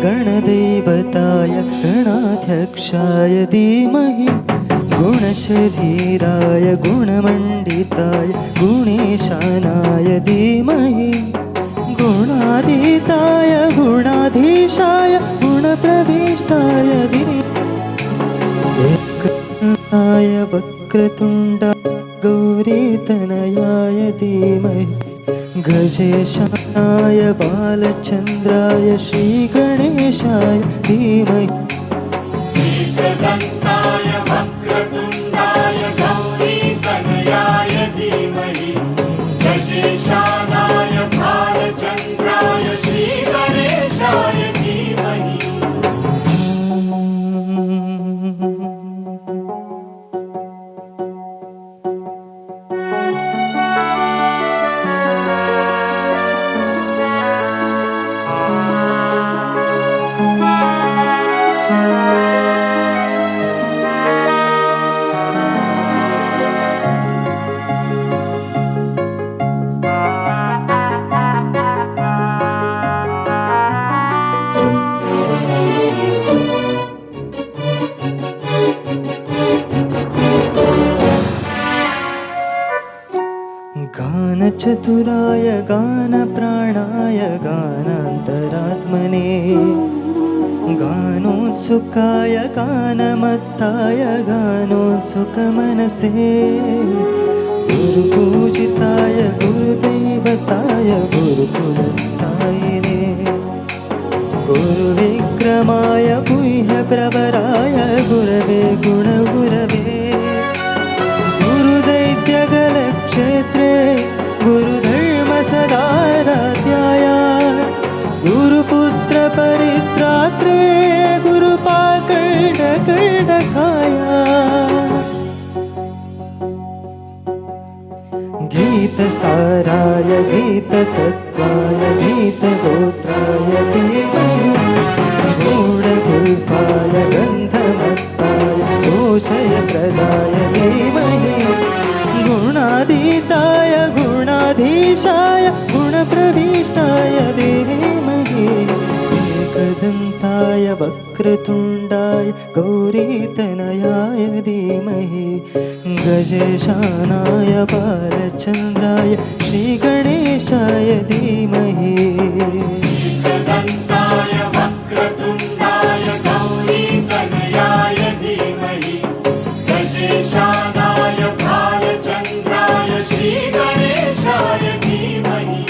गणदैवताय गणाध्यक्षाय धीमहि गुणशरीराय गुणमण्डिताय गुणेशानाय धीमहि गुणातीताय गुणाधीशाय गुणप्रविष्टाय धीमहि वक्रतुण्डाय गौरीतनयाय धीमहि गजेशानाय बालचन्द्राय श्रीगणेशाय धीमहि एकदन्ताय वक्रतुण्डाय गौरीतनयाय धीमहि गजेशानाय बालचन्द्राय श्रीगणेशाय धीमहि गानचतुराय गानप्राणाय गानान्तरात्मने गानोत्सुकाय गानमत्ताय गानोत्सुकमनसे गुरुपूजिताय गुरुदैवताय गुरुकुलस्थायिने गुरुविक्रमाय गुह्यप्रवराय गुरवे गुणगुरवे गुरुदैत्यगलक्षेत्रे गुरुधर्मसदाराध्याय गुरुपुत्रपरित्रात्रे गुरुपाकर्णकर्णकाय गीतसाराय गीततत्त्वाय गीतगोत्राय धीमहि गूढगुल्फाय गन्धमत्ताय घोषयप्रदाय धीमहि गुणातीताय गुणाधीशाय गुणप्रविष्टाय धीमहि एकदन्ताय वक्रतुण्डाय गौरीतनयाय धीमहि गजेशानाय बालचन्द्राय श्रीगणेशाय धीमहि एकदन्ताय वक्रतुण्डाय गौरीतनयाय धीमहि गजेशानाय बालचन्द्राय श्रीगणेशाय धीमहि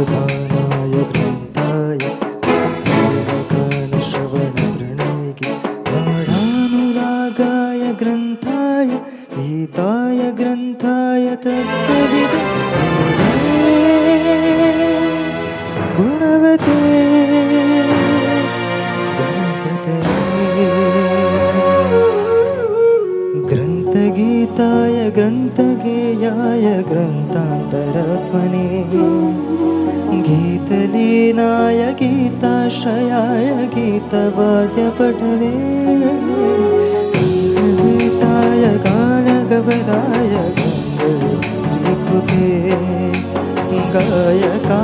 गानाय ग्रन्थाय गानश्रवणप्रणयिके गाढानुरागाय ग्रन्थाय गीताय ग्रन्थाय तत्त्वविदे गुणवते गणपते ग्रन्थगीताय ग्रन्थगेयाय ग्रन्थान्तरात्मने गीतलीनाय गीताश्रयाय गीतवाद्यपटवे गीताय गानगवराय गङ्गकृते गायकादीनविग्रहाय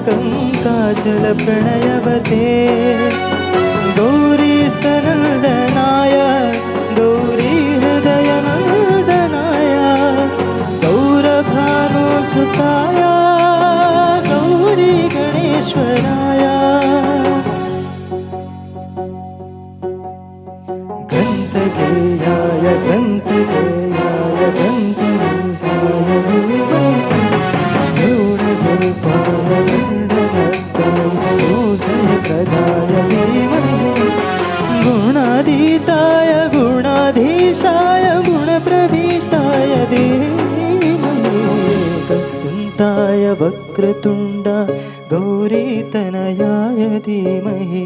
गङ्गाचलप्रणयवते गौरीस्तनन्दनाय गौरीहृदयनन्दनाय गौरभानुसुताय गौरी गणेश्वराय ग्रन्थगेयाय ग्रन्थगेयाय ग्रन्थगीताय धीमहि गौडगोपाय गन्धमत्ताय घोषयप्रदाय धीमहि गुणातीताय गुणाधीशाय गुणप्रविष्टाय धीमहि एकदन्ताय वक्रतुण्डाय गौरीतनयाय धीमहि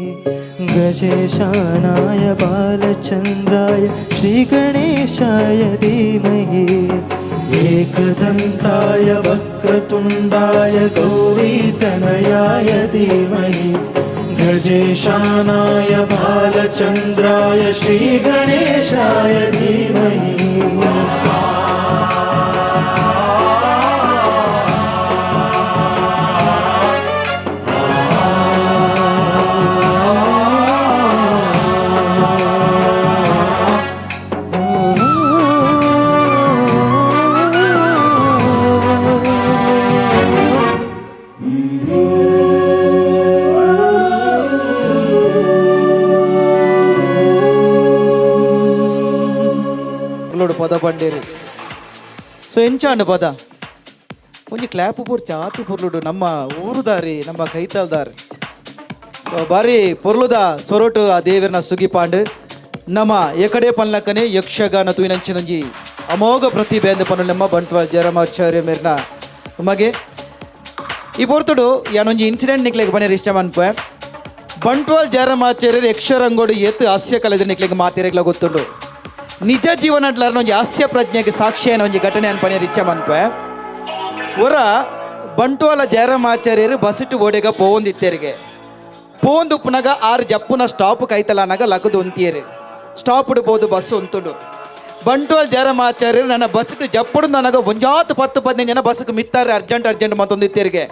गजेशानाय बालचन्द्राय श्रीगणेशाय धीमहि एकदन्ताय वक्रतुण्डाय गौरीतनयाय धीमहि गजेशानाय बालचन्द्राय श्रीगणेशाय धीमहि ಪದ ಬಂಡೇರಿ ಸೊ ಎಂಚಾಂಡು ಪದ ಒಂಜಿ ಕ್ಲಾಪ್ ಪೂರ್ ಚಾತಿ ಪುರ್ಲುಡು ನಮ್ಮ ಊರುದಾರಿ ನಮ್ಮ ಕೈತಾಲ್ದಾರ್ ಸೊ ಬಾರಿ ಪೊರ್ಲುದ ಸೊರಟು ಆ ದೇವರನ ಸುಗಿಪಾಂಡು ನಮ್ಮ ಎಕಡೆ ಪನ್ಲಕ್ಕನೆ ಯಕ್ಷಗಾನ ತೂಯಿನಂಚಿನಂಜಿ ಅಮೋಘ ಪ್ರತಿಭೆ ಅಂದ ಪನ್ನು ನಮ್ಮ ಬಂಟ್ವಾಳ ಜಯರಾಮಾಚಾರ್ಯ ಮೇರ್ನ ಮಗೆ ಈ ಪೊರ್ತುಡು ಯಾನೊಂಜಿ ಇನ್ಸಿಡೆಂಟ್ ನಿಕ್ಲೆಗೆ ಬನ್ನಿ ಇಷ್ಟ ಅನ್ಪ ಬಂಟ್ವಾಳ ಜಯರಾಮಾಚಾರ್ಯರು ಯಕ್ಷರಂಗೋಡು ಎತ್ತು ಹಾಸ್ಯ ಕಲೆದ ನಿಕ್ಲೆಗೆ ಮಾತಿರೆಗ್ಲ ಗೊತ್ತುಂಡು ನಿಜ ಜೀವನಡ್ಲಾರ ಒಂಜಿ ಹಾಸ್ಯ ಪ್ರಜ್ಞೆಗೆ ಸಾಕ್ಷಿಯನ ಒಂಜಿ ಘಟನೆ ಅನ್ಪನೆ ರಿಚ್ಚ ಮನ್ಪ ಒರ ಬಂಟ್ವಾಳ ಜಯರಾಮಾಚಾರ್ಯರು ಬಸ್ಸಿಟ್ಟು ಓಡೆಗ ಪೋವೊಂದಿತ್ತೇರಿಗೆ ಪೋವೊಂದುಪ್ಪುನಾಗ 6 ಜಪ್ಪುನ ಸ್ಟಾಪ್ ಕೈತಲಾನಾಗ ಲಗದು ಒಂತಿಯರು ಸ್ಟಾಪ್ಡು ಬೋದು ಬಸ್ಸು ಉಂತುಂಡು ಬಂಟ್ವಾಳ ಜಯರಾಮಾಚಾರ್ಯರು ನನ್ನ ಬಸ್ಸಿಟ್ಟು ಜಪ್ಪುಡು ನನಗ ಒಂಜಾತು 10-15 ಜನ ಬಸ್ಸಿಗೆ ಮಿತ್ತಾರೆ ಅರ್ಜೆಂಟ್ ಮತ್ತೊಂದಿತ್ತೇರಿಗೆ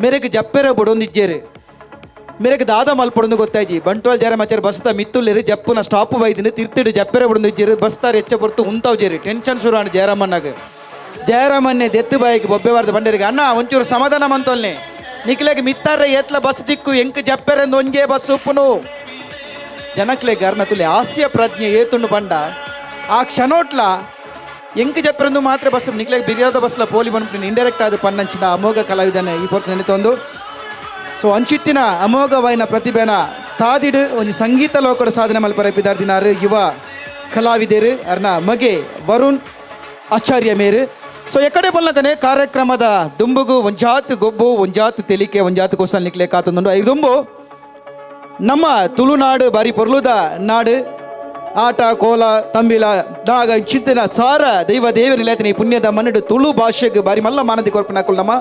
ಮೇರೆಗೆ ಜಪ್ಪೆರ ಬಿಡೊಂದಿಜ್ಜೇರು ಮೇರೆಗೆ ದಾದ ಮಲ್ಪಡೊಂದು ಗೊತ್ತಾಯ್ಜಿ ಬಂಟ್ವಾಳ ಜಯರಾಮಾಚಾರ್ಯ ಬಸ್ತ ಮಿತ್ತುಲ್ಲೇರಿ ಜಪ್ಪುನ ಸ್ಟಾಪ್ ಬೈದಿನಿ ತಿರ್ತಿಡು ಜಪ್ಪೆರ ಬಿಡೊಂದು ಇಜ್ಜೇರಿ ಬಸ್ತಾರ ಹೆಚ್ಚ ಬರ್ತು ಉಂತಾವ್ಜೇರಿ ಟೆನ್ಷನ್ ಶುರು ಆಣ ಜಯರಾಮನ್ನೇ ದೆತ್ತು ಬಾಯಿಗೆ ಬೊಬ್ಬೆ ಬಾರ್ದು ಬಂಡೇರಿಗೆ ಅಣ್ಣ ಒಂಚೂರು ಸಮಾಧಾನ ಮಂತೊಲ್ನೆ ನಿಕ್ಲೆಗೆ ಮಿತ್ತಾರೆ ಏತ್ಲ ಬಸ್ ದಿಕ್ಕು ಎಂಕ್ ಜಪ್ಪೆರೆಂದು ಒಂಜೇ ಬಸ್ ಉಪ್ಪುನು ಜನಕ್ಲೆಗೆ ಅರ್ನ ತುಲೆ ಹಾಸ್ಯ ಪ್ರಜ್ಞೆ ಏತುಂಡು ಬಂಡ ಆ ಕ್ಷಣೋಟ್ಲ ಎಂಕ್ ಜಪ್ಪೆರೆಂದು ಮಾತ್ರ ಬಸ್ ನಿಕ್ಲೆಗೆ ಬಿರಿಯಾದ ಬಸ್ಲ ಪೋಲಿ ಬಂದ್ಬಿಟ್ಟು ಇಂಡೈರೆಕ್ಟ್ ಆದ ಪನ್ನಂಚಿನ ಅಮೋಘ ಕಲಾವಿದನೆ ಈ ಪೊರ್ತು ನೆನೆತೊಂದು ಸೊ ಅಂಚಿತ್ತಿನ ಅಮೋಘವೈನ ಪ್ರತಿಭೆನ ತಾದಿಡು ಒಂಜಿ ಸಂಗೀತ ಲೋಕದ ಸಾಧನೆ ಮಲ್ಪರ ಪಿದಾರ್ದಿನಾರು ಯುವ ಕಲಾವಿದರು ಅರ್ನ ಮಗೆ ವರುಣ್ ಆಚಾರ್ಯ ಮೇರು ಸೊ ಎಕಡೆ ಬಲ್ಲಕನೆ ಕಾರ್ಯಕ್ರಮದ ದುಂಬುಗು ಒಂಜಾತ್ ಗೊಬ್ಬು ಒಂಜಾತ್ ತೆಲಿಕೆ ಒಂಜಾತ್ ಕೋಸಲ್ ನಿಕ್ಲೆ ಕಾತೊಂದುಂಡು ಐದು ದುಂಬು ನಮ್ಮ ತುಳುನಾಡು ಬಾರಿ ಪೊರ್ಲುದ ನಾಡು ಆಟ ಕೋಲ ತಂಬಿಲ ನಾಗ ಚಿಂತನ ಸಾರ ದೇವರಿಲೇತನ ಈ ಪುಣ್ಯದ ಮನ್ನಡು ತುಳು ಭಾಷೆಗೆ ಬಾರಿ ಮಲ್ಲ ಮಾನದಿ ಕೊರ್ಪನಾಕುಲ್ ನಮ್ಮ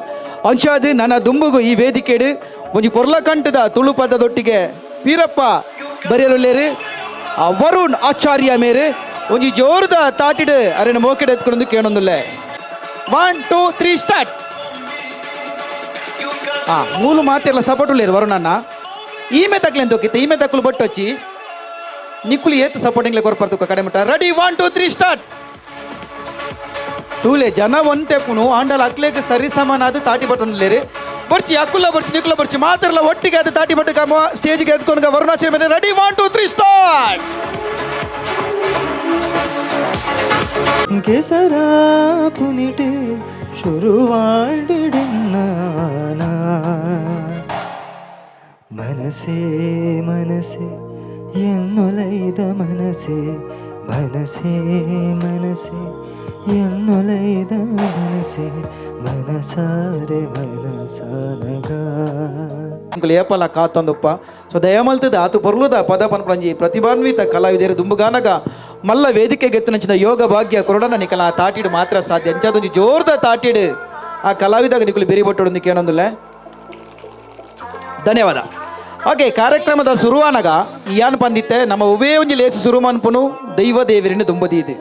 ಅಂಚಾದು ನನ್ನ ದುಂಬುಗು ಈ ವೇದಿಕೆಡು ಒಂಜಿ ಪೊರ್ಲಕಂಠದ ತುಳು ಪದದೊಟ್ಟಿಗೆ ಪೀರಪ್ಪ ಬರೆಯರುಳ್ಳೇರು ವರುಣ್ ಆಚಾರ್ಯ ಮೇರು ಒಂಜಿ ಜೋರ್ದ ತಾಟಿಡು ಅರೆನ ಮೋಕೆಡೆ ಎತ್ಕೊಂಡು ಕೇಳೊಂದುಲ್ಲೆ 1 2 3 ಸ್ಟಾರ್ಟ್ ಮೂಲು ಮಾತೆಲ್ಲ ಸಪೋರ್ಟ್ ಉಳ್ಳೇರು ವರುಣನ್ನ ಈಮೆ ತಕ್ಲೆಂತ ಹೋಗಿತ್ತು ಈಮೆ ತಕ್ಕಲು ಬಟ್ಟೊಚ್ಚಿ ನಿಕ್ಕುಲಿ ಏತ್ ಸಪೋರ್ಟಿಂಗ್ಲೆ ಕೊರ್ಪರ್ತು ಕಡೆ ಮಟ್ಟ ರೆಡಿ 1 2 3 ಸ್ಟಾರ್ಟ್ ತೂಲೆ ಜನ ಒಂತೆಪ್ಪುನು ಆಂಡಲ್ ಅಕ್ಲೆಗೆ ಸರಿ ಸಮಾನ ಅದು ತಾಟಿ ಬಟ್ಟೊಂದುಲ್ಲೇರು ಬರ್ಚಿ ಅಕ್ಕುಲ್ಲ ಬರ್ಚಿ ನಿಕ್ಕುಲ್ಲ ಬರ್ಚಿ ಮಾತೆಲ್ಲ ಒಟ್ಟಿಗೆ ಅದು ತಾಟಿ ಬಟ್ಟು ಕಮ್ಮ ಸ್ಟೇಜ್ಗೆ ಎತ್ಕೊಂಡು ವರುಣಾಚಾರ್ಯ ಮೇಲೆ ರೆಡಿ 1 2 3 ಸ್ಟಾರ್ಟ್ ಕೆಸರಾ ಪುನಿಟು ಶುರುವಾಡಿಡನ್ನ ಮನಸೇ ಮನಸೇ ಎನ್ನೊಲೈದ ಮನಸೇ ಮನಸೇ ಮನಸೇ ಎನ್ನೊಲೈದ ಮನಸೇ ಮನಸಾರೆ ಮನಸಾನಗ ಏಪಲ ಕಾತೊಂದುಪ್ಪ ಸೊ ದಯಮಲ್ತದ ಆತು ಪೊರ್ಲುದ ಪದ ಪನ್ಪಂಜಿ ಪ್ರತಿಭಾನ್ವಿತ ಕಲಾವಿದರು ದುಂಬುಗಾನಗ ಮಲ್ಲ ವೇದಿಕೆಗೆ ಎತ್ತನಂಚಿನ ಯೋಗ ಭಾಗ್ಯ ಕೊರಡನ ನಿಕಲ ಆ ತಾಟಿಡು ಮಾತ್ರ ಸಾಧ್ಯ ಅಂಚದೊಂದು ಜೋರ್ದ ತಾಟಿಡು ಆ ಕಲಾವಿದಾಗ ನಿಕಲು ಬೆರಿ ಬಟ್ಟೊಡೊಂದು ಕೇಳೊಂದುಲ್ಲೆ ಧನ್ಯವಾದ. ಓಕೆ ಕಾರ್ಯಕ್ರಮದ ಶುರುವಾನಗ ಯಾನ್ ಪಂದಿತ್ತೆ ನಮ್ಮ ಒವೇ ಒಂಜಿ ಲೇಸು ಶುರು ಮನ್ಪುನು ದೈವ ದೇವರಿನ ದುಂಬದಿ ಇದು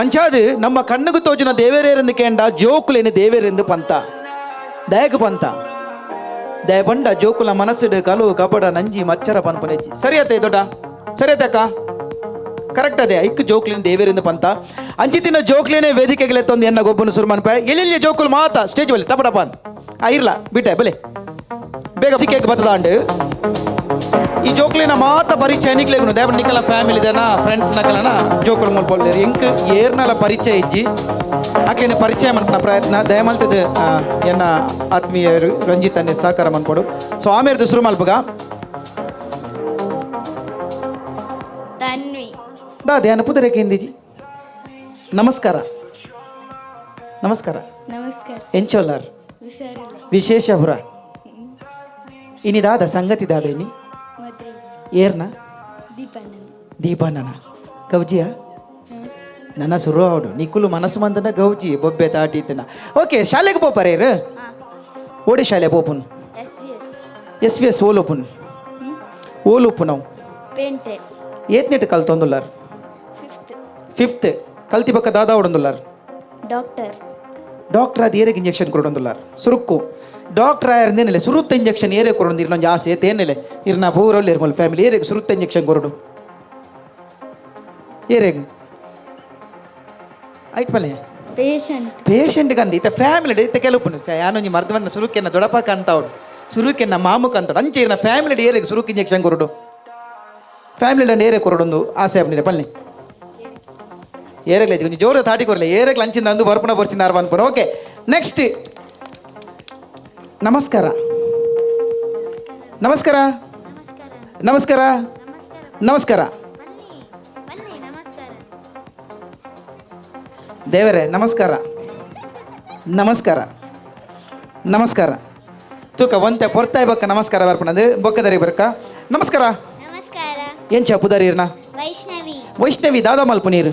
ಅಂಚಾದು ನಮ್ಮ ಕಣ್ಣುಗು ತೋಜುನ ದೇವರೇರೆಂದು ಕೇಂಡ ಜೋಕುಲೇನು ದೇವರೆಂದು ಪಂತ ದಯಕು ಪಂತ ದಯ ಬಂಡ ಜೋಕುಲ ಮನಸ್ಸಿಡು ಕಲು ಕಪಡ ನಂಜಿ ಮಚ್ಚರ ಪನ್ಪನೆಜ್ಜಿ ಸರಿಯತ್ತೆ ದೊಡ್ಡ ಸರಿಯತ್ತೆ ಅಕ್ಕ ಕರೆಕ್ಟ್ ಅದೇ ಐಕ್ ಜೋಕ್ಲಿನ ದೇವರಿಂದ ಪಂತ ಅಂಚಿತಿನ ಜೋಕ್ಲೇನೆ ವೇದಿಕೆಗೆ ಎತ್ತೊಂದು ಎನ್ನ ಗೊಬ್ಬನು ಶುರು ಮನ್ಪ ಎಲ್ಲಿ ಜೋಕುಲು ಮಾತ ಸ್ಟೇಜ್ ಬಲ್ಲಿ ಟಪ ಟಪ ಇರ್ಲ ಬಿಟ್ಟೆ ಬಲೆ ಬೇಗ ವೇದಿಕೆಗೆ ಬತ್ತದಾಂಡು ಈ ಜೋಕ್ಲಿನ ಮಾತ ಪರಿಚಯ ನಿಕ್ಲೇಗುನು ದೇವ ನಿಕಲ ಫ್ಯಾಮಿಲಿ ದನ ಫ್ರೆಂಡ್ಸ್ ನಕಲನ ಜೋಕುಲು ಮುಲ್ಪೊಳ್ದೇರು ಎಂಕ್ ಏರ್ನಲ ಪರಿಚಯ ಇಜ್ಜಿ ಆಕ್ಲಿನ ಪರಿಚಯ ಮನ್ಪನ ಪ್ರಯತ್ನ ದಯಮಲ್ತದ ಎನ್ನ ಆತ್ಮೀಯರು ರಂಜಿತನ್ನೇ ಸಹಕಾರ ಮನ್ಪಡು ಸೊ ಆಮೇಲೆ ಶುರು ಮಲ್ಪಗ ಧ್ಯಾನ ಪುದರೇಕೆ ಹಿಂದಿಜಿ ನಮಸ್ಕಾರ ನಮಸ್ಕಾರ ನಮಸ್ಕಾರ ಎಂಚೋಲ್ಲಾರ್ ಹುಷಾರಿಲ್ಲ ವಿಶೇಷ ಹುರ ಇನಿದಾದ ಸಂಗತಿ ದಾದ ಇನಿ ಮದ್ವೆ ಏರ್ನ ದೀಪಣ್ಣ ದೀಪಾನನ ಕವ್ಜಿಯ ನನ್ನ ಶುರು ಅವಡು ನಿಕ್ಕುಲು ಮನಸ್ಸು ಮಂದನ ಗೌಜಿ ಬೊಬ್ಬೆ ತಾಟಿತ್ತನ. ಓಕೆ ಶಾಲೆಗೆ ಪೋಪಾರೆ ಇರು ಓಡಿ ಶಾಲೆ ಪೋಪುನ್ SVS ಓಲೋಪುನ್ ಓಲೋಪು ನಾವು ಪೇಂಟೆ ಏತ್ನೆಟ್ ಕಲ್ತೊಂದುಲ್ಲಾರ್ 5th ಕಲ್ತಿ ಪಕ್ಕ ದಾದಾ ಹೊಡೊಂದುಲ್ಲಾರ್ ಡಾಕ್ಟರ್ ಅದು ಏರಿಗೆ ಇಂಜೆಕ್ಷನ್ ಕೊಡೊಂದುಲ್ಲಾರ್ ಸುರುಕ್ಕು ಡಾಕ್ಟರ್ ಆಯರ್ದೇನಿಲ್ಲ ಸುರುತ್ತ ಇಂಜೆಕ್ಷನ್ ಏರೆ ಕೊಡೊಂದು ಇರ್ನೊಂದು ಆಸೆ ಏನಿಲ್ಲ ಇರ್ನ ಪೂರಲ್ಲಿ ಇರ್ಮಲ್ ಫ್ಯಾಮಿಲಿ ಏರಿಗೆ ಸುರುತ್ತ ಇಂಜೆಕ್ಷನ್ ಕೊರಡು ಏರೆಗೆ ಆಯ್ತು ಬಲ್ಲೆ ಪೇಷಂಟ್ಗೆ ಅಂದ ಇತ್ತ ಫ್ಯಾಮಿಲಿ ಇತ್ತ ಕೆಲವು ಯಾನೊಂಜಿ ಮರ್ದವನ್ನ ಸುರುಕೆನ್ನ ದೊಡಪಾಕ ಅಂತವಡು ಸುರುಕೆನ್ನ ಮಾಮುಕ ಅಂತವಡು ಅಂಚೆ ಇರ್ನ ಫ್ಯಾಮಿಲಿ ಏರಿಗೆ ಸುರುಕು ಇಂಜೆಕ್ಷನ್ ಕೊರಡು ಫ್ಯಾಮಿಲಿ ಏರೆ ಕೊರಡೊಂದು ಆಸೆ ಆಗ್ಬಿಡಿ ಪಲ್ಲೆ ಏರೆಗ್ಲ ಕೊಂಚ ಜೋರದ ತಾಟಿ ಕೊರಲೆ ಏರೆಗ್ಲ ಅಂಚಿಂದ ಅಂದು ಬರ್ಪುನ ಬರ್ಚಿಂದ ಆರು ಅನ್ಪುಣ. ಓಕೆ ನೆಕ್ಸ್ಟ್ ನಮಸ್ಕಾರ ನಮಸ್ಕಾರ ನಮಸ್ಕಾರ ನಮಸ್ಕಾರ ದೇವರೇ ನಮಸ್ಕಾರ ನಮಸ್ಕಾರ ನಮಸ್ಕಾರ ತೂಕ ಒಂತೆ ಪೊರ್ತಾಯ್ ಬೊಕ್ಕ ನಮಸ್ಕಾರ ಬರ್ಪಣದು ಬೊಕ್ಕದರಿ ಬರ್ಕ ನಮಸ್ಕಾರ ಏನ್ ಚಪ್ಪುದಾರಿ ಇರ್ನ ವೈಷ್ಣವಿ ದಾದಾ ಮಲ್ಪು ನೀರು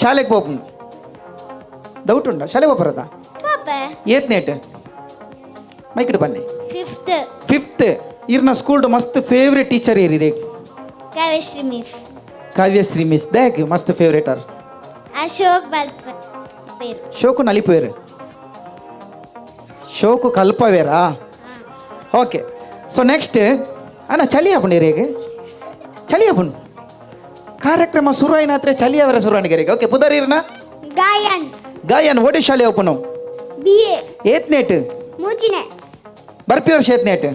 ಶಾಲೆಗೆ ಪೋಪು ಡೌಟ್ ಉಂಟಾ ಶಾಲೆ ಪೋಪರದ ಏತ್ನೇಟ್ ಮೈಕಿಡ್ ಬನ್ನಿ 5th ಇರ್ನ ಸ್ಕೂಲ್ಡ್ ಮಸ್ತ್ ಫೇವ್ರೇಟ್ ಟೀಚರ್ ಏರಿದೆ ಕಾವ್ಯಶ್ರೀ ಮಿಸ್ ದೇಕ್ ಮಸ್ತ್ ಫೇವ್ರೇಟ್ ಆರ್ ಶೋಕು ನಲಿಪುವೇರು ಶೋಕು ಕಲ್ಪವೇರಾ. ಓಕೆ ಸೊ ನೆಕ್ಸ್ಟ್ ಅಣ್ಣ ಚಳಿ ಹಾಪುಂಡು ಏರಿಯಾಗೆ ಚಳಿ ಹಾಪುಂಡು ಕಾರ್ಯಕ್ರಮ ಶುರು ಆಯ್ನ ಹತ್ರ ಚಳಿ ಅವರ ಶುರು ಅಣಿಗೆರೆಗೆ. ಓಕೆ ಪುದರಿರ್ನ ಗಾಯನ್ ಓಡಿ ಶಾಲೆ ಓಪನ್ ನಾವು ಏತ್ನೇಟ್ ಬರ್ಪಿ ವರ್ಷ ಏತ್ನೇಟ್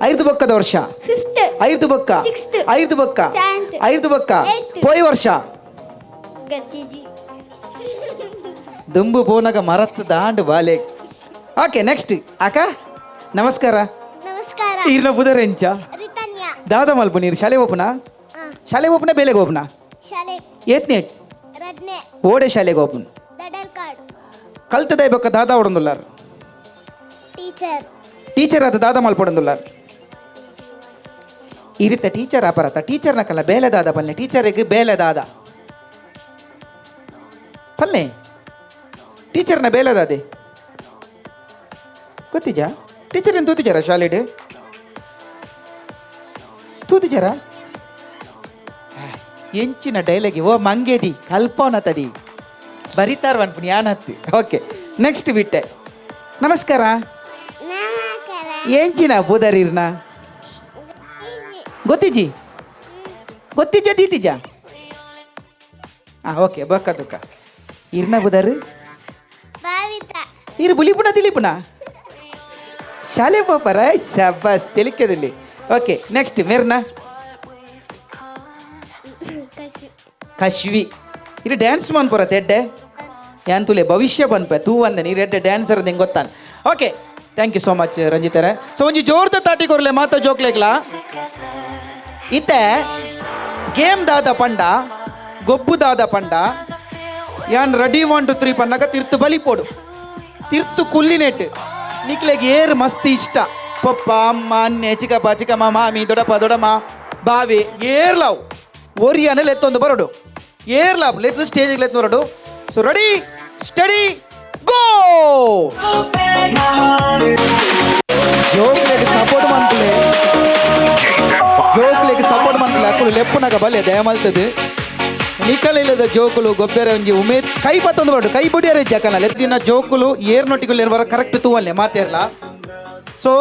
5 ಬೊಕ್ಕದ ವರ್ಷ 5 ಬೊಕ್ಕ 5 ಬೊಕ್ಕ 5 ಬೊಕ್ಕ ಪೋಯ್ ವರ್ಷ ದುಂಬು ಪೋನಗ ಮರತ್ ದಾಂಡು ಬಾಲೆ. ಓಕೆ ನೆಕ್ಸ್ಟ್ ಅಕ್ಕ ನಮಸ್ಕಾರ ಇರ್ನ ಬುಧರೆಂಚ ದಾದ ಮಲ್ಪು ನೀರು ಶಾಲೆ ಓಪನಾ ಶಾಲೆಗೆ ಓಪನ ಬೇಲೆಗೆ ಓಪನ ಏತ್ನೇಟ್ ಓಡೆ ಶಾಲೆಗೆ ಓಪನ್ ಕಲ್ತದ ಬೊಕ್ಕ ದಾದ ಹೊಡೊಂದುಲ್ಲಾರ್ ಟೀಚರ್ ಆದ ದಾದ ಮಲ್ಪೊಡೊಂದುಲ್ಲಾರ್ ಈ ರೀತಿ ಟೀಚರ್ ಅಪರತ ಟೀಚರ್ನ ಕಲ್ಲ ಬೇಲೆ ದಾದ ಪಲ್ಲೆ ಟೀಚರಿಗೆ ಬೇಲೆ ದಾದ ಪಲ್ಲೆ ಟೀಚರ್ನ ಬೇಲೆ ದಾದೆ ಗೊತ್ತಿಜ ಟೀಚರ್ ಏನು ತೂತಿಜಾರ ಶಾಲೆಡ್ ತೂತಿಜಾರ ಎಂಚಿನ ಡೈಲಾಗಿ ಓ ಮಂಗೇದಿ ಕಲ್ಪನತದಿ ಬರಿತಾರ ಅನ್ಪುಣಿ ಯಾನತ್ತಿ. ಓಕೆ ನೆಕ್ಸ್ಟ್ ಬಿಟ್ಟೆ ನಮಸ್ಕಾರ ಎಂಚಿನ ಬುದರಿರ್ನ ಗೊತ್ತಿಜ್ಜಿ ಗೊತ್ತಿಜ್ಜ ದೀತಿಜ ಓಕೆ ಬಕ್ಕ ದುಃಖ ಇರ್ನ ಬುದರ್ ಇರು ಬುಲಿಪುಣ ತಿಲಿಪುಣ ಶಾಲೆ ಪಾಪರ ಸಬಸ್ ತಿಳಿಕೆದಲ್ಲಿ. ಓಕೆ ನೆಕ್ಸ್ಟ್ ಮೇರ್ನ ಕಶ್ವಿ ಇದು ಡ್ಯಾನ್ಸ್ ಮನ್ಪುರ ತೆಡ್ಡೆ ಯಾನ್ ತುಲೆ ಭವಿಷ್ಯ ಬನ್ಪೆ ತೂ ಅಂದೆ ನೀರು ಎಡ್ಡೆ ಡ್ಯಾನ್ಸರ್ ನಿಂಗೆ ಗೊತ್ತಾನ. Okay thank you so much ರಂಜಿತರೆ. ಸೊ ಒಂಜಿ ಜೋರ್ದ ತಾಟಿ ಕೊರ್ಲೆ ಮಾತ ಜೋಕ್ಲೆಗ್ಲ ಇತ್ತೆ ಗೇಮ್ ದಾದ ಪಂಡ ಗೊಬ್ಬು ದಾದ ಪಂಡ ಯಾನ್ ರೆಡಿ 1 2 3 ಪನ್ನಗ ತಿರ್ತು ಬಲಿಪೋಡು ತಿರ್ತು ಕುಲ್ಲಿನೆಟ್ ನಿಕ್ಲೆಗೆ ಏರ್ ಮಸ್ತ್ ಇಷ್ಟ ಪಪ್ಪ ಅಮ್ಮ ಅನ್ನೆ ಚಿಕ್ಕಪ್ಪ ಚಿಕ್ಕಮ್ಮ ಮಾಮಿ ದೊಡ್ಡಪ್ಪ ದೊಡ್ಡಮ್ಮ ಬಾವಿ ಏರ್ಲಾವ್ ಓರಿಯಾನಲ್ಲಿ ಎತ್ತೊಂದು ಬರೋಡು ಏರ್ಲಾವ್ ಲೆತ್ತು ಸ್ಟೇಜಿಗೆ ಲೆತ್ತು ಬರೋಡು. So ready steady go. ಜೋಕ್ಲೆಗೆ ಸಪೋರ್ಟ್ ಮಾಡ್ತಲೇ ಜೋಕ್ಲೆಗೆ ಸಪೋರ್ಟ್ ಮಾಡ್ತಲೇ ಅಕ್ಕಳು ಲೆಪ್ಪನಾಗ ಬಲ್ಲೆ ದಯಮಲ್ತದೆ ನಿಕಲ ಇಲ್ಲದ ಜೋಕುಲು ಗೊಬ್ಬರ ಒಂಜಿ ಉಮೇದ್ ಕೈ ಪತ್ತೊಂದು ಬರೋಡು ಕೈ ಬುಡಿಯರೆ ಜಕನ ಲೆತ್ತಿನ ಜೋಕುಲು ಏರ್ನೊಟ್ಟಿಗೆ ಇರ್ಬಾರ ಕರೆಕ್ಟ್ ತೂವಲ್ಲೆ ಮಾತೇರ್ಲ. ಸೊ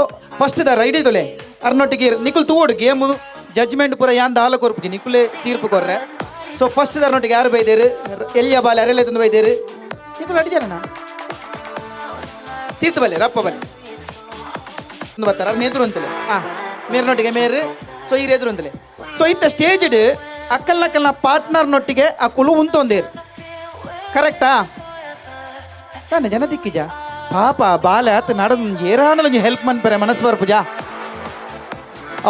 ಫಸ್ಟ್ ದ ರೈಡ್ ಇದುಲೆ ಅರ್ನೊಟ್ಟಿಗೆ ನಿಕುಲ್ ತೂವೋಡು ಗೇಮು ಜಡ್ಜ್ಮೆಂಟ್ ಪೂರ ಯಾಂದ ಹಾಲ ಕೊರ್ಪುಜಿ ನಿಕುಲೆ ತೀರ್ಪು ಕೊರ್ರೆ. ಸೊ ಫಸ್ಟ್ ದರ್ನೊಟ್ಟಿಗೆ ಯಾರು ಬೈದೇರು ಎಲ್ಲಿಯ ಬಾಲೆ ಅರೆಲ್ಲ ತಂದು ಬೈದೇರು ನಿಕುಲ್ ಅಡಿಜಾರಣ ತೀರ್ತು ಬಲ್ಲೆ ರಪ್ಪ ಬಲ್ಲೆ ಒಂದು ಬರ್ತಾರ ಅವ್ರನ್ನ ಎದುರು ಅಂತಲೇ ಮೇರ್ನೊಟ್ಟಿಗೆ ಮೇರು. ಸೊ ಈ ಎದುರು ಅಂತಲೇ. ಸೊ ಇತ್ತ ಸ್ಟೇಜ್ಡ್ ಅಕ್ಕಲ್ನ ಪಾರ್ಟ್ನರ್ನೊಟ್ಟಿಗೆ ಆ ಕುಲು ಉಂತೊಂದೇರು ಕರೆಕ್ಟಾ ತಾನೆ ಜನ ದಿಕ್ಕಿಜ ಪಾಪ ಬಾಲೆ ಆತ ನಡದು ಏರಾಣಲು ಹೆಲ್ಪ್ ಮನ್ಪರೆ ಮನಸ್ಸು ಬರ್ಪುಜ.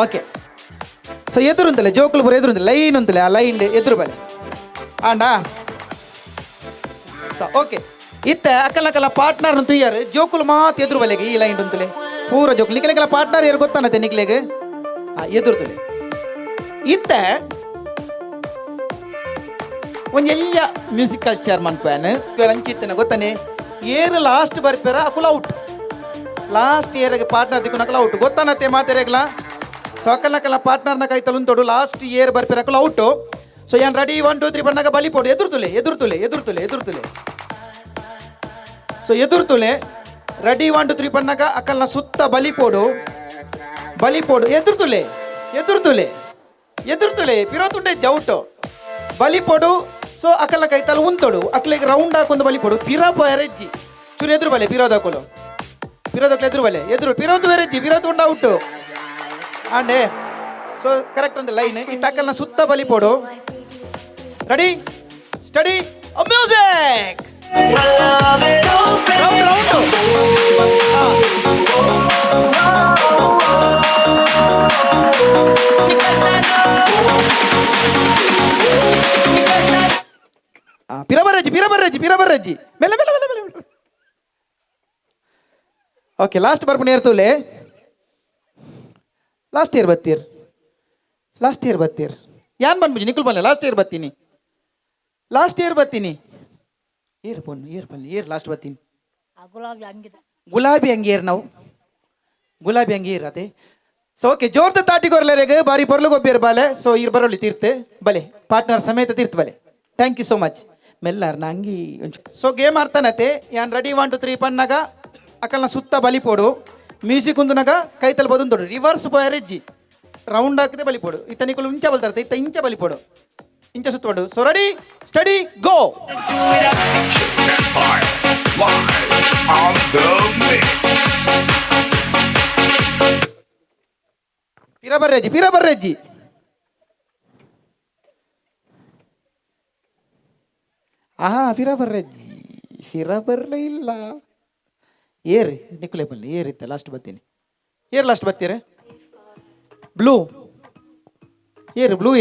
ಓಕೆ ಸೊ ಎದುರು ಅಂತಲೇ ಜೋಕುಲು ಬರೋ ಎದುರು ಅಂತಲೇ ಲೈನ್ ಅಂತಲೇ ಆ ಲೈನ್ ಎದುರು ಬಲೆ ಆಂಡಾ. ಸೊ ಓಕೆ ಇತ್ತ ಅಕ್ಕಲ್ನ ಪಾರ್ಟ್ನರ್ ತುಯ್ಯಾರು ಜೋಕುಲು ಮಾತು ಎದುರು ಬಲೆಗೆ ಈ ಲೈನ್ ಅಂತಲೇ ಪೂರ ಜೋಕುಲು ನಿಕ್ಲೆಗೆಲ್ಲ ಪಾರ್ಟ್ನರ್ ಯಾರು ಗೊತ್ತಾನತ್ತೆ ನಿಕ್ಲೆಗೆ ಎದುರು ತುಲೆ ಇತ್ತ ಒಂದು ಎಲ್ಲ ಮ್ಯೂಸಿಕಲ್ ಚೇರ್ ಮನ್ಪೇನು ಇವಾಗ ಅಂಚಿತ್ತೇನೆ ಗೊತ್ತಾನೆ ಏರ್ ಲಾಸ್ಟ್ ಬರ್ಪೇರ ಅಕುಲ ಔಟ್ ಲಾಸ್ಟ್ ಇಯರ್ಗೆ ಪಾರ್ಟ್ನರ್ ದಿಕ್ಕುನಕಲ ಔಟ್ ಗೊತ್ತಾನತ್ತೆ ಮಾತೆರೆಗ್ಲ ಸೊ ಅಕ್ಕಲ್ನಕಲ್ಲ ಪಾರ್ಟ್ನರ್ನ ಕೈ ತಲುಂತೋಡು ಲಾಸ್ಟ್ ಇಯರ್ ಬರ್ಪೇರ ಅಕುಲ ಔಟು ಸೊ ಏನ್ ರೆಡಿ 1 2 3 ಬಣ್ಣಗ ಬಲಿ ಪೋಡು ಎದುರ್ತುಲೆ ಸೊ ಎದುರ್ತುಲೆ ರೆಡಿ 1 2 3 ಬಣ್ಣಗ ಅಕ್ಕಲ್ನ ಸುತ್ತ ಬಲಿ ಪೋಡು ಎದುರ್ತುಲೆ ಪಿರೋತುಂಡೆ ಜೌಟು ಬಲಿ ಪೋಡು ಸೊ ಅಕ್ಕಲ ಕೈ ತಲು ಉಂತೋಡು ಅಕ್ಕಲಿಗೆ ರೌಂಡ್ ಹಾಕೊಂಡು ಬಲಿ ಪೋಡು ಪಿರ ಎರೆಜ್ಜಿ ಚೂರು ಎದುರು ಬಲೆ ಪಿರೋದಕ್ಕಲು ಎದುರು ಬಲೆ ಪಿರೋದು ಎರೆಜ್ಜಿ ಪಿರೋದು ಉಂಡ ಔಟು ಆಂಡೆ ಸೊ ಕರೆಕ್ಟ್ ಒಂದು ಲೈನ್ ಈ ಟಕ್ಕಲ್ನ ಸುತ್ತ ಬಲಿ ಪೋಡು ರೆಡಿ ಸ್ಟಡಿ ಮ್ಯೂಸಿಕ್ ಪಿರಬರ್ರಜ್ಜಿ ಮೆಲ್ಲ ಓಕೆ ಲಾಸ್ಟ್ ಬರ್ಪು ನೇರ್ತುಲೆ ಲಾಸ್ಟ್ ಇಯರ್ ಬತ್ತೀರ್ ಯಾನ್ ಬಂದ್ಬಿಡಿ ನಿಕುಲ್ ಬಲ್ಲ ಲಾಸ್ಟ್ ಇಯರ್ ಬತ್ತೀನಿ ಏರ್ ಲಾಸ್ಟ್ ಬತ್ತೀನಿ ಗುಲಾಬಿ ಹಂಗೇರ್ ನಾವು ಗುಲಾಬಿ ಹಂಗೇರ್ ಅದೇ ಸೊ ಓಕೆ ಜೋರ್ದ ತಾಟಿಗೊರ್ಲೆರೆಗೆ ಬಾರಿ ಬರ್ಲುಗೊಬ್ಬೇರು ಬಾಲೆ ಸೊ ಇರ್ ಬರೋಳಿ ತೀರ್ತೆ ಬಲೆ ಪಾರ್ಟ್ನರ್ ಸಮೇತ ತೀರ್ತು ಬಲೆ ಥ್ಯಾಂಕ್ ಯು ಸೋ ಮಚ್ ಮೆಲ್ಲಾರ್ ನಂಗಿ ಸೊ ಗೇಮ್ ಆಡ್ತಾನತೆ ಯಾನ್ ರೆಡಿ 1 2 3 ಪನ್ನಾಗ ಅಕ್ಕಲ್ನ ಸುತ್ತ ಬಲಿ ಪೋಡು ಮ್ಯೂಸಿಕ್ ಉಂದುನಾಗ ಕೈತಲ್ ಬದುಂತೋಡು ರಿವರ್ಸ್ ಬರೆಜ್ಜಿ ರೌಂಡ್ ಹಾಕಿದೆ ಬಲಿ ಪೋಡು ಇತ್ತ ನಿಕುಲು ಇಂಚ ಬಲ್ತಾರತೆ ಇತ್ತ ಇಂಚ ಬಲಿ ಪೋಡು ಇಂಚ ಸುತ್ತೋಡು ಸೊ ರೆಡಿ ಸ್ಟಡಿ ಗೋ ಪಿರಬರ್ರೆಜ್ಜಿ ಫಿರಬರ್ಲೆ ಇಲ್ಲ ಏರ್ ನಿಕುಲೆ ಬಲ್ಲಿ ಏರಿತ್ತ ಲಾಸ್ಟ್ ಬತ್ತೀನಿ ಲಾಸ್ಟ್ ಬತ್ತೀರ ಬ್ಲೂ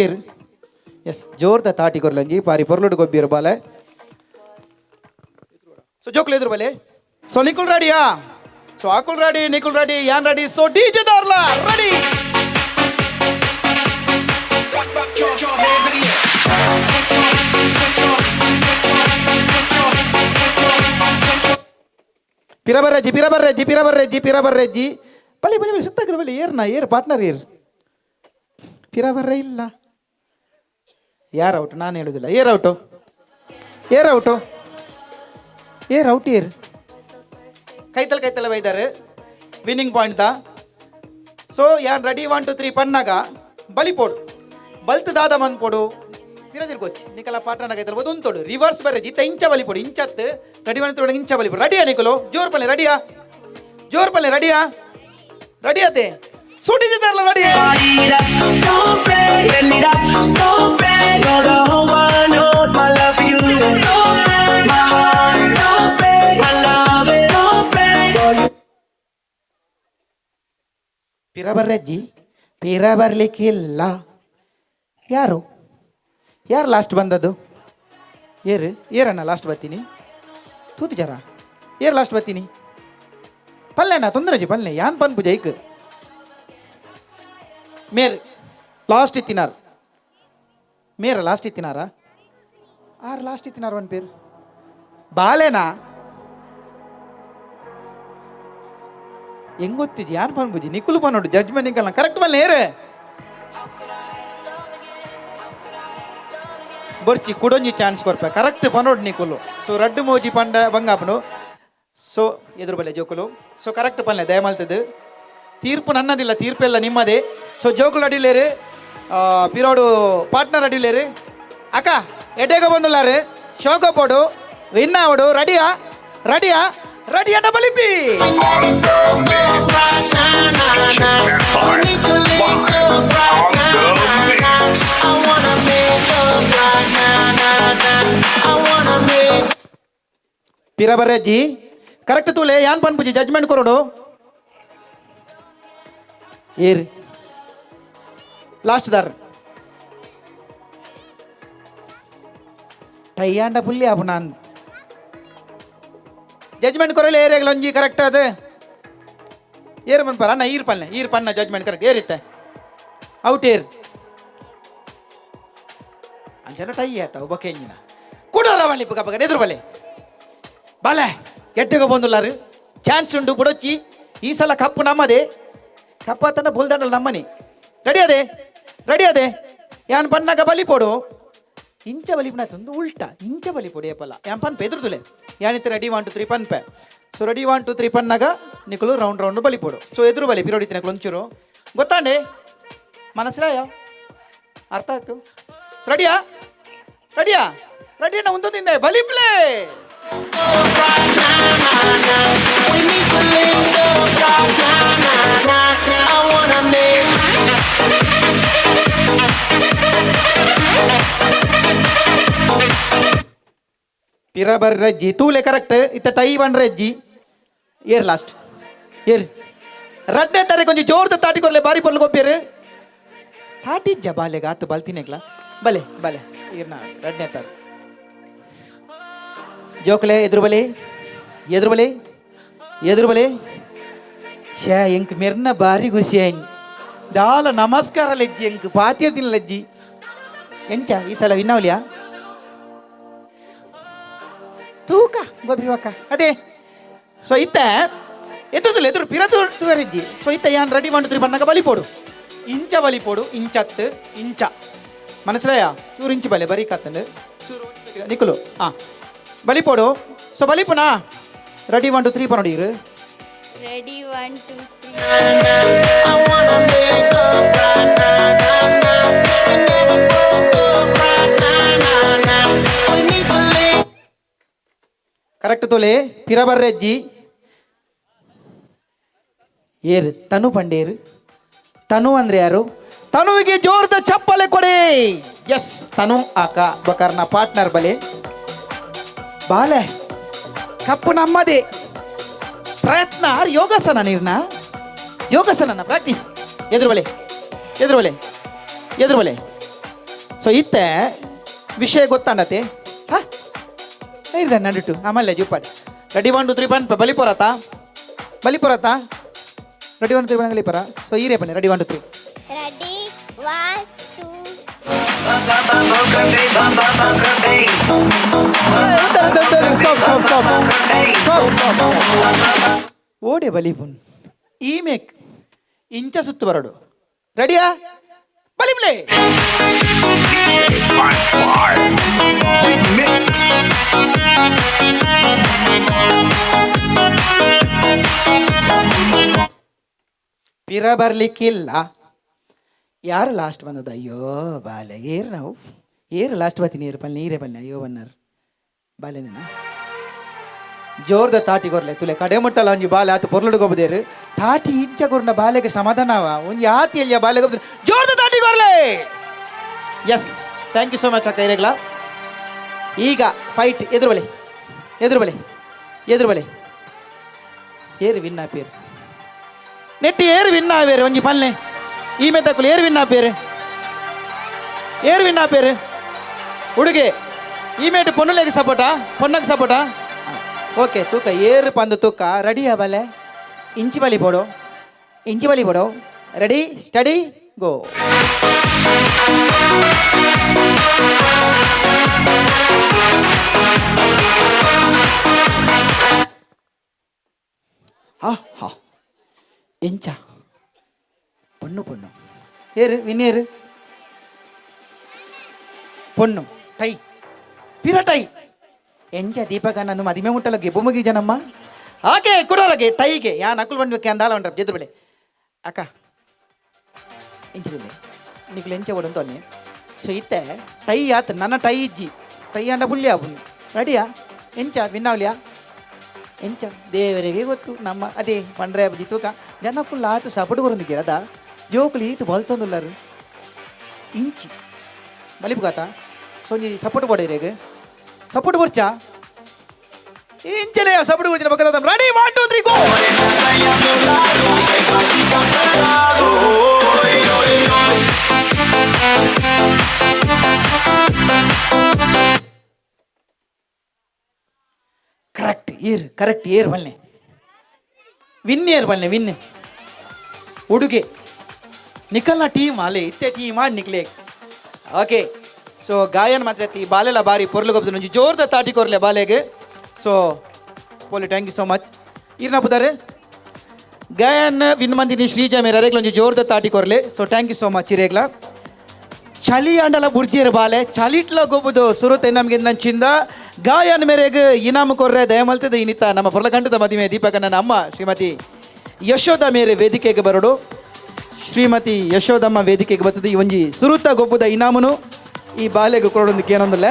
ಏರ್ ಎಸ್ ಜೋರ್ದ ತಾಟಿ ಕೊರ್ಲಂಜಿ ಪಾರಿ ಪೊರ್ಲುಡು ಗೊಬ್ಬಿರು ಬಾಲೆ ಸೊ ಜೋಕ್ಲು ಎದುರು ಬಲೆ ಸೊ ನಿಕುಲ್ ರೆಡಿಯಾ ಸೊ ಆಕುಲ್ ರೆಡಿ ನಿಕುಲ್ ರೆಡಿ ಯಾನ್ ರೆಡಿ ಸೊ ಡಿಜೆ ದಾರ್ಲಾ ರೆಡಿ ಪಿರಬರ್ರೆಜ್ಜಿ ಬಲಿ ಸುತ್ತಾಕದ ಬಲಿ ಏರ್ ಪಾರ್ಟ್ನರ್ ಪಿರಬರ್ರೆ ಇಲ್ಲ ಯಾರು ಔಟ್ ನಾನು ಹೇಳುದಿಲ್ಲ ಏರ್ ಕೈತಲ್ ಬೈದಾರೆ ವಿನ್ನಿಂಗ್ ಪಾಯಿಂಟ್ ದ ಸೊ ಯಾನ್ ರೆಡಿ 1 2 3 ಪನ್ನಾಗ ಬಲಿ ಪೋಡು ಬಲ್ತ್ ದಾದ ಮನ್ ಪೋಡು ತಿರದಿರ್ಕೋಚ್ ನಿಕಲ ಪಾರ್ಟ್ನರ್ ಕೈತಲ್ ಬೋದು ಉಂತೋಡು ರಿವರ್ಸ್ ಬರ್ರೆಜ್ಜಿ ಇತ್ತ ಇಂಚ ಬಲಿ ಪೋಡು ಇಂಚತ್ ರೆಡಿ 1 2 ಇಂಚ ಬಲಿ ಪೋಡು ರೆಡಿಯಾ ನಿಕಲು ಜೋರ್ ಪಲ್ಲೆ ರೆಡಿಯಾ ಅದೇ ಸುಡಿ ಜೊತೆಲ್ಲ ರೆಡಿ ಪಿರ ಬರ್ಲಿಕ್ಕಿಲ್ಲ ಯಾರು ಲಾಸ್ಟ್ ಬಂದದ್ದು ಏರಣ್ಣ ಲಾಸ್ಟ್ ಬರ್ತೀನಿ ತೂತು ಜರ ಲಾಸ್ಟ್ ಬರ್ತೀನಿ ಪಲ್ಲೆಣ್ಣ ತೊಂದರೆ ಪಲ್ಲೆ ಯಾನ್ ಪನ್ ಪೂಜೈಕ್ ಲಾಸ್ಟ್ ಇತ್ತಿನಾರ ಲಾಸ್ಟ್ ಇತ್ತಿನಾರ ಒನ್ ಪೇರು ಬಾಲೆನಾ ಹೆಂಗೊತ್ತಿಜಿ ಯಾರು ಪನ್ ಪೂಜಿ ನಿಕುಲು ಪನ್ನೋಡು ಜಡ್ಜ್ಮೆಂಟ್ ನಿಕಲ್ನ ಕರೆಕ್ಟ್ ಬಲ್ಲೆ ಏರೆ ಬರ್ಚಿ ಕುಡೊಂಜಿ ಚಾನ್ಸ್ ಕೊರ್ಪೆ ಕರೆಕ್ಟ್ ಪನ್ನೋಡು ನಿಕುಲು ಸೊ ರಡ್ಡು ಮೋಜಿ ಪಂಡ ಬಂಗಾಪನು ಸೊ ಎದುರು ಬಲೆ ಜೋಕುಲು ಸೊ ಕರೆಕ್ಟ್ ಪಲ್ಲೆ ದಯಮಲ್ತದ್ದು ತೀರ್ಪು ನನ್ನದಿಲ್ಲ ತೀರ್ಪೆಲ್ಲ ನಿಮ್ಮದೇ ಸೊ ಜೋಕುಲು ಅಡಿಲೇರು ಪಿರೋಡು ಪಾರ್ಟ್ನರ್ ಅಡಿಲೇರು ಅಕ್ಕ ಎಡೆಗ ಬಂದುಲ್ಲಾರು ಶೋಕ ಪೋಡು ವಿನ್ ಆವಡು ರೆಡಿಯಾ ಅಡ್ಡ ಬಲಿಪಿ ಪಿರಬರ್ರೆಜ್ಜಿ ಕರೆಕ್ಟ್ ತೂಲೆ ಯಾನ್ ಪನ್ ಪೂಜಿ ಜಡ್ಜ್ಮೆಂಟ್ ಕೊರೋಡು ಏರ್ ಲಾಸ್ಟ್ ದಾರ್ ಟೈಯಾಂಡ ಪುಲ್ಲಿ ಆಪು ನಾನು ಜಡ್ಜ್ಮೆಂಟ್ ಕೊರಲೆ ಏರಿಯಾಗಲೊಂಜಿ ಕರೆಕ್ಟ್ ಅದು ಏರ್ ಪನ್ಪರ ಅಣ್ಣ ಈರ್ ಪನ್ನ ಜಡ್ಜ್ಮೆಂಟ್ ಕರೆಕ್ಟ್ ಏರಿತ್ತೆ ಔಟ್ ಏರ್ ಅಂಚನ ಟೈ ಆಯ್ತ ಒಬ್ಬಕ್ಕೆ ಎಂಜಿನ ಕೊಡೋರ ಬಲ್ಲಿ ಪಕ್ಕ ಎದುರು ಬಲೆ ಬಾಲೆ ಎಟ್ಟೆಗೆ ಬಂದುಲ್ಲಾರು ಚಾನ್ಸ್ ಉಂಟು ಬುಡೊಚ್ಚಿ ಈ ಸಲ ಕಪ್ಪು ನಮ್ಮದೇ ಕಪ್ಪ ತನ್ನ ಬುಲ್ದಂಡಲ್ ನಮ್ಮನೆ ರೆಡಿ ಅದೇ ಯಾನ್ ಪನ್ನಾಗ ಬಲಿ ಪೋಡು ಇಂಚ ಬಲಿ ಪುನಃ ಉಲ್ಟಾ ಇಂಚ ಬಲಿ ಪೋಡು ಏಪಲ್ಲ ಯಾನ್ ಪನ್ಪೆ ಎದುರುದುಲೆ ಯಾನಿತ್ತು ರೆಡಿ 1 2 3 ಪನ್ಪೆ ಸೊ ರೆಡಿ 1 2 3 ಪನ್ನಾಗ ನಿಕಲು ರೌಂಡ್ ಬಲಿ ಪೋಡು ಸೊ ಎದುರು ಬಲಿ ಪಿರೋಡಿತಿನ ಒಂಚೂರು ಗೊತ್ತಾಂಡೆ ಮನಸ್ಸಿರಾಯ ಅರ್ಥ ಆಯ್ತು ರೆಡಿಯಾ ರೆಡಿಯಾ ಒಂದೊಂದಿಂದ ಬಲಿ ಪ್ಲೇ ಪಿರಬರ್ ರಜ್ಜಿ ತೂಲೆ ಕರೆಕ್ಟ್ ಇತ್ತ ಟೈ ಬನ್ ರಜ್ಜಿ ಏರ್ ಲಾಸ್ಟ್ ಏರ್ ರಡ್ನೆ ತಾರೆ ಕೊಂಚ ಜೋರ್ದ ತಾಟಿ ಕೊರ್ಲೆ ಬಾರಿ ಪೊರ್ಲು ಗೊಪ್ಪೇರು ತಾಟಿಜ್ಜ ಬಾಲೆಗ ಆತು ಬಲ್ತಿನೆಗ್ಲ ಬಲೆ ಇರ್ನ ರಡ್ನೆ ತಾರೆ ಜೋಕಲೆ ಎದುರು ಬಲೆ ಶ್ಯಾ ಎಂಕ್ ಮೆರ್ನ ಬಾರಿ ಖುಷಿಯನ್ ದಾಲ ನಮಸ್ಕಾರ ಲೆಜ್ಜಿ ಎಂಕ್ ಪಾತಿರ್ದಿನ ಲೆಜ್ಜಿ ಎಂಚ ಈ ಸಲ ವಿನ್ನವಲಿಯಾ ತೂಕ ಗೊಬ್ಬಿವಕ್ಕ ಅದೇ ಸೊ ಇತ್ತ ಎದುರು ಪಿರದುವರೆಜ್ಜಿ ಸೊ ಇತ್ತ ಯಾನ್ ರೆಡಿ ಮಾಡಿದ್ರಿ ಬಣ್ಣಗ ಬಲಿಪೋಡು ಇಂಚ ಬಲಿಪೋಡು ಇಂಚತ್ತು ಇಂಚ ಮನಸ್ಸಿಲಾಯ ಚೂರು ಇಂಚು ಬಲೆ ಬರೀ ಕತ್ತಂಡು ಚೂರು ನಿಕ್ಕಲು ಬಲಿಪೋಡು ಸೊ ಬಲಿಪುನಾ ರೆಡಿ 1 2 3 ಪನೋಡಿರು Ready, 1 2 3. ಕರೆಕ್ಟ್ ತೋಲೆ ಪಿರಬರ್ರೆಜ್ಜಿ ಏರು ತನು ಪಂಡೇರು ತನು ಅಂದ್ರೆ ಯಾರು ತನುವಿಗೆ ಜೋರದ ಚಪ್ಪಲೆ ಕೊಡೆ ಎಸ್ ತನು ಆಕ ಬಕರ್ನ ಪಾರ್ಟ್ನರ್ ಬಲೆ ಬಾಲೆ ಕಪ್ಪು ನಮ್ಮದೇ ಪ್ರಯತ್ನ ಯೋಗಾಸನ ಪ್ರಾಕ್ಟೀಸ್ ಎದುರು ಬಲೆ ಸೊ ಇತ್ತ ವಿಷಯ ಗೊತ್ತಾಂಡತೆ ನಡುಟು ಆಮೇಲೆ ಜುಪ್ಪಾಡಿ ರೆಡಿ 1 2 3 ಪನ್ ಬಲಿಪುರತಾ ರೆಡಿ 1 2 3 ಪನ್ ಬಲಿಪುರ ಸೊ ಈರೇ ಬನ್ನಿ ರೆಡಿ 1 2 3 Ready, 1 2. ಓಡೆ ಬಲಿಪುನ್ ಈ ಮೇಕ್ ಇಂಚ ಸುತ್ತು ಬರಡು ರೆಡಿಯಾ ಬಲಿಪ್ಲೇ ಪಿರ ಬರ್ಲಿಕ್ಕಿಲ್ಲ ಯಾರು ಲಾಸ್ಟ್ ಬಂದದ ಅಯ್ಯೋ ಬಾಲೆ ಏರು ಲಾಸ್ಟ್ ಬತ್ತಿ ನೀರು ನೀರೇ ಬನ್ನಿ ಅಯ್ಯೋ ಬನ್ನಾರು ಬಾಲೆನ ಜೋರ್ದ ತಾಟಿ ಕೊರ್ಲೆ ತುಲೆ ಕಡೆ ಮುಟ್ಟಲ್ಲ ಒಂಜಿ ಬಾಲೆ ಆತು ಪೊರ್ಲುಡು ಗೊಬ್ಬದೇರು ತಾಟಿ ಇಂಚ ಕೊರ್ನ ಬಾಲೆಗೆ ಸಮಾಧಾನವ ಒಂಜಿ ಆತಿಯಲ್ಲಿಯ ಬಾಲೆ ಗೊಬ್ಬ ಜೋರ್ದ ತಾಟಿ ಕೊರ್ಲೆ ಎಸ್ ಥ್ಯಾಂಕ್ ಯು ಸೋ ಮಚ್ ಅಕ್ಕ ಇರೆಗ್ಲ ಈಗ ಫೈಟ್ ಎದುರು ಬಲೆ ಏರು ವಿನ್ ಆಪೇರು ನೆಟ್ಟಿ ಏರು ವಿನ್ ಆವೇರು ಒಂಜಿ ಪಲ್ಲೆ ಈ ಮೆತ್ತಕ್ಕಲು ಏರು ವಿನ್ ಆಪೇರು ಹುಡುಗೆ ಈ ಮೇಟು ಪೊನ್ನುಲೆಗೆ ಸಪೋಟ ಪೊನ್ನಗೆ ಸಪೋಟ ಓಕೆ ತೂಕ ಏರು ಪಂದು ತೂಕ ರೆಡಿಯಾ ಬಲೆ ಇಂಚಿ ಬಲಿ ಪೋಡು ರೆಡಿ ಸ್ಟಡಿ ಗೋ ಎಂಚ ಪೊಣ್ಣು ಏರು ವಿನ್ನೇರು ಪೊಣ್ಣು ಟೈ ಪಿರ ಟೈ ಎಂಚ ದೀಪಕ ನಂದು ಮದಿಮೆ ಮುಟ್ಟಲ ಗೆಬ್ಬು ಮುಗಿಜನಮ್ಮ ಹಾಗೆ ಕೊಡೋರಗೆ ಟೈಗೆ ಯಾ ನಕಲು ಬಂದ್ಬೇಕು ಅಂದಾಲ ಉಂಡ್ರ ಜೆದ್ದು ಬೆಳೆ ಅಕ್ಕ ಎಂಚಿಲ್ಲ ನಿಕ್ಲು ಎಂಚ ಓಡು ಅಂತೋನೆ ಸೊ ಇತ್ತೆ ಟೈ ಆತ ನನ್ನ ಟೈ ಇಜ್ಜಿ ಟೈ ಅಂಡ ಬುಳ್ಳಿ ಆಬುನಿ ರೆಡಿಯಾ ಎಂಚ ವಿನ್ನಾವ್ಲಿಯಾ ಎಂಚ ದೇವರಿಗೆ ಗೊತ್ತು ನಮ್ಮ ಅದೇ ಪಂಡ್ರೆ ಬುಜಿ ತೂಕ ಜನ ಫುಲ್ ಆತು ಸಪೋರ್ಟ್ ಕೊರೊಂದಿದ್ದೀರದ ಜೋಕುಲಿ ಈತು ಬಲ್ತೊಂದುಲ್ಲಾರು ಇಂಚಿ ಬಲಿಪುಗಾತ ಸೊ ನೀ ಸಪೋರ್ಟ್ ಬೋಡೇರೆಗೆ ಸಪೋರ್ಟ್ ಬರ್ಚಾ ಇಂಚನೆ ಸಪೋರ್ಟ್ ಬರ್ಚಿನ ಪಕ್ಕದ ರೆಡಿ 1 2 3 ಗೋ ಕರೆಕ್ಟ್ ಏರ್ ಬಲ್ಲೆ ವಿನ್ ಹುಡುಗೆ ನಿಕಲ್ನ ಟೀಮ್ ಅಲ್ಲೇ ಇತ್ತೆ ಟೀಮ್ ಮಾಡಿ ನಿಕ್ಲೆ ಓಕೆ ಸೊ ಗಾಯನ ಮಾತ್ರ ಈ ಬಾಲೆಲ್ಲ ಬಾರಿ ಪೊರ್ಲುಗೊಬ್ಬದು ಒಂಜಿ ಜೋರ್ದ ತಾಟಿ ಕೊರ್ಲೆ ಬಾಲೆಗೆ. ಸೊ ಪೋಲಿ ಥ್ಯಾಂಕ್ ಯು ಸೋ ಮಚ್. ಇರ್ನ ಪುದಾರೆ ಗಾಯನ್ ವಿನ್ ಮಂದಿನಿ ಶ್ರೀಜ ಮೇರೆ ಅರೆಗ್ಲ ಒಂಜಿ ಜೋರ್ದ ತಾಟಿ ಕೊರ್ಲೆ. So thank you so much ಇರೇಗ್ಲ. ಚಳಿ ಅಂಡಲ ಬುರ್ಜಿಯರ್ ಬಾಲೆ ಚಲಿಟ್ಲ ಗೊಬ್ಬುದು ಸುರುತೆ ನಮಗೆ ನಂಚಿಂದ ಗಾಯನ ಮೇರೆಗೆ ಇನಾಮ ಕೊರ್ರೆ ದಯಮಲ್ತದ ಇನಿತ ನಮ್ಮ ಪೊರ್ಲಕಂಠದ ಮದುವೆ ದೀಪಕಣ್ಣನ ಅಮ್ಮ ಶ್ರೀಮತಿ ಯಶೋಧ ಮೇರೆ ವೇದಿಕೆಗೆ ಬರೋಡು. ಶ್ರೀಮತಿ ಯಶೋಧಮ್ಮ ವೇದಿಕೆಗೆ ಬರ್ತದೆ. ಈ ಒಂಜಿ ಸುರುತ ಗೊಬ್ಬುದ ಇನಾಮನು ಈ ಬಾಲೆಗೆ ಕೊಡೋದಕ್ಕೆ ಏನೊಂದಿಲ್ಲ.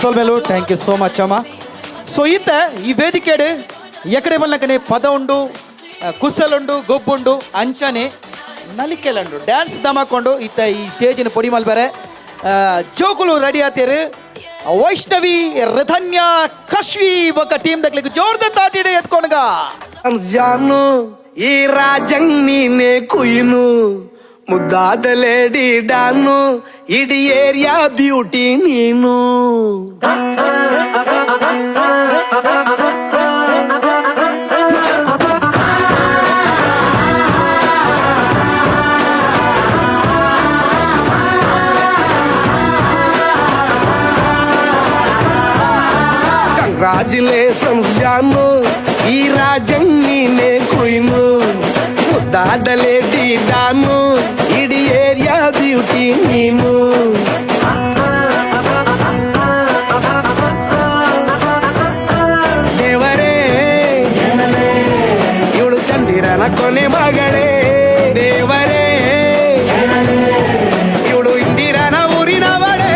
ಸೊಲ್ಮೆಲು ಥ್ಯಾಂಕ್ ಯು ಸೋ ಮಚ್ ಅಮ್ಮ. ಸೊ ಈತ ಈ ವೇದಿಕೆಡು ಎಕಡೆ ಮಲ್ಲಕನೆ ಪದ ಉಂಡು, ಕುಸಲುಂಡು, ಗೊಬ್ಬುಂಡು, ಅಂಚನೆ ನಲಿಕೆಲುಂಡು, ಡ್ಯಾನ್ಸ್ ದಮಾಕೊಂಡು ಈತ ಈ ಸ್ಟೇಜಿನ ಪೊಡಿ ಮಲ್ಬಾರೆ. ಜೋಕುಲು ರೆಡಿ ಆತೇರು. ವೈಷ್ಣವಿ, ರಥನ್ಯ, ಕಶ್ವಿ ಬೊಕ್ಕ ಟೀಮ್ ದಕ್ಲಿಗೆ ಜೋರ್ದ ತಾಟಿಡೆ ಎತ್ಕೊಂಡ್ಗ ಜಾನು ಈ ರಾಜಂಗ್ ನೀನೆ ಕುಯ್ನು ಮುದ್ದಾದ ಲೇಡಿ ಡಾನು ಇಡೀ ಏರಿಯಾ ಬ್ಯೂಟಿ ನೀನು. ಕಂಗ್ರಾಚುಲೇಷನ್ಸ್ ಜಾನು ಈ ರಾಜಂಗ್ ನೀನೆ ಕುಯ್ನು ಮುದ್ದಾದ ಲೇಡಿ ಡಾನು ಇಡೀ ಏರಿಯಾ ಬ್ಯೂಟಿ ನೀನು. ದೇವರೇ ಇವಳು ಚಂದಿರನ ಕೊನೆ ಮಗಳೇ. ದೇವರೇ ಇವಳು ಇಂದಿರನ ಊರಿನವಳೇ.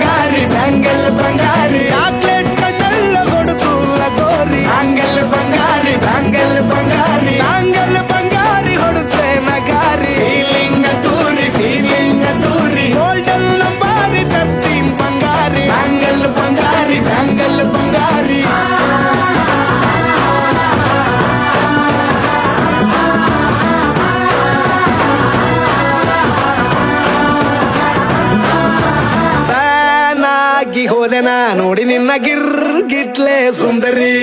ಗಾರಿ ಬ್ಯಾಂಗಲ್ ಬಂಗಾರಿ ಚಾಕ್ಲೇಟ್ ಕಣ್ಣಲ್ಲ ಹೊಡುತ್ತೂಲ್ಲ ಗೋರಿ. ಬ್ಯಾಂಗಲ್ ಬಂಗಾರಿ ಬ್ಯಾಂಗಲ್ ಬಂಗಾರಿ ಬ್ಯಾಂಗಲ್ ಬಂಗಾರಿ ಹೊಡುತ್ತೆ ನಗಾರಿ. ಫೀಲಿಂಗ್ ತೂರಿ ಗೋಲ್ಡನ್ ನಂಬಾರಿ 13 ಬಂಗಾರಿ. ಬ್ಯಾಂಗಲ್ ಬಂಗಾರಿ ಬ್ಯಾಂಗಲ್ ಬಂಗಾರಿ. ಫ್ಯಾನಾಗಿ ಹೋದೆನ ನೋಡಿ ನಿನ್ನ ಗಿರ್ಗಿಟ್ಲೆ ಸುಂದರಿ.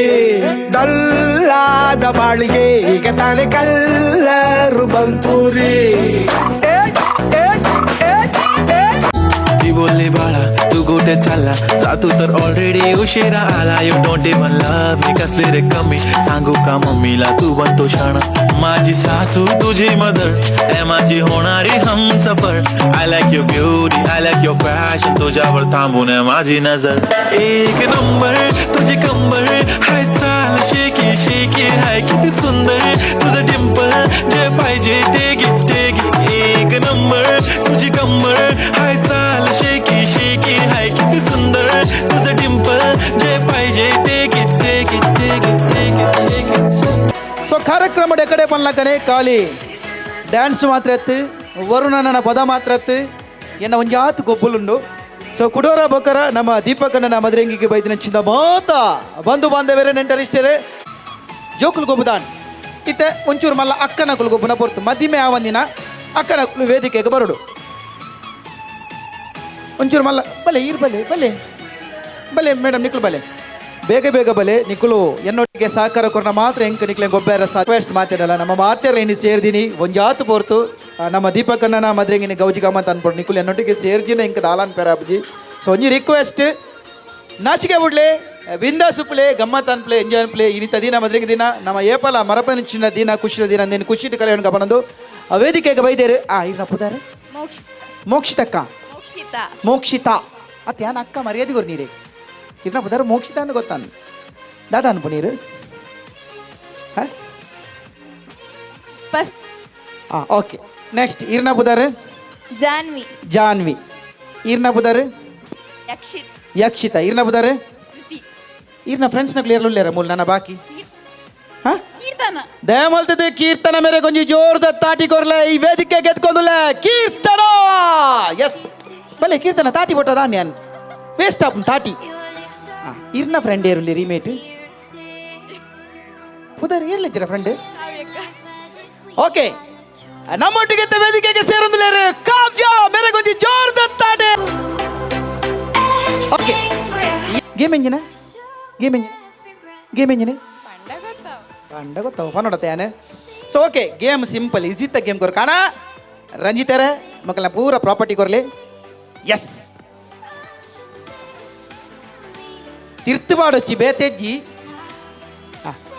ಡಲ್ಲಾದ ಬಾಳಿಗೆ ಈಗ ತಾನೆ ಕಲ್ಲರು ಬಂತೂರಿ. ती बोलली बाळा तू कुठे चालला जा तू तर ऑलरेडी उशिरा आला. You don't even love me कसले रे कमी सांगू का मम्मीला तू बनतो शाणा. माझी सासू तुझी मदर ए माझी होणारी Humsafar. I like your beauty I like your fashion तुझ्यावर थांबून आहे माझी नजर. एक नंबर तुझी कंबर हाय चाल शेकी शेकी हाय किती सुंदर तुझं डिंपल जे पाहिजे ते घे. एक नंबर तुझी कंबर हाय चाल शेकी शेकी हाय किती सुंदर तुझं डिंपल जे पाहिजे ते घे. ಸೊ ಕಾರ್ಯಕ್ರಮ ಎಕಡೆ ಪನ್ಲಕನೆ ಖಾಲಿ ಡ್ಯಾನ್ಸ್ ಮಾತ್ರ ಎತ್ತು ವರುಣನ ಪದ ಮಾತ್ರ ಎತ್ತು ಎನ್ನ ಒಂಜಾತ್ ಗೊಬ್ಬುಲುಂಡು. ಸೊ ಕುಡೋರ ಬೊಕ್ಕರ ನಮ್ಮ ದೀಪಕಣ್ಣನ ಮದುವೆಂಗಿಗೆ ಬೈದಿನಂಚಿಂದ ಮಾತ ಬಂಧು ಬಾಂಧವರೇ ನೆಂಟರಿಷ್ಟರೇ ಜೋಕುಲು ಗೊಬ್ಬುದಾನ್ ಇತ್ತೆ ಒಂಚೂರು ಮಲ್ಲ ಅಕ್ಕನ ಕುಲು ಗೊಬ್ಬನ ಪೊರ್ತು ಮದಿಮೆ ಆವಂದಿನ ಅಕ್ಕನ ಕುಲು ವೇದಿಕೆಗೆ ಬರೋಡು. ಒಂಚೂರು ಮಲ್ಲ ಬಲೆ ಇರ್ ಬಲೆ ಬಲೆ ಬಲೆ ಮೇಡಮ್ ನಿಕ್ಲು ಬಲೆ ಬೇಗ ಬೇಗ ಬಲೆ ನಿಕ್ಕಲು ಎನ್ನೊಟ್ಟಿಗೆ ಸಹಕಾರ ಕೊರನ ಮಾತ್ರ ಹೆಂಗೆ ನಿಕ್ಲೆ ಗೊಬ್ಬರ ರಿಕ್ವೆಸ್ಟ್ ಮಾತಾಡಲ್ಲ ನಮ್ಮ ಮಾತೆಲ್ಲ ಇನ್ನು ಸೇರ್ದಿನಿ ಒಂಜಾತು ಪೋರ್ತು ನಮ್ಮ ದೀಪಕಣ್ಣನ ಮದ್ರೆಂಗಿನ ಗೌಜಿ ಗಮ್ಮತ್ ಅನ್ಬಿಟ್ಟು ನಿಕ್ಕಲು ಎನ್ನೊಟ್ಟಿಗೆ ಸೇರ್ದಿನ ಹಿಂಗೆ ದಾಲಾನ್ ಪೆರಾಬುಜಿ. ಸೊ ಒಂಜಿ ರಿಕ್ವೆಸ್ಟ್ ನಾಚಿಕೆ ಬಿಡ್ಲೆ ಬಿಂದ ಸುಪ್ಲೆ ಗಮ್ಮತ್ ಅನ್ಪ್ಲೆ ಎಂಜಾಯ್ ಅನ್ಪ್ಲೆ ಇನ್ನಿತ ದಿನ ಮದ್ರೆಂಗಿ ದಿನ ನಮ್ಮ ಏಪಲ ಮರಪನಿಚ್ಚಿನ ದಿನ ಖುಷಿಯ ದಿನ ಅಂದೇನು ಖುಷಿ ಕಲೆ ಬಂದು ಆ ವೇದಿಕೆಗೆ ಬೈದೇರು. ಇರ್ನ ಪುದಾರೆ ಮೋಕ್ಷಿತಕ್ಕ ಮೋಕ್ಷಿತಾ ಅತ್ತ ಯಾನ ಅಕ್ಕ ಮರ್ಯಾದೆಗೋರು ನೀರೇ ಇರ್ನ ಪುದಾರ ಮೋಕ್ಷಿತ ಅಂತ ಗೊತ್ತಾನು ದಾದಾ ಅನ್ಪು ನೀರು ಓಕೆ ನೆಕ್ಸ್ಟ್ ಇರ್ನ ಪುದಾರೆ ಜಾನ್ವಿ ಜಾನ್ವಿ. ಇರ್ನ ಪುದಾರೆ ಯಕ್ಷಿತ್ ಯಕ್ಷಿತ. ಇರ್ನ ಪುದಾರೆ ಇರ್ನ ಫ್ರೆಂಡ್ಸ್ನ ಕ್ಲಿಯರ್ ಉಳ್ಳೇರ ಮೂಲ ನನ್ನ ಬಾಕಿ ಹಾಂ ಕೀರ್ತನ ದಯಮಲ್ತದೆ ಕೀರ್ತನ ಮೇರೆ ಕೊಂಚ ಜೋರ್ದ ತಾಟಿ ಕೊರ್ಲೆ ಈ ವೇದಿಕೆ ಗೆದ್ಕೊಂಡುಲೆ ಕೀರ್ತನ. ಎಸ್ ಬಲೆ ಕೀರ್ತನ ತಾಟಿ ಕೊಟ್ಟದ ನ್ಯಾನ್ ವೇಸ್ಟ್ ಆಪ್ ತಾಟಿ. ಇರ್ನ ಫ್ರೆಂಡ್ ಏರುಲ್ಲಿ ರೀಮೇಟ್ ಪುದರ್ ಏರ್ಲಿದ್ದೀರ ಫ್ರೆಂಡ್ ಓಕೆ ನಮ್ಮೊಟ್ಟಿಗೆ ವೇದಿಕೆಗೆ ಸೇರೊಂದುಲೇರು ಕಾವ್ಯ ಮೇರೆ ಕೊಂಚ ಜೋರ್ದ ತಾಟಿ. ಓಕೆ ಗೇಮ್ ಎಂಜಿನ ಗೇಮ್ ಎಂಜಿನ ಗೇಮ್ ಎಂಜಿನ ಕಂಡ ಗೊತ್ತಾವ ಪನ್ನೋಡತ್ತೆ ಯಾನೆ ಸೊ ಓಕೆ ಗೇಮ್ ಸಿಂಪಲ್ ಈಸಿತ್ತ ಗೇಮ್ ಕೊರ್ ಕಾಣ ರಂಜಿತಾರೆ ಮಕ್ಕಳ ಪೂರ ಪ್ರಾಪರ್ಟಿ ಕೊರ್ಲಿ ಎಸ್ ತಿರ್ತುಬಾಡೊಚ್ಚಿ ಬೇತೆಜ್ಜಿ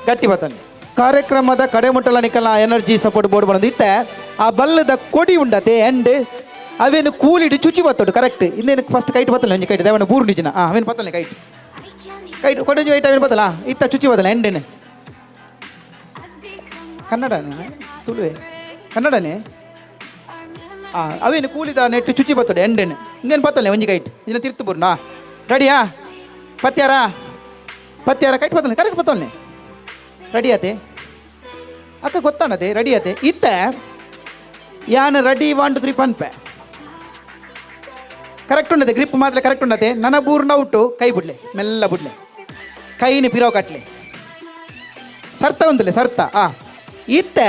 ಗಟ್ಟಿ ಬತ್ತನೆ ಕಾರ್ಯಕ್ರಮದ ಕಡೆಮುಟ್ಟಲ ನಿಕಲ್ನ ಎನರ್ಜಿ ಸಪೋರ್ಟ್ ಬೋರ್ಡ್ ಬಂದು ಇತ್ತೆ ಆ ಬಲ್ಲದ ಕೊಡಿ ಉಂಡತೆ ಎಂಡ್ ಅವೇನು ಕೂಲಿಡಿ ಚುಚ್ಚಿ ಬತ್ತೋಡು ಕರೆಕ್ಟ್ ಇನ್ನೇನು ಫಸ್ಟ್ ಕೈಟ್ ಬತ್ತಲ್ಲ ಒಂಜಿ ಕೈಟ್ ದೇವನ ಬೂರು ನಿಜನ ಅವೇನು ಬತ್ತಲ್ಲ ಕೈಟ್ ಕೈಟ್ ಕೊಡಂಜು ಐಟ್ ಅವೇನು ಬತ್ತಲ್ಲ ಇತ್ತ ಚುಚ್ಚಿ ಬತ್ತಲ್ಲ ಎಂಡೇನೆ ಕನ್ನಡನ ತುಳುವೆ ಕನ್ನಡನೇ ಅವೇನು ಕೂಲಿದ ನೆಟ್ಟು ಚುಚ್ಚಿ ಬತ್ತೋಡು ಎಂಡೇನೆ ಇನ್ನೇನು ಬತ್ತಲ್ಲ ಒಂಜಿ ಕೈಟ್ ಇದನ್ನ ತಿರ್ತು ಬೂರ್ನಾ ರೆಡಿಯಾ ಪತ್ಯಾರ ಕೈಟ್ ಬತ್ತಲ್ಲ ಕರೆಕ್ಟ್ ಬತ್ತಲ್ಲೇ ರೆಡಿ ಆತೆ ಅಕ್ಕ ಗೊತ್ತಾನದೆ ರೆಡಿ ಆತೆ ಇತ್ತ ಯಾನ್ ರೆಡಿ 1 2 3 ಪನ್ಪೆ ಕರೆಕ್ಟ್ ಉಂಡದೆ ಗ್ರಿಪ್ ಮಾತ್ರ ಕರೆಕ್ಟ್ ಉಂಡತೆ ನನ್ನ ಬೂರ್ನ ಔಟು ಕೈ ಬಿಡ್ಲೆ ಮೆಲ್ಲ ಬಿಡ್ಲೆ ಕೈನಿ ಪಿರೋ ಕಟ್ಲೆ ಸರ್ತ ಒಂದಲೆ ಸರ್ತ ಇತ್ತ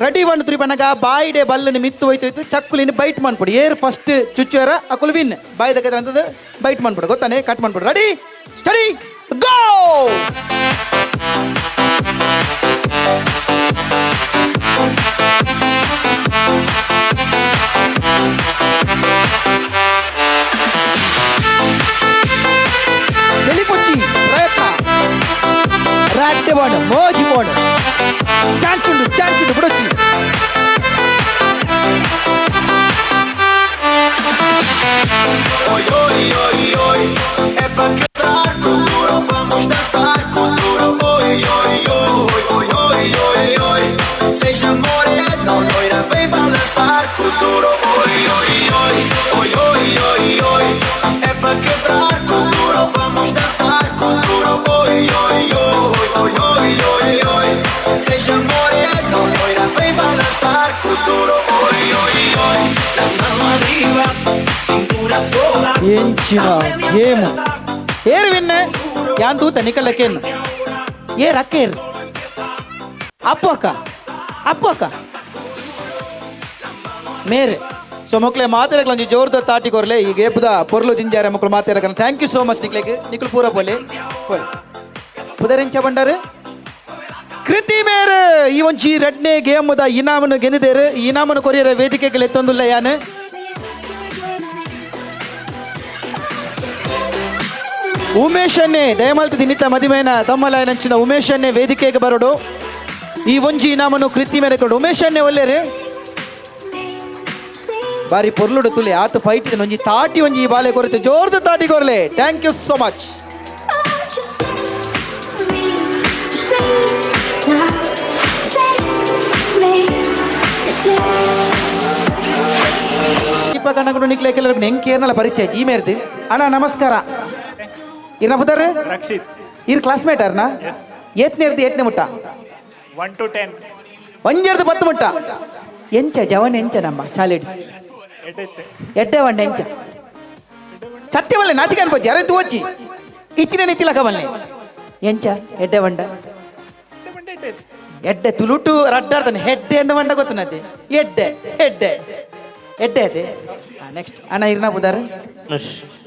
ರೆಡಿ 1 2 3 ಪನ್ನಗ ಬಾಯಿಡೆ ಬಲ್ಲನ್ನು ಮಿತ್ತು ಹೋಯ್ತು ಚಕ್ಕುಲಿನ ಬೈಟ್ ಮಾಡ್ಬಿಡು ಏರ್ ಫಸ್ಟ್ ಚುಚ್ಚುವರ ಅಕುಲು ವಿನ್ ಬಾಯಿ ತೆಗೆದ್ರೆ ಅಂತದ್ದು ಬೈಟ್ ಮಾಡ್ಬಿಡು ಗೊತ್ತಾನೆ ಕಟ್ ಮಾಡ್ಬಿಡು ರೆಡಿ ಸ್ಟಡಿ ಗೋ తెలిపొచ్చి ప్రయత్న రాట్టే బాడు మోజి బాడు ఛాన్స్ ఉండు ఇప్పుడు వచ్చి Oi, oi, oi, oi, é pra quebrar com duro, vamos dançar com duro. Oi, oi, oi, oi, oi, oi, oi, seja morena ou loira, vem balançar com duro. Oi, oi, oi, oi, oi, oi, oi, é pra quebrar com duro, vamos dançar com duro. Oi, oi, oi, oi, oi, oi, oi, seja morena ou loira, vem balançar com duro. Oi, oi, oi, la mano arriba. ಎಂಚಿನ game ಏರು ವಿನ್ನೆ ಯಾನ್ ತೂತ ನಿಕಲಕ್ಕೇನು air ಅಕ್ಕೇರ್ Appu ಅಕ್ಕ ಮೇರೆ so ಮಕ್ಕಳೇ ಮಾತಾಡಕ್ಲಂಜಿ ಜೋರ್ದ ತಾಟಿ ಕೊರ್ಲೆ ಈಗ ಏಪುದ ಪೊರ್ಲು ಜಿಂಜಾರ ಮಕ್ಕಳು ಮಾತಾಡಕ ಥ್ಯಾಂಕ್ ಯು ಸೋ ಮಚ್ ನಿಕ್ಲು ಪೂರ ಪೋಲೆ ಪುದರಿಂಚ ಬಂಡಾರು ಕೃತಿ ಮೇರೆ ಈ ಒಂಚಿ ರೆಡ್ನೆ ಗೇಮುದ ಇನಾಮನ್ನು ಗೆಂದಿದ್ದೇರು ಈ ಇನಾಮನ್ನು ಕೊರಿಯರ ವೇದಿಕೆಗೆ ಎತ್ತೊಂದಿಲ್ಲ ಯಾನು ಉಮೇಶನ್ನೇ ದಯಮಾಲ್ತಿ ದಿನಿತ ಮದಿಮೇನ ತಮ್ಮಲಾಯನಂಚಿನ ಉಮೇಶನ್ನೇ ವೇದಿಕೆಗೆ ಬರೋಡು ಈ ಒಂಜಿ ಇನಾಮನ್ನು ಕೃತಿ ಮೇಲೆ ಕೊಡು ಉಮೇಶನ್ನೇ ಒಲ್ಲೇರಿ ಬಾರಿ ಪೊರ್ಲುಡು ತುಲೆ ಆತ ಫೈಟ್ ಇದೆ ಒಂಜಿ ತಾಟಿ ಒಂಜಿ ಈ ಬಾಲೆ ಕೊರತೆ ಜೋರ್ದು ತಾಟಿ ಕೊರ್ಲೆ ಥ್ಯಾಂಕ್ ಯು ಸೋ ಮಚ್ ಇಪ್ಪ ಕಣ್ಣಗಳು ನಿಕ್ಲೆ ಕೆಲವ್ರಿಗೆ ನೆಂಗೆ ಏರ್ನಲ್ಲ ಪರಿಚಯ ಈ ಮೇರ್ತಿ ಅಣ್ಣ ನಮಸ್ಕಾರ ಇರ್ನ ಬುದರ್ ರಕ್ಷಿತ್ ಇರ್ ಕ್ಲಾಸ್ಮೇಟ್ ಅರ್ನ ಏತ್ನೇ ಮುಟ್ಟ 1 to 10 ಒಂಜರ್ದು 10 ಮುಟ್ಟ ಎಂಚ ಜವನ್ ಎಂಚ ನಮ್ಮ ಶಾಲೆಡಿ ಎಡ್ಡೆ ಒಂಡೆ ಎಂಚ ಸತ್ಯವಲ್ಲ ನಾಚಿಕೆ ಅನ್ಕೋತಿ ಯಾರು ತೋಚಿ ಇತ್ತಿನ ನಿತ್ತಿಲಕ ಬಲ್ಲೆ ಎಂಚ ಎಡ್ಡೆ ಬಂಡ ಎಡ್ಡೆ ತುಳುಟು ರಡ್ಡಾಡ್ತಾನೆ ಹೆಡ್ಡೆ ಅಂತ ಬಂಡ ಗೊತ್ತು ನತಿ ಎಡ್ಡೆ ಅದೇ ನೆಕ್ಸ್ಟ್ ಅಣ್ಣ ಇರ್ನ ಬುದಾರ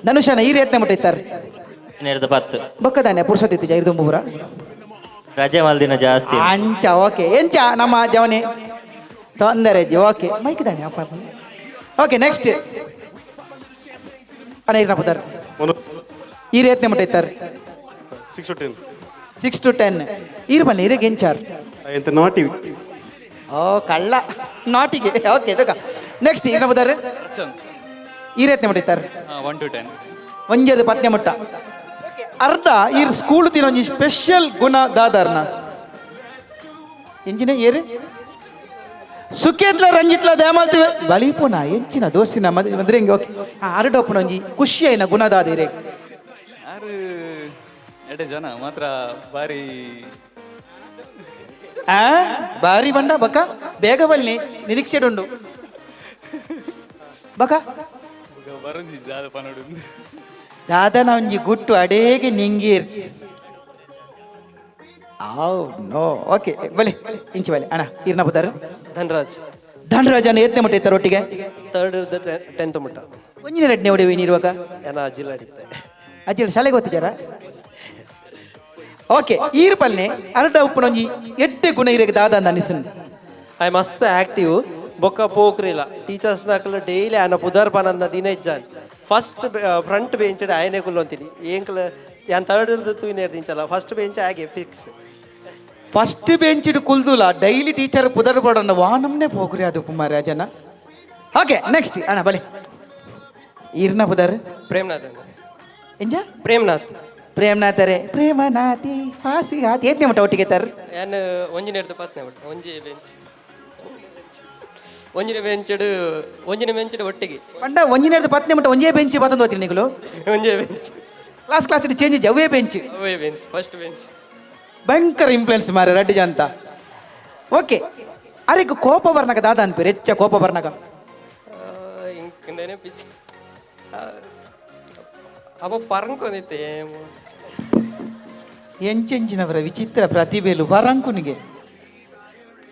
ಧನುಷನ ಈ ಏತ್ನೇ ಮುಟ್ಟ ಇತ್ತಾರೆ 10 ಬೊಕ್ಕದಾನೆ ಪುರುಷತಿತ್ತು ಜೈರ್ದು ಪೂರ ರಜೆ ಮಲ್ದಿನ ಜಾಸ್ತಿ ಅಂಚ ಓಕೆ ಎಂಚ ನಮ್ಮ ಜವನಿ ತೊಂದರೆ ಓಕೆ ಮೈಕ್ ದಾನೆ ಓಕೆ ನೆಕ್ಸ್ಟ್ ಅಣ್ಣ ಇರ್ನ ಬುದಾರ ಈ ಏತ್ನೇ ಮುಟ್ಟ ಇತ್ತಾರೆ 6 to 10 ಇರ್ ಬನ್ನಿ ಇರಿಗೆ ಎಂಚಾರ್ ನಾಟಿ ಓ ಕಳ್ಳ ನಾಟಿಗೆ ಓಕೆ ಇದಕ್ಕ ನೆಕ್ಸ್ಟ್ ಇರ್ನ ಬುದಾರ ಈ ಏತ್ನೇ ಮುಟ್ಟ ಇತ್ತಾರೆ 1 to 10 ಒಂಜದು 10ನೇ ಮುಟ್ಟ ಅರ್ಧ ಈ ಸ್ಕೂಲ್ ತಿನ್ನೊಂಜಿ ಸ್ಪೆಷಲ್ ಗುಣ ದಾದಾರ್ನ ಎಂಜಿನ ಏರು ಸುಖೇತ್ಲ ರಂಜಿತ್ಲ ದಯಮಾಲ್ತಿವೆ ಬಲಿಪುನ ಎಂಚಿನ ದೋಸ್ತಿನ ಮದ್ರೆ ಹಿಂಗೆ ಓಕೆ ಅರಡೊಪ್ಪನ ಒಂಜಿ ಖುಷಿ ಐನ ಗುಣ ದಾದಿರೆ ಯಾರು ಎಡೆ ಜನ ಮಾತ್ರ ಬಾರಿ ಬಾರಿ ಬಂಡ ಬಕ ಬೇಗ ಬನ್ನಿ ನಿರೀಕ್ಷೆ ಉಂಡು ಬಕ ಬರಂದಿದ್ದ ಪನೋಡು ದಾದನ ಒಂಜಿ ಗುಟ್ಟು ಅಡೇಗೆ ನಿಂಗೀರ್ ನೋ ಓಕೆ ಬಲೆ ಇಂಚಿ ಬಲೆ ಅಣ್ಣ ಇರ್ನ ಬುದಾರ ಧನರಾಜ್ ಅಣ್ಣ ಏತ್ನೇ ಮುಟ್ಟ ಇತ್ತಾರೆ ಒಟ್ಟಿಗೆ 10th ಮುಟ್ಟ ಒಂಜಿನ ರೆಡ್ನೆ ಹೊಡೆವಿ ನೀರುವಾಗ ಏನ ಅಜ್ಜಿಲಾಡಿತ್ತೆ ಅಜ್ಜಿ ಶಾಲೆಗೆ ಓದ್ತಿದ್ದಾರ ಓಕೆ ಈರ್ ಪಲ್ಲೆ ಅರಟ ಉಪ್ಪುನೊಂಜಿ ಎಡ್ಡೆ ಗುಣ ಇರಗೆ ದಾದ ಅಂದ ಅನಿಸನ್ ಆಯ್ ಮಸ್ತ್ ಆಕ್ಟಿವ್ ಬೊಕ್ಕ ಪೋಕ್ರಿಲ್ಲ ಟೀಚರ್ಸ್ ನಾಕಲ್ಲ ಡೈಲಿ ಆಯನ ಪುದರ್ ಪನಂದ ದಿನ ಇಜ್ಜಾನ್ ಫಸ್ಟ್ ಫ್ರಂಟ್ ಬೆಂಚ್ ಆಯನೆ ಕುಲ್ಲೊಂತೀನಿ ಏಂಕಲ ಯಾನ್ ಥರ್ಡ್ ಇರ್ದು ತೂಯಿನ ಇರ್ದಿಂಚಲ್ಲ ಫಸ್ಟ್ ಬೆಂಚ್ ಆಗಿ ಫಿಕ್ಸ್ ಫಸ್ಟ್ ಬೆಂಚ್ ಕುಲ್ದುಲ ಡೈಲಿ ಟೀಚರ್ ಪುದರ್ ಪಡೋಣ ವಾನಮ್ನೆ ಪೋಕ್ರಿ ಅದು ಕುಮಾರ ಜನ ಓಕೆ ನೆಕ್ಸ್ಟ್ ಅಣ್ಣ ಬಲೆ ಈರ್ನ ಪುದರ್ ಪ್ರೇಮ್ನಾಥ್ ಎಂಜ ಪ್ರೇಮ್ನಾಥ್ ಪ್ರೇಮ್ನಾಥರೇ ಪ್ರೇಮನಾಥಿ ಫಾಸಿ ಹಾತಿ ಏತ್ನೆ ಮಟ್ಟ ಒಟ್ಟಿಗೆ ತರ ಯಾನ್ ಒಂಜಿನ ಇರ್ದು ಪತ್ನೆ ಬಿಟ್ಟು ಒಂಜಿನ ಬೆಂಚ್ ಒಟ್ಟಿಗೆ ಪಂಡ ಒಂಜಿನೇರ್ದು ಪತ್ನೆ ಮಟ್ಟ ಒಂಜೇ ಬೆಂಚ್ ಬತ್ತೊಂದು ಹೋಗ್ತೀನಿ ನಿಗಳು ಒಂಜೇ ಬೆಂಚ್ ಕ್ಲಾಸ್ ಚೇಂಜ್ ಜವೇ ಬೆಂಚ್ ಅವೇ ಬೆಂಚ್ ಫಸ್ಟ್ ಬೆಂಚ್ ಭಯಂಕರ ಇನ್ಫ್ಲುಯೆನ್ಸ್ ಮಾರ ರಡ್ಡಿ ಅಂತ ಓಕೆ ಅರೆಗ್ ಕೋಪ ಬರ್ನಾಗ ದಾದ ಅನ್ಪೇರು ಹೆಚ್ಚ ಕೋಪ ಬರ್ನಾಗ ಇಂಕಂದೇನೆ ಪಿಚ್ ಅವ ಪರಂಕೊನಿತ್ತೆ ಎಂಚೆಂಚಿನವರ ವಿಚಿತ್ರ ಪ್ರತಿಭೆಲು ಬರಂಕುನಿಗೆ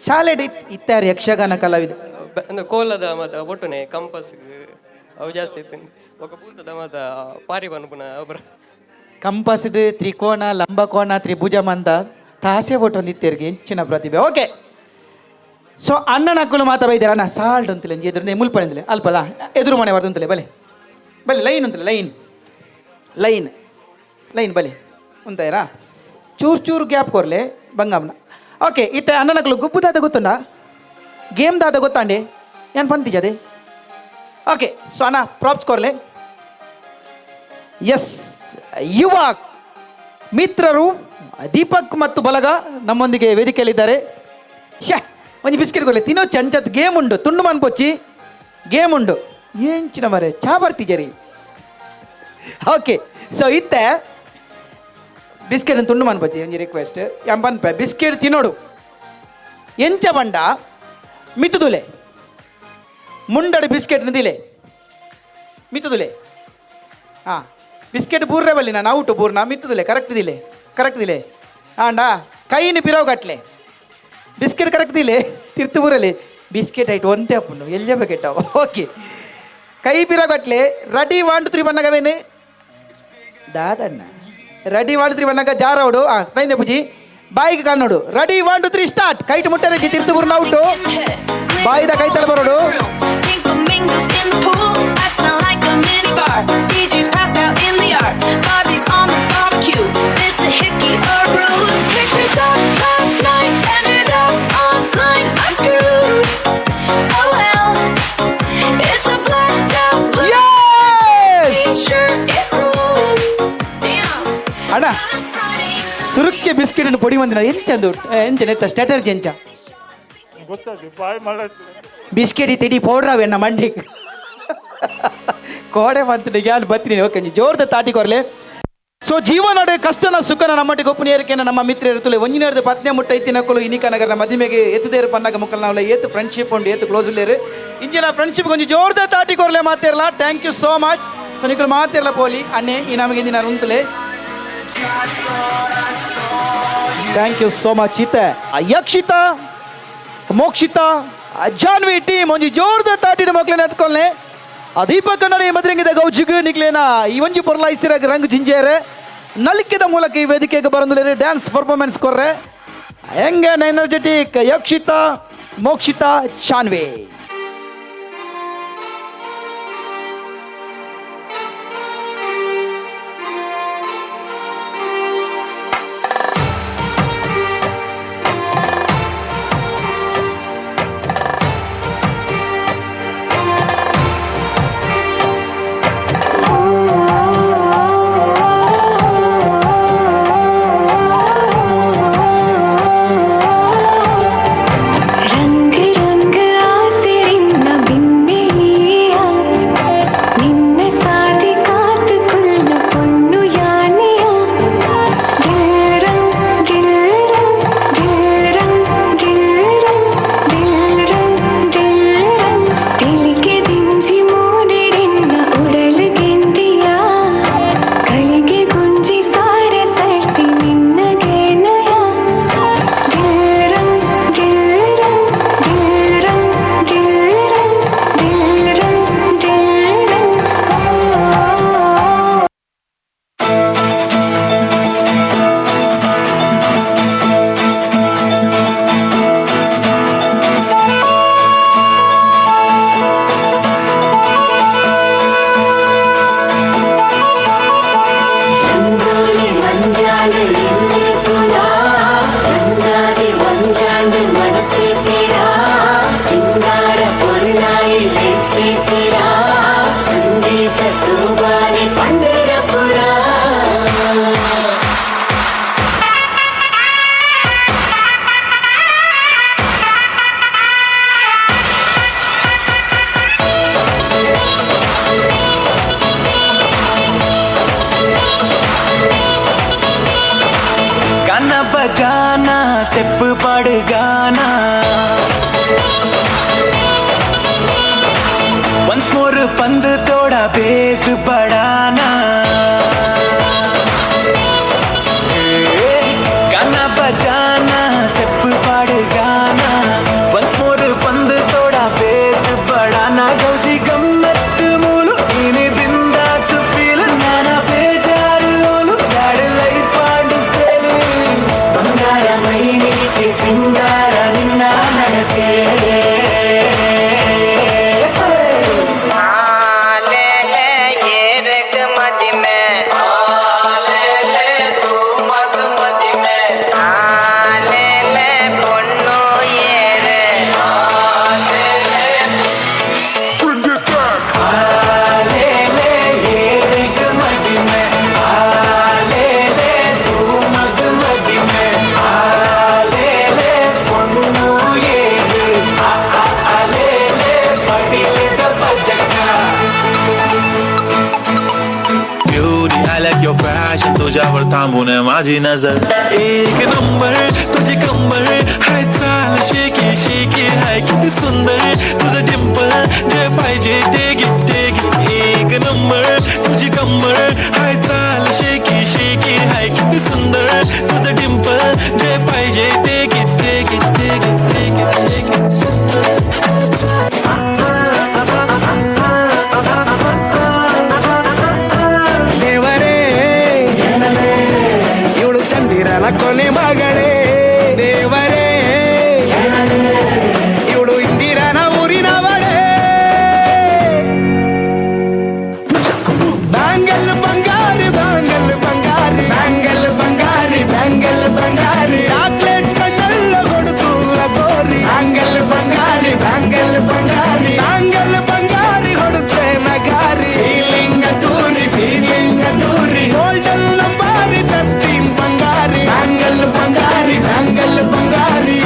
ಶಾಲೆಡ್ ಇತ್ತಾರೆ ಯಕ್ಷಗಾನ ಕಲಾವಿದ ಕೋಲದ ಮತ ಒಟ್ಟುನೆ ಕಂಪಸ್ ಅವು ಜಾಸ್ತಿ ಇತ್ತು ఒక పూతದ ಮತ ಪಾರಿ ಬನ್ಪುನ ಒಬ್ರ ಕಂಪಸ್ಡ್ ತ್ರಿಕೋನ ಲಂಬಕೋನ ತ್ರಿಭುಜಂ ಅಂತ ತಾಸೆ ಒಟ್ಟೊಂದು ಇತ್ತೇರಿಗೆ ಹೆಚ್ಚಿನ ಪ್ರತಿಭೆ ಓಕೆ ಸೊ ಅಣ್ಣನ ಅಕ್ಕಳು ಮಾತಾ ಬೈದಾರ ಅಣ್ಣ ಸಾಲ್ಟ್ ಅಂತಿಲ್ಲ ಎದುರು ಮುಲ್ಪಣಿಂದಲೇ ಅಲ್ಪಲ್ಲ ಎದುರು ಮನೆ ಬರ್ದಂತಲೇ ಬಲೆ ಬಲೆ ಲೈನ್ ಅಂತಲೇ ಲೈನ್ ಬಲೆ ಉಂತಾಯಿರಾ ಚೂರು ಗ್ಯಾಪ್ ಕೊರ್ಲೆ ಬಂಗಮ್ನ ಓಕೆ ಇತ್ತೆ ಅಣ್ಣನಕ್ಕಳು ಗುಬ್ಬು ದಾದ ಗೊತ್ತುಂಡ ಗೇಮ್ ದಾದ ಗೊತ್ತಾಂಡಿ ಏನು ಪಂತಿಜದೆ ಓಕೆ ಸೊ ಅಣ್ಣ ಪ್ರಾಪ್ಸ್ ಕೊರ್ಲೆ ಎಸ್ ಯುವ ಮಿತ್ರರು ದೀಪಕ್ ಮತ್ತು ಬಲಗ ನಮ್ಮೊಂದಿಗೆ ವೇದಿಕೆಯಲ್ಲಿದ್ದಾರೆ ಶ್ಯಾ ಒಂದು ಬಿಸ್ಕೆಟ್ ಕೊಡ್ಲಿ ತಿನ್ನೋ ಚಂಚತ್ ಗೇಮ್ ಉಂಡು ತುಂಡು ಮನ್ಪೊಚ್ಚಿ ಗೇಮ್ ಉಂಡು ಏಂಚಿನ ಮರೆ ಚಾ ಬರ್ತಿದ್ದೀರಿ ಓಕೆ ಸೊ ಇತ್ತೆ ಬಿಸ್ಕೆಟ್ ತುಂಡು ಮನ್ಪೊಚ್ಚಿ ಒಂಜಿ ರಿಕ್ವೆಸ್ಟ್ ಎಂಪನ್ಪೆ ಬಿಸ್ಕೆಟ್ ತಿನ್ನೋಡು ಎಂಚ ಬಂಡ ಮಿತ್ತುದುಲೆ ಮುಂಡಡು ಬಿಸ್ಕೆಟ್ ದಿಲೆ ಮಿತ್ತುದುಲೆ ಹಾಂ ಬಿಸ್ಕೆಟ್ ಬೂರ್ರೆ ಬಲ್ಲಿ ನಾನು ಔಟು ಬೂರ್ನ ಮಿತ್ತುದಿಲ್ಲ ಕರೆಕ್ಟ್ ದಿಲೆ ಆಂಡ ಕೈನಿ ಪಿರವು ಕಟ್ಲೆ ಬಿಸ್ಕೆಟ್ ಕರೆಕ್ಟ್ ದಿಲೆ ತಿರ್ತು ಬೂರಲ್ಲಿ ಬಿಸ್ಕೆಟ್ ಆಯ್ತು ಒಂದೇ ಅಪ್ಪನು ಎಲ್ಲೇ ಬೇಕೆಟ್ಟವು ಓಕೆ ಕೈ ಪಿರವು ಕಟ್ಲೆ ರೆಡಿ 1 2 3 ಬನ್ನಗವೇನು ದಾದಣ್ಣ ರೆಡಿ 1 2 3 ಬನ್ನಗ ಜಾರವಡು ನೈಂದೆ ಪೂಜಿ ಬಾಯಿಗೆ ಕಾಣೋಡು ರೆಡಿ 1 2 3 ಸ್ಟಾರ್ಟ್ ಕೈಟ್ ಮುಟ್ಟರೆ ತಿರ್ತು ಬೂರ್ನ ಔಟು ಬಾಯಿದ ಕೈತಲ ಬರೋಡು DJ's passed out in the yard. Bobby's on the barbecue. This a hickey or bruise. Pictures of last night ended up online. I'm screwed. Oh well, it's a blacked out blue. Yes! Sure it ruled. Damn. ಅಣ್ಣ ಸುರುಕ್ಕೆ biscuit podi ಮಂದಿನ ಎಂಚಂದು ಎಂಚ strategy ಎಂಚ biscuit ತಿಡಿ powder ಅವೆಣ್ಣ ಮಂಡಿಗೆ ಕೋಡೆ ಬಂತು ಯಾರು ಬರ್ತೀನಿ okay ಜೋರ್ದ ತಾಟಿ ಕೊರ್ಲೆ ಸೊ ಜೀವನಡೆ ಕಷ್ಟನ ಸುಖನ ನಮ್ಮಟ್ಟಿಗೆ ಒಪ್ಪನೇರಿಕೆನ ನಮ್ಮ ಮಿತ್ರ ಇರುತ್ತಲೆ ಒಂಜಿನೇರ್ದು ಪತ್ನೆ ಮುಟ್ಟ ಐತಿನಕ್ಕಳು ಇನಿಕ ನಗರ ಮದಿಮೆಗೆ ಎತ್ತದೇರು ಪನ್ನಾಗ ಮುಕ್ಕಲ್ ನಾವು ಏತು ಫ್ರೆಂಡ್ಶಿಪ್ ಉಂಡು ಏತು ಕ್ಲೋಸ್ ಇಲ್ಲೇರು ಇಂಜಿನ ಫ್ರೆಂಡ್ಶಿಪ್ ಕೊಂಚ ಜೋರ್ದ ತಾಟಿ ಕೊರ್ಲೆ ಮಾತಿರಲ್ಲ thank you so much so ನಿಕ್ಕಳು ಮಾತಿರಲ್ಲ ಪೋಲಿ ಅನ್ನೆ ಈ ನಮಗೆ ಇಂದಿನ ಉಂತಲೆ ಥ್ಯಾಂಕ್ ಯು ಸೋ ಮಚ್ ಇತ್ತೆ ಯಕ್ಷಿತ ಮೋಕ್ಷಿತ ಜಾನ್ವಿ ಟೀಮ್ ಒಂಜಿ ಜೋರ್ದ ತಾಟಿನ ಮಕ್ಳನ್ನ ನಟ್ಕೊಳ್ನೆ ದೀಪಕ್ ಕನ್ನಡ ಮದ್ರಂಗಿದ ಗೌಜಿಗ್ ನಿಕ್ಲೇನ ಈ ಒಂಜಿ ಪೊರ್ಲಾಯಿಸಿರಾಗ ರಂಗ್ ಜಿಂಜೇರೆ ನಲಿಕೆದ ಮೂಲಕ ಈ ವೇದಿಕೆಗೆ ಬರಂದುಲೇರಿ ಡ್ಯಾನ್ಸ್ ಪರ್ಫಾರ್ಮೆನ್ಸ್ ಕೊರ್ರೆ ಹೆಂಗೆ ಎನರ್ಜೆಟಿಕ್ ಯಕ್ಷಿತ ಮೋಕ್ಷಿತ ಶಾನ್ವಿ रंग रंग आसे बजाना स्टेप पाड़ गाना वंस मोर पंद थोड़ा बेस बढ़ाना गाना बजाना स्टेप पाड़ गाना वंस मोर पंद थोड़ा बेस बढ़ाना गौजी गम्मत मूलु इने बिंदास feel Nana बेजारू Olu sad life and cell बंगार मैनीके सिंगार निन्ना नडके तुझ्यावर थांबून माझी नजर एक नंबर तुझी कंबर हाय चाल शेकी शेकी हाय किती सुंदर तुझं डिंपल जे पाहिजे ते घे एक नंबर तुझी कंबर हाय चाल शेकी शेकी हाय किती सुंदर तुझं डिंपल जे पाहिजे ते घे ಕೊನೆ ಮಗಳೇ ದೇವರೇ ಇವಳು ಇಂದಿರನ ಊರಿನವಳೇ bangle Bangari bangle Bangari bangle Bangari bangle Bangari chocolate ಕಣ್ಣೆಲ್ಲ ಕೊಡುತ್ತು lagori bangle Bangari bangle Bangari bangle Bangari ಹೊಡುತ್ತೆ Nagari feeling ಅಟೂರಿ golden ನಂಬಾರಿ 13 Bangari bangle Bangari bangle Bangari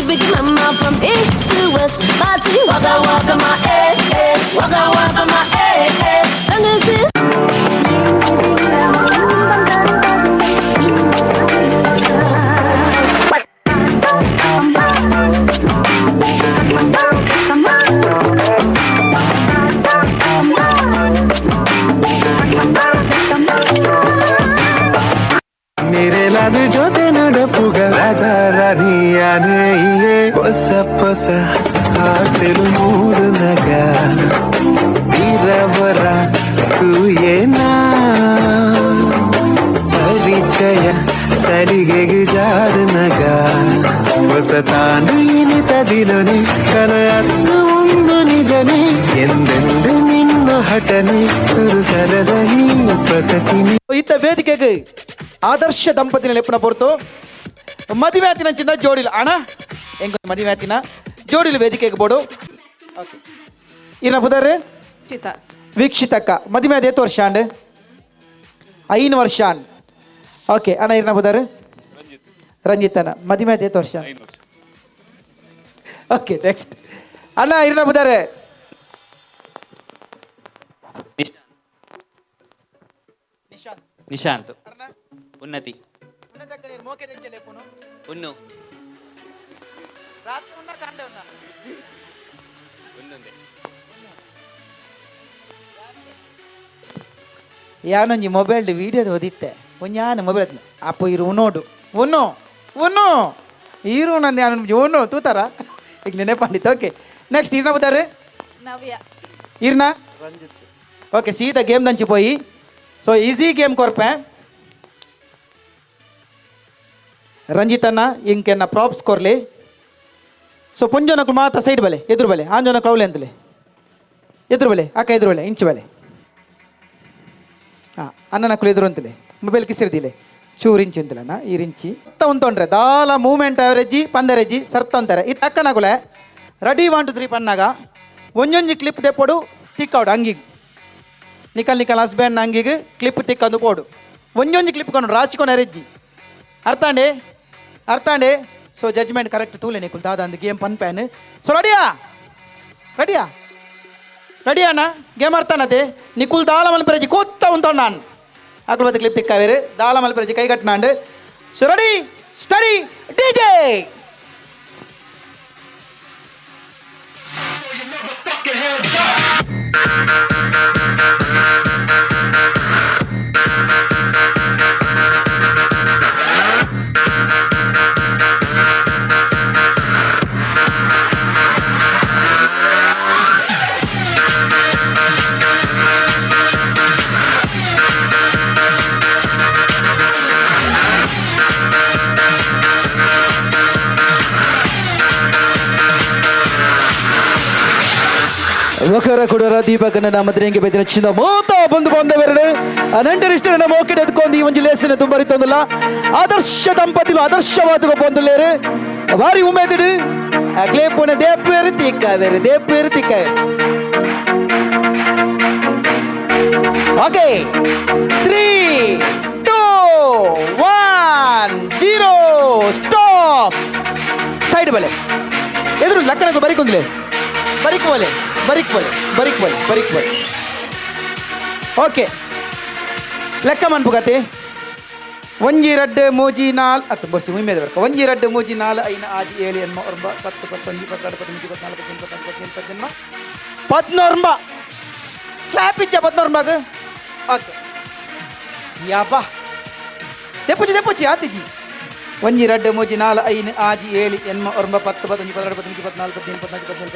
Biggie mama from east to west, party waka waka my waka waka my tongue is in. मेरे लाद जोते नडपुग राजा रानियाने ಹೊಸ ಹೊಸ ಆಸೆಲು ಮೂರು ನಗ ವೀರವರ ತೂಯೇನಾ ಪರಿಚಯ ಸಲಿಗೆಗೆ ಜಾರು ನಗ ಹೊಸ ತಾನು ಇನಿತದಿಲನೆ ಕನಯತ್ತು ಒಂದು ನಿಜನೆ ಎಂದೆಂದು ನಿನ್ನ ಹಠನೆ ಸುರುಸರದ ನೀನು ಪ್ರಸತಿನಿ ಇತ್ತ ವೇದಿಕೆಗೆ ಆದರ್ಶ ದಂಪತಿನ ಲೆಪ್ಪನ ಪೊರ್ತು ಮದುವೆ ಆತಿನ ಜೋಡಿಲು ಅಣ್ಣ ಹೆಂಗ ಮದುವೆ ಆತಿನ ಜೋಡಿಲು ವೇದಿಕೆಗೆ ಬೋಡು ಓಕೆ ಇನ್ನ ಬುಧರ್ರೆ ವೀಕ್ಷಿತಕ್ಕ ಮದುವೆ ಆದ 8 ವರ್ಷ ಅಂಡ್ 5 ವರ್ಷ ಅಂಡ್ ಓಕೆ ಅಣ್ಣ ಇನ್ನ ಬುಧರ್ರೆ ರಂಜಿತ್ ಅಣ್ಣ ಮದುವೆ ಆದ 8 ವರ್ಷ ಓಕೆ ನೆಕ್ಸ್ಟ್ ಅಣ್ಣ ಇನ್ನ ಬುಧರ್ರೆ ನಿಶಾಂತ್ ಉನ್ನತಿ ಉನ್ನು ಯಾನೊಂಜಿ ಮೊಬೈಲ್ ವಿಡಿಯೋದ ಓದಿತ್ತೆ ಒಂಜಾನ ಮೊಬೈಲ್ ಅಪ್ಪ ಇರು ಉನ್ನೋಡು ಉನ್ನು ಇರು ನಂದು ಯಾನು ಉನ್ನು ತೂತಾರ ಈಗ ನೆನಪಂಡಿತ್ತು ಓಕೆ ನೆಕ್ಸ್ಟ್ ಇರ್ನ ಬುತ್ತಾರೆ ಇರ್ನ ಓಕೆ ಸೀದಾ ಗೇಮ್ ದಂಚಿ ಪೋಯಿ ಸೊ ಈಸಿ ಗೇಮ್ ಕೊರ್ಪೆ ರಂಜಿತನ್ನ ಇಂಕೆನ್ನ ಪ್ರಾಪ್ಸ್ ಕೊರ್ಲಿ ಸೊ ಪುಂಜನಕ್ಲು ಮಾತ್ರ ಸೈಡ್ ಬಲೆ ಎದುರು ಬಲೆ ಆಂಜನಕ್ಲು ಅವಲೆ ಅಂತಲೇ ಎದುರು ಬಲೆ ಅಕ್ಕ ಎದುರು ಬಲೆ ಇಂಚು ಬಲೆ ಹಾಂ ಅಣ್ಣನಕ್ಲು ಎದುರು ಅಂತಲೇ ಮೊಬೈಲ್ ಕಿಸಿರ್ದಿಲೆ ಚೂರು ಇಂಚು ಅಂತಲಣ್ಣ ಈ ರಿಂಚಿ ಸತ್ತ ಉಂತೊಂಡ್ರೆ ದಾಲ ಮೂಮೆಂಟ್ ಅವರೆಜ್ಜಿ ಪಂದರೆಜ್ಜಿ ಸರ್ತ ಅಂತಾರೆ ಇದು ಅಕ್ಕನಕುಲೆ ರೆಡಿ 1 2 3 ಪನ್ನಾಗ ಒಂಜೊಂಜಿ ಕ್ಲಿಪ್ ದೆಪ್ಪಡು ತಿಕ್ಕವಡು ಅಂಗಿಗೆ ನಿಕಲ್ ಹಸ್ಬೆಂಡ್ ಅಂಗಿಗೆ ಕ್ಲಿಪ್ ತಿಕ್ಕಂದು ಪೋಡು ಒಂಜೊಂಜಿ ಕ್ಲಿಪ್ ಕೊಂಡು ರಾಚಿಕೊಂಡು ಎರೆಜ್ಜಿ ಅರ್ಥಾಂಡೆ ಸೊ ಜಡ್ಜ್ಮೆಂಟ್ ಕರೆಕ್ಟ್ ತೂಲೆ ನಿಕುಲ್ ದಾದ ಅಂದ್ ಗೇಮ್ ಪನ್ಪ್ಯಾನ್ ಸೊ ರೆಡಿಯಾ ಅಣ್ಣ ಗೇಮ್ ಅರ್ಥಾನತೆ ನಿಕುಲ್ ದಾಲ ಮಲ್ಪೆರಜಿ ಕೂತ್ತ ಉಂಟು ನಾನು ಅಕ್ಲು ಬತ್ತು ಕ್ಲಿಪ್ ತಿಕ್ಕಾವೇರು ದಾಲ ಮಲ್ಪೆರಜಿ ಕೈ ಕಟ್ನಾಂಡು ಸೊ ರೆಡಿ ಸ್ಟಡಿ ಡಿಜೆ ఒకర కుడర దీపకన ನಮ್ಮದ್ರೆಂಗೆ ಬೆದಿನ ಚಿಂದ ಮೋತ ಬಂದು ಬಂದವೆರಡು ಅನಂತರಿಷ್ಟನ ಮೋಕೆಟ್ ಎತ್ಕೊಂಡು ಈ ಒಂದು ಲೇಸಿನ ತುಂಬರಿತೊಂದಲ್ಲ ಆದರ್ಶ ದಂಪತಿಲು ಆದರ್ಶವಾದ ಬಂದುಲೇರು ಭಾರಿ ಉಮೇದಿಡು ಕ್ಲೇಪುನ ದೇಪೇರು ತಿಕ್ಕಾವೇರು ಓಕೆ 3 2 1 0 ಸ್ಟಾಪ್ ಸೈಡ್ ಬಲೆ ಎದುರು ಲಕ್ಕನಗಳು ಬರಿಕೊಂದ್ಲೆ ಬರಿಕ್ವಲೆ ಓಕೆ ಲೆಕ್ಕ ಮನ್ಪುಗತೆ 1 2 3 4 ಹತ್ತು ಬರ್ಚಿ ಮುಮ್ಮೇದ ಬರ್ಕ 1 2 3 4 5 6 7 8 9 10 11 12 13 14 15 ಕ್ಲಾಪ್ ಇಚ್ಚ 14 ಓಕೆ ಯಾಬಾ ದೆಪ್ಪುಚಿ ಆತಿಜಿ 1 2 3 4 5 6 7 8 9 10 11 12 13 14 15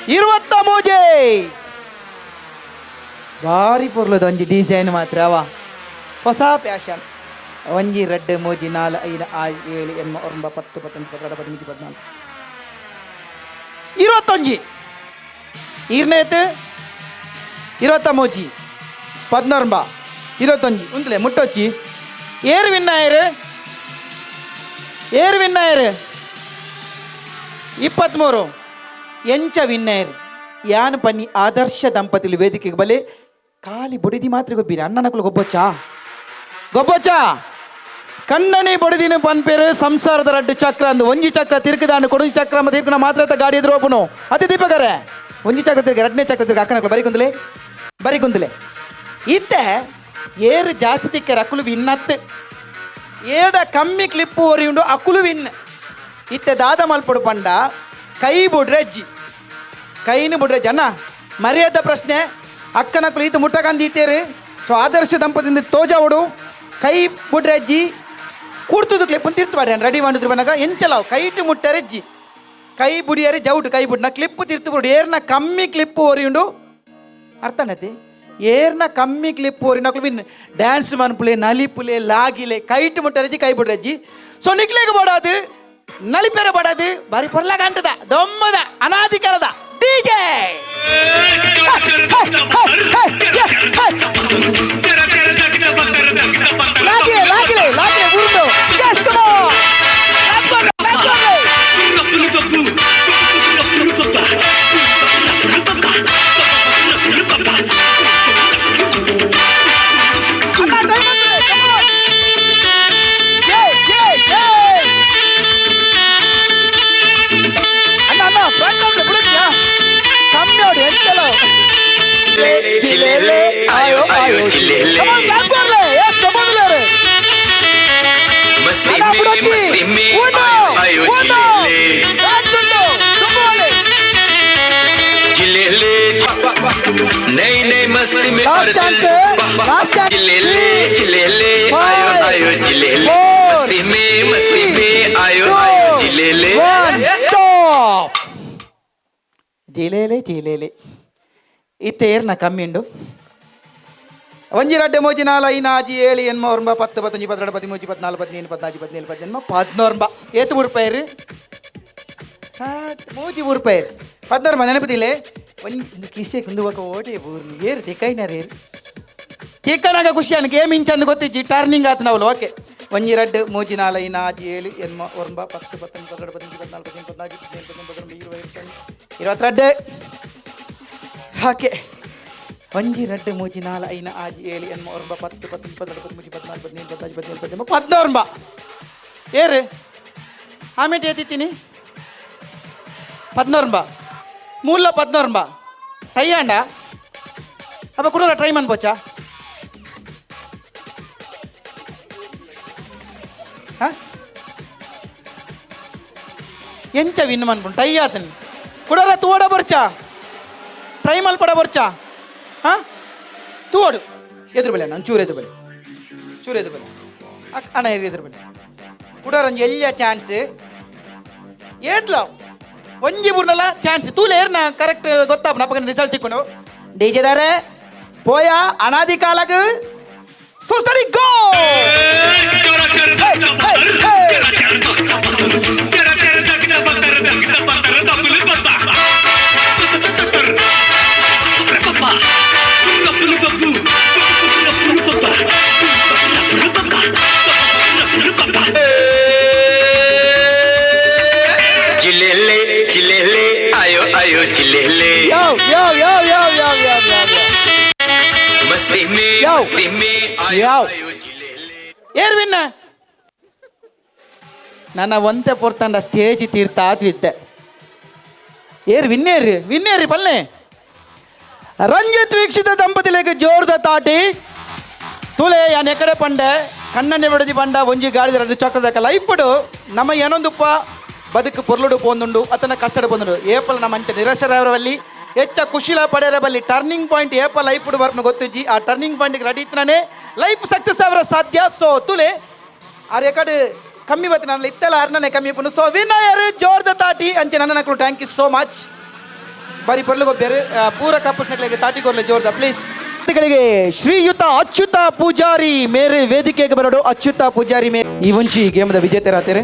16 23 ಭಾರಿ ಪೊರ್ಲದ ಒಂಜಿ ಡಿಸೈನ್ ಮಾತ್ರ ಅವ ಹೊಸ ಪ್ಯಾಷನ್ 1 2 3 4 5 6 7 8 9 10 11 12 13 14 21 ಈರ್ನೇತ್ 23 14 21 ಉಂತ್ಲೆ ಮುಟ್ಟೊಚ್ಚಿ ಏರು ವಿನ್ನಾಯರು 23 ಎಂಚ ವಿನ್ನಯರ್ ಯಾನ್ ಪನ್ನಿ ಆದರ್ಶ ದಂಪತಿಲು ವೇದಿಕೆಗೆ ಬಲೆ ಖಾಲಿ ಬೊಡಿದಿ ಮಾತ್ರ ಗೊಬ್ಬಿರಿ ಅಣ್ಣನಕ್ಕಲು ಗೊಬ್ಬೊಚ್ಚ ಕಣ್ಣನೆ ಬೊಡಿದಿನ ಪನ್ಪೇರು ಸಂಸಾರದ ರಡ್ಡು ಚಕ್ರ ಅಂದು ಒಂಜಿ ಚಕ್ರ ತಿರುಕದಾಂಡು ಕೊಡುಜಿ ಚಕ್ರ ತಿರುಕನ ಮಾತ್ರ ಗಾಡಿ ಎದುರು ಓಪನು ಅತಿ ದೀಪಕರೇ ಒಂಜಿ ಚಕ್ರ ತಿರುಗಿ ಎರಡನೇ ಚಕ್ರ ತಿರುಗಿ ಅಕ್ಕನಕ್ಕಲು ಬರಿಕೊಂದಲೆ ಇತ್ತೆ ಏರು ಜಾಸ್ತಿ ತಿಕ್ಕರೆ ಅಕ್ಕಲು ವಿನ್ನತ್ತು ಏಡ ಕಮ್ಮಿ ಕ್ಲಿಪ್ಪು ಒರಿಯುಂಡು ಅಕ್ಕುಲು ವಿನ್ ಇತ್ತೆ ದಾದ ಮಲ್ಪಡು ಪಂಡ ಕೈನು ಬುಡ್ರೆಜ್ಜಿ ಅಣ್ಣ ಮರ್ಯಾದ ಪ್ರಶ್ನೆ ಅಕ್ಕನಕ್ಕಲು ಈತ ಮುಟ್ಟಕಂದಿತ್ತೇರು ಸೊ ಆದರ್ಶ ದಂಪತಿಯಿಂದ ತೋಜಾವಡು ಕೈ ಬುಡ್ರೆಜ್ಜಿ ಕೂಡ್ತುದು ಕ್ಲಿಪ್ ತಿರ್ತುವಾಡಿ ರೆಡಿ ಮಾಡಿದ್ರು ಬನ್ನಾಗ ಎಂಚಲಾವು ಕೈಟು ಮುಟ್ಟರೆಜ್ಜಿ ಕೈ ಬುಡಿಯರಿ ಜೌಟು ಕೈ ಬುಡ್ನ ಕ್ಲಿಪ್ಪು ತಿರ್ತು ಬಿಡು ಏರ್ನ ಕಮ್ಮಿ ಕ್ಲಿಪ್ಪು ಒರಿಯುಂಡು ಅರ್ಥನತಿ ಏರ್ನ ಕಮ್ಮಿ ಕ್ಲಿಪ್ ಓರಿನಕ್ಲು ವಿನ್ ಡ್ಯಾನ್ಸ್ ಮನ್ಪುಲೆ ನಲಿಪುಲೆ ಲಾಗಿಲೆ ಕೈಟ್ ಮುಟ್ಟರಜ್ಜಿ ಕೈ ಬಿಡ್ರಜ್ಜಿ ಸೊ ನಿಕ್ಲೆಗೆ ಬಡಾದು ನಲಿಪೆರೆ ಬಡಾದು ಬಾರಿ ಪೊರ್ಲಾಗ ಅಂಟದ ದೊಮ್ಮದ ಅನಾಧಿಕಾರದ DJ ಲಾಗಿಲೆ ಉರುಂಡು yes come on Chilele, ayo chilele. Come on, clap कर ले. Yes, come on ले. मस्ती में आयो chilele. Chilele, नई मस्ती में chilele, आयो chilele. मस्ती में आयो chilele. Stop. Chilele. ಇತ್ತೇರ್ನ ಕಮ್ಮಿಂಡು 1 2 3 4 5 6 7 8 9 10 11 12 13 14 15 16 17 18 19 ಏತು ರೂಪಾಯಿ ಮೂಜಿ ರೂಪಾಯಿ 14 ನೆನಪದಿಲ್ಲ ಒಂದು ಕಿಸೆ ಕುಂದುವಕ ಓಡಿ ಊರ್ನಿ ಏರು ತಿಕ್ಕೈನಾರ ಏರು ತಿಕ್ಕನಾಗ ಖುಷಿ ಅನ್ ಗೇಮ್ ಇಂಚಂದು ಗೊತ್ತಿಜ್ಜಿ ಟರ್ನಿಂಗ್ ಆತು ನಾವು ಓಕೆ ಒಂಜಿ ರಡ್ಡು ಮೂಜಿ ನಾಲ್ ಐನ ಆಜಿ ಏಳು ಎನ್ಮ ಒರಂಬ 10 19 22 23 24 25 26 27 28 ಹಾಗೆ ಒಂಜಿ ರಡ್ಡು ಮೂಜಿ ನಾಲ್ ಐನ ಆಜಿ ಏಳು ಎನ್ಮ ಒರಂಬ 10 19 22 23 24 25 27 28 ಏರು ಆಮೇಲೆ ಎತ್ತಿತ್ತೀನಿ 14 ಮೂಲ 14 ಟೈ ಆಂಡ ಅಪ್ಪ ಕುಡಲ ಟ್ರೈ ಮಾಡ್ಬೋಚಾ ಎಂಚ ವಿನ್ ಮಾಡ್ಕೊಂಡು ಟೈ ಆತನ ಕುಡಲ ತೂಡ ಬರ್ಚಾ ಟ್ರೈ ಮಲ್ಪಡ ಬರ್ಚಾ ಹಾಂ ತೂಡು ಎದುರು ಬೆಲೆ ನಾನು ಚೂರು ಎದುರು ಬೆಲೆ ಅಣ್ಣ ಎದುರು ಬೆಲೆ ಕುಡೋರಂಜಿ ಎಲ್ಲ ಚಾನ್ಸ್ ಏತ್ಲ ಒಂಜಿ ಬೂರ್ನಲ್ಲ ಚಾನ್ಸ್ ತೂಲೆ ಏರ್ನ ಕರೆಕ್ಟ್ ಗೊತ್ತಾಪ ನಪ್ಪಗ ರಿಸಲ್ಟ್ ತಿಕ್ಕೊಂಡು ಡಿಜೆದಾರೆ ಪೋಯ ಅನಾದಿ ಕಾಲಗ ಸೊ ಸ್ಟಡಿ ಗೋ ಚಿಲ್ಲೆಲೆ ಆಯೋ ಆಯೋ ಚಿಲ್ಲೆಲೆ ಮಸ್ತಿ ಮೇ ಆಯೋ ಆಯೋ ಚಿಲ್ಲೆಲೆ ಏರ್ ವಿನ್ನ ನನ್ನ ಒಂತೆ ಪೊರ್ತಂಡ ಸ್ಟೇಜ್ ತೀರ್ಥ ಆತ್ವಿದ್ದೆ ಏರ್ ವಿನ್ನೇರಿ ಪಲ್ಲೆ ರಂಜಿತ್ ವೀಕ್ಷಿತ ದಂಪತಿಗಳಿಗೆ ಜೋರ್ದ ತಾಟಿ ತುಲೆ ಯಾನ್ ಎಕಡೆ ಪಂಡೆ ಕಣ್ಣನ್ನೆ ಬಿಡದಿ ಪಂಡ ಒಂಜಿ ಗಾಡಿದ ರಡ್ಡು ಚಕ್ರದಕ್ಕ ಲೈಫ್ಡು ನಮ್ಮ ಏನೊಂದುಪ್ಪ ಬದುಕು ಪೊರ್ಲುಡು ಪೋಂದುಂಡು ಅತನ ಕಷ್ಟಡು ಪೋಂದುಂಡು ಏಪಲ್ ನಮ್ಮ ಅಂಚ ನಿರಸರವರಲ್ಲಿ ಹೆಚ್ಚ ಖುಷಿಲ ಪಡೆಯರ ಬಲ್ಲಿ ಟರ್ನಿಂಗ್ ಪಾಯಿಂಟ್ ಏಪಲ್ ಲೈಫ್ಡು ಬರ್ನ ಗೊತ್ತುಜ್ಜಿ ಆ ಟರ್ನಿಂಗ್ ಪಾಯಿಂಟ್ಗೆ ರೆಡಿ ಇತ್ತನೇ ಲೈಫ್ ಸಕ್ಸಸ್ ಅವರ ಸಾಧ್ಯ ಸೊ ತುಲೆ ಆ ರೆಕಾರ್ಡ್ ಕಮ್ಮಿ ಬತ್ತು ನನ್ನ ಇತ್ತೆಲ್ಲ ಅರ್ನನೆ ಕಮ್ಮಿ ಪುನು ಸೊ ವಿನಯರ್ ಜೋರ್ದ ತಾಟಿ ಅಂಚೆ ನನ್ನ ನಕಲು ಥ್ಯಾಂಕ್ ಯು ಸೋ ಮಚ್ ಬಾರಿ ಪೊರ್ಲು ಗೊಬ್ಬರು ಪೂರ ಕಪ್ಪಟ್ನಗಳಿಗೆ ತಾಟಿ ಕೊರ್ಲೆ ಜೋರ್ದ ಪ್ಲೀಸ್ ಗಳಿಗೆ ಶ್ರೀಯುತ ಅಚ್ಯುತ ಪೂಜಾರಿ ಮೇರೆ ವೇದಿಕೆಗೆ ಬರೋಡು ಅಚ್ಯುತ ಪೂಜಾರಿ ಮೇ ಈ ಒಂಚಿ ಗೇಮ್ದ ವಿಜೇತರಾಗ್ತಾರೆ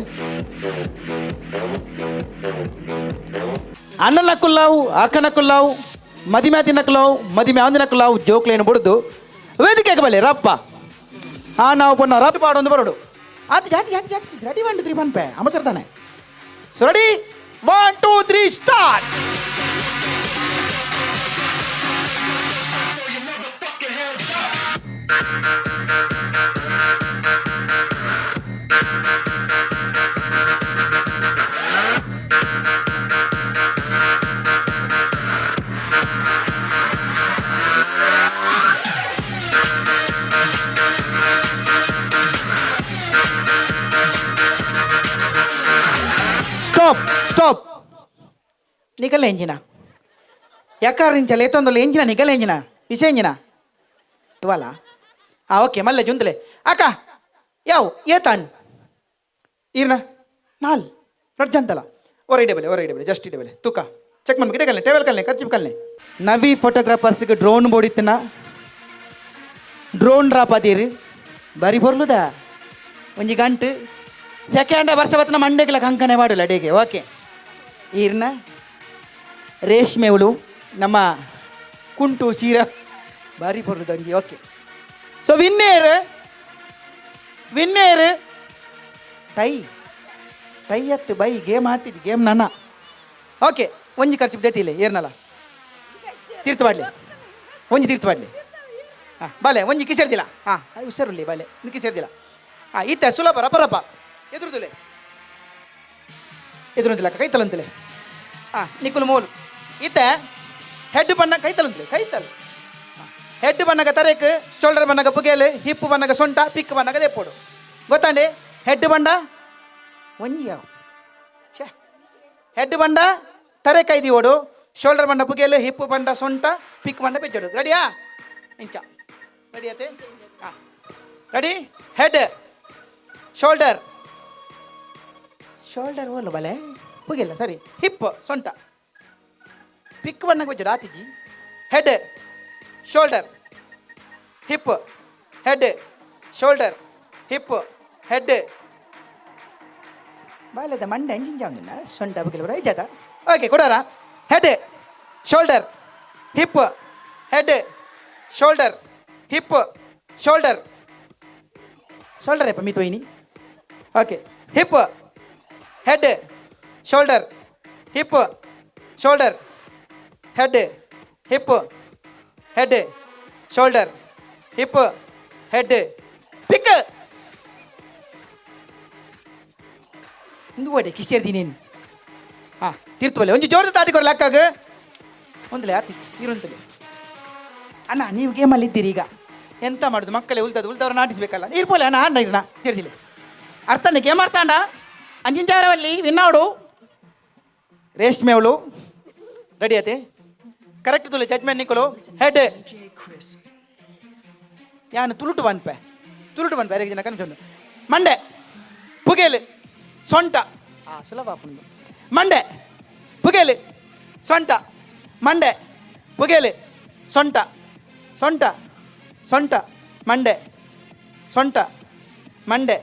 ಅಣ್ಣನಕ್ಕುಲ್ಲಾವು ಆಕನಕ್ಕುಲ್ಲಾವು ಮದಿಮ್ಯಾತಿನಕ್ಕುಲಾವು ಮದಿಮೆ ಆಂದಿನಕ್ಕುಲಾವು ಜೋಕ್ಲೇನು ಬಿಡುದು ವೇದಿಕೆಗೆ ಬಲ್ಲೆ ರಪ್ಪ ನಾವು ಪೊನ್ನ ರಪ್ಪ ಪಾಡೊಂದು ಬರೋಡು ಅದು ಜಾತಿ ರೆಡಿ 1 2 3 ಪನ್ಪೆ ಅಮಸರ್ತಾನೆ ಸೊ ರೆಡಿ 1 2 3 ಸ್ಟಾರ್ಟ್ ಸ್ಟಾಪ್ ನಿಗಲ ಎಂಜಿನ ಯಾಕಾರಿಂಚಲ್ಲ ಎತ್ತೊಂದಲ್ಲ ಎಂಜಿನ ನಿಗಲ ಎಂಜಿನ ವಿಷ ಎಂಜಿನ ಇವಲ್ಲ ಓಕೆ ಮಲ್ಲೆ ಜುಂದಲೆ ಅಕ್ಕ ಯಾವ ಏತಾಣ್ ಈರ್ನ ನಾಲ್ ರಡ್ಜಂತಲ್ಲ ಹೊರ ಜಸ್ಟ್ ಇಡಬಲೆ ತೂಕ ಚೆಕ್ ಮಾಡ್ಬೇಕು ಇಡಗಲ್ನೆ ಟೇಬಲ್ ಕಲ್ನೆ ಖರ್ಚು ಕಲ್ನೆ ನವಿ ಫೋಟೋಗ್ರಾಫರ್ಸ್ಗೆ ಡ್ರೋನ್ ಬೋಡಿತ್ತಿನ ಡ್ರೋನ್ ರಾಪಾದೀರಿ ಬಾರಿ ಬರ್ಲುದ ಒಂಜಿ ಗಂಟು ಸೆಕೆಂಡ್ ವರ್ಷ ಬತ್ತನ ಮಂಡೆಗಳ ಕಂಕನೆ ಮಾಡಲ್ಲ ಅಡಿಗೆ ಓಕೆ ಈರ್ನ ರೇಷ್ಮೆ ಹುಳು ನಮ್ಮ ಕುಂಟು ಸೀರ ಬಾರಿ ಬರುದು ಅಂಗಿ ಓಕೆ ಸೊ ವಿನ್ನೇರ್ ಟೈ ಎತ್ತು ಬೈ ಗೇಮ್ ಆಡ್ತಿದ್ದಿ ಗೇಮ್ ನನ್ನ ಓಕೆ ಒಂಜಿ ಖರ್ಚು ದೇತಿಲ್ಲ ಏರ್ನಲ್ಲ ತೀರ್ಥ ಮಾಡಲಿ ಒಂಜಿ ತೀರ್ಥ ಮಾಡಲಿ ಹಾಂ ಬಾಲೆ ಒಂಜಿ ಕಿಸೆಡ್ದಿಲ್ಲ ಹಾಂ ಹುಷಾರುಲ್ಲಿ ಬಾಲೆ ಇನ್ನು ಕಿಸೆಡ್ದಿಲ್ಲ ಹಾಂ ಇತ್ತ ಸುಲಭ ರಪ್ಪ ಎದುರುದಿಲ್ಲ ಕೈತಲಂತಲೆ ಹಾಂ ನಿಕ್ಕುಲು ಮೂಲು ಇತ್ತ ಹೆಡ್ ಬಣ್ಣ ಕೈತಲ್ ಹೆಡ್ ಬಣ್ಣಗ ತರೇಕ್ ಶೋಲ್ಡರ್ ಬಣ್ಣಗ ಪುಗೇಲು ಹಿಪ್ಪು ಬಣ್ಣಗ ಸೊಂಟ ಪಿಕ್ ಬಣ್ಣಗ ದೆಪ್ಪೋಡು ಗೊತ್ತಾಂಡೆ ಹೆಡ್ ಬಂಡ ಒಂಜಿ ಯಾವ ಹೆಡ್ ಬಂಡ ತರೆ ಕೈದಿ ಓಡು ಶೋಲ್ಡರ್ ಬಂಡ ಪುಗೇಲು ಹಿಪ್ಪು ಬಂಡ ಸೊಂಟ ಪಿಕ್ ಬಂಡ ಬೆಚ್ಚೋಡು ರೆಡಿಯಾ ಇಂಚ ರೆಡಿ ಆತೆ ಹಾಂ ರೆಡಿ ಹೆಡ್ ಶೋಲ್ಡರ್ ಓಲ್ಲ ಬಲೆ ಹೋಗಿಲ್ಲ ಸರಿ ಹಿಪ್ ಸೊಂಟ ಪಿಕ್ ಬಣ್ಣಕ್ಕೆ ಬೆಚ್ಚೋಡು ಆತಿಜಿ head shoulder hip head shoulder hip head ಬಾಯ್ಲದ ಮಂಡೆ ಅಂಜಿಂಜಾವನಿಲ್ಲ ಸೊಂಟ ಬಗ್ಗಿಲ್ಲ ಬರ ಇಜ್ಜಾತ ಓಕೆ ಕೊಡೋರ head shoulder hip head shoulder hip shoulder shoulder ಏಪ ಮೀ ತೊಯ್ನಿ okay hip head shoulder hip shoulder head hip head shoulder hip head pick ಒಂದು ಓಡೆ ಕಿಶೇರ್ದಿ ನೀನು ಹಾಂ ತೀರ್ತವಲ್ಲ ಒಂದು ಜೋರದ ತಾಟಿಕೊರ ಲೆಕ್ಕಾಗ ಒಂದಲೇ ಆತಿ ಇರುವಂತಲೇ ಅಣ್ಣ ನೀವು ಗೇಮಲ್ಲಿ ಇದ್ದೀರಿ ಈಗ ಎಂತ ಮಾಡುದು ಮಕ್ಕಳೇ ಉಲ್ದವ್ರು ನಾಟಿಸ್ಬೇಕಲ್ಲ ಇರ್ಬೋಲೆ ಅಣ್ಣ ಅಣ್ಣ ಇರೋಣ ಸೇರಿದಿಲ್ಲ ಅರ್ಥನೇ ಗೇಮ್ ಆಡ್ತಾಂಡ ಅಂಜಿಂಜಾರವಲ್ಲಿ ವಿನ್ನಾಡು ರೇಷ್ಮೆ ಅವಳು ರೆಡಿ ಆತೆ ಕರೆಕ್ಟ್ ತುಲೆ ಜಜ್ಮೆಂಟ್ ನಿಕ್ಕಲು ಹೆಡ್ ಯಾನು ತುಳುಟು ಬನ್ಪೆ ಬೇರೆ ಜನ ಕನ್ಫ್ಯೂಷನ್ ಮಂಡೆ ಪುಗೇಲು ಸೊಂಟ ಸುಲಭ ಪುಂಡು ಮಂಡೆ ಪುಗೇಲು ಸೊಂಟ ಮಂಡೆ ಪುಗೇಲು ಸೊಂಟ ಸೊಂಟ ಸೊಂಟ ಮಂಡೆ ಸೊಂಟ ಮಂಡೆ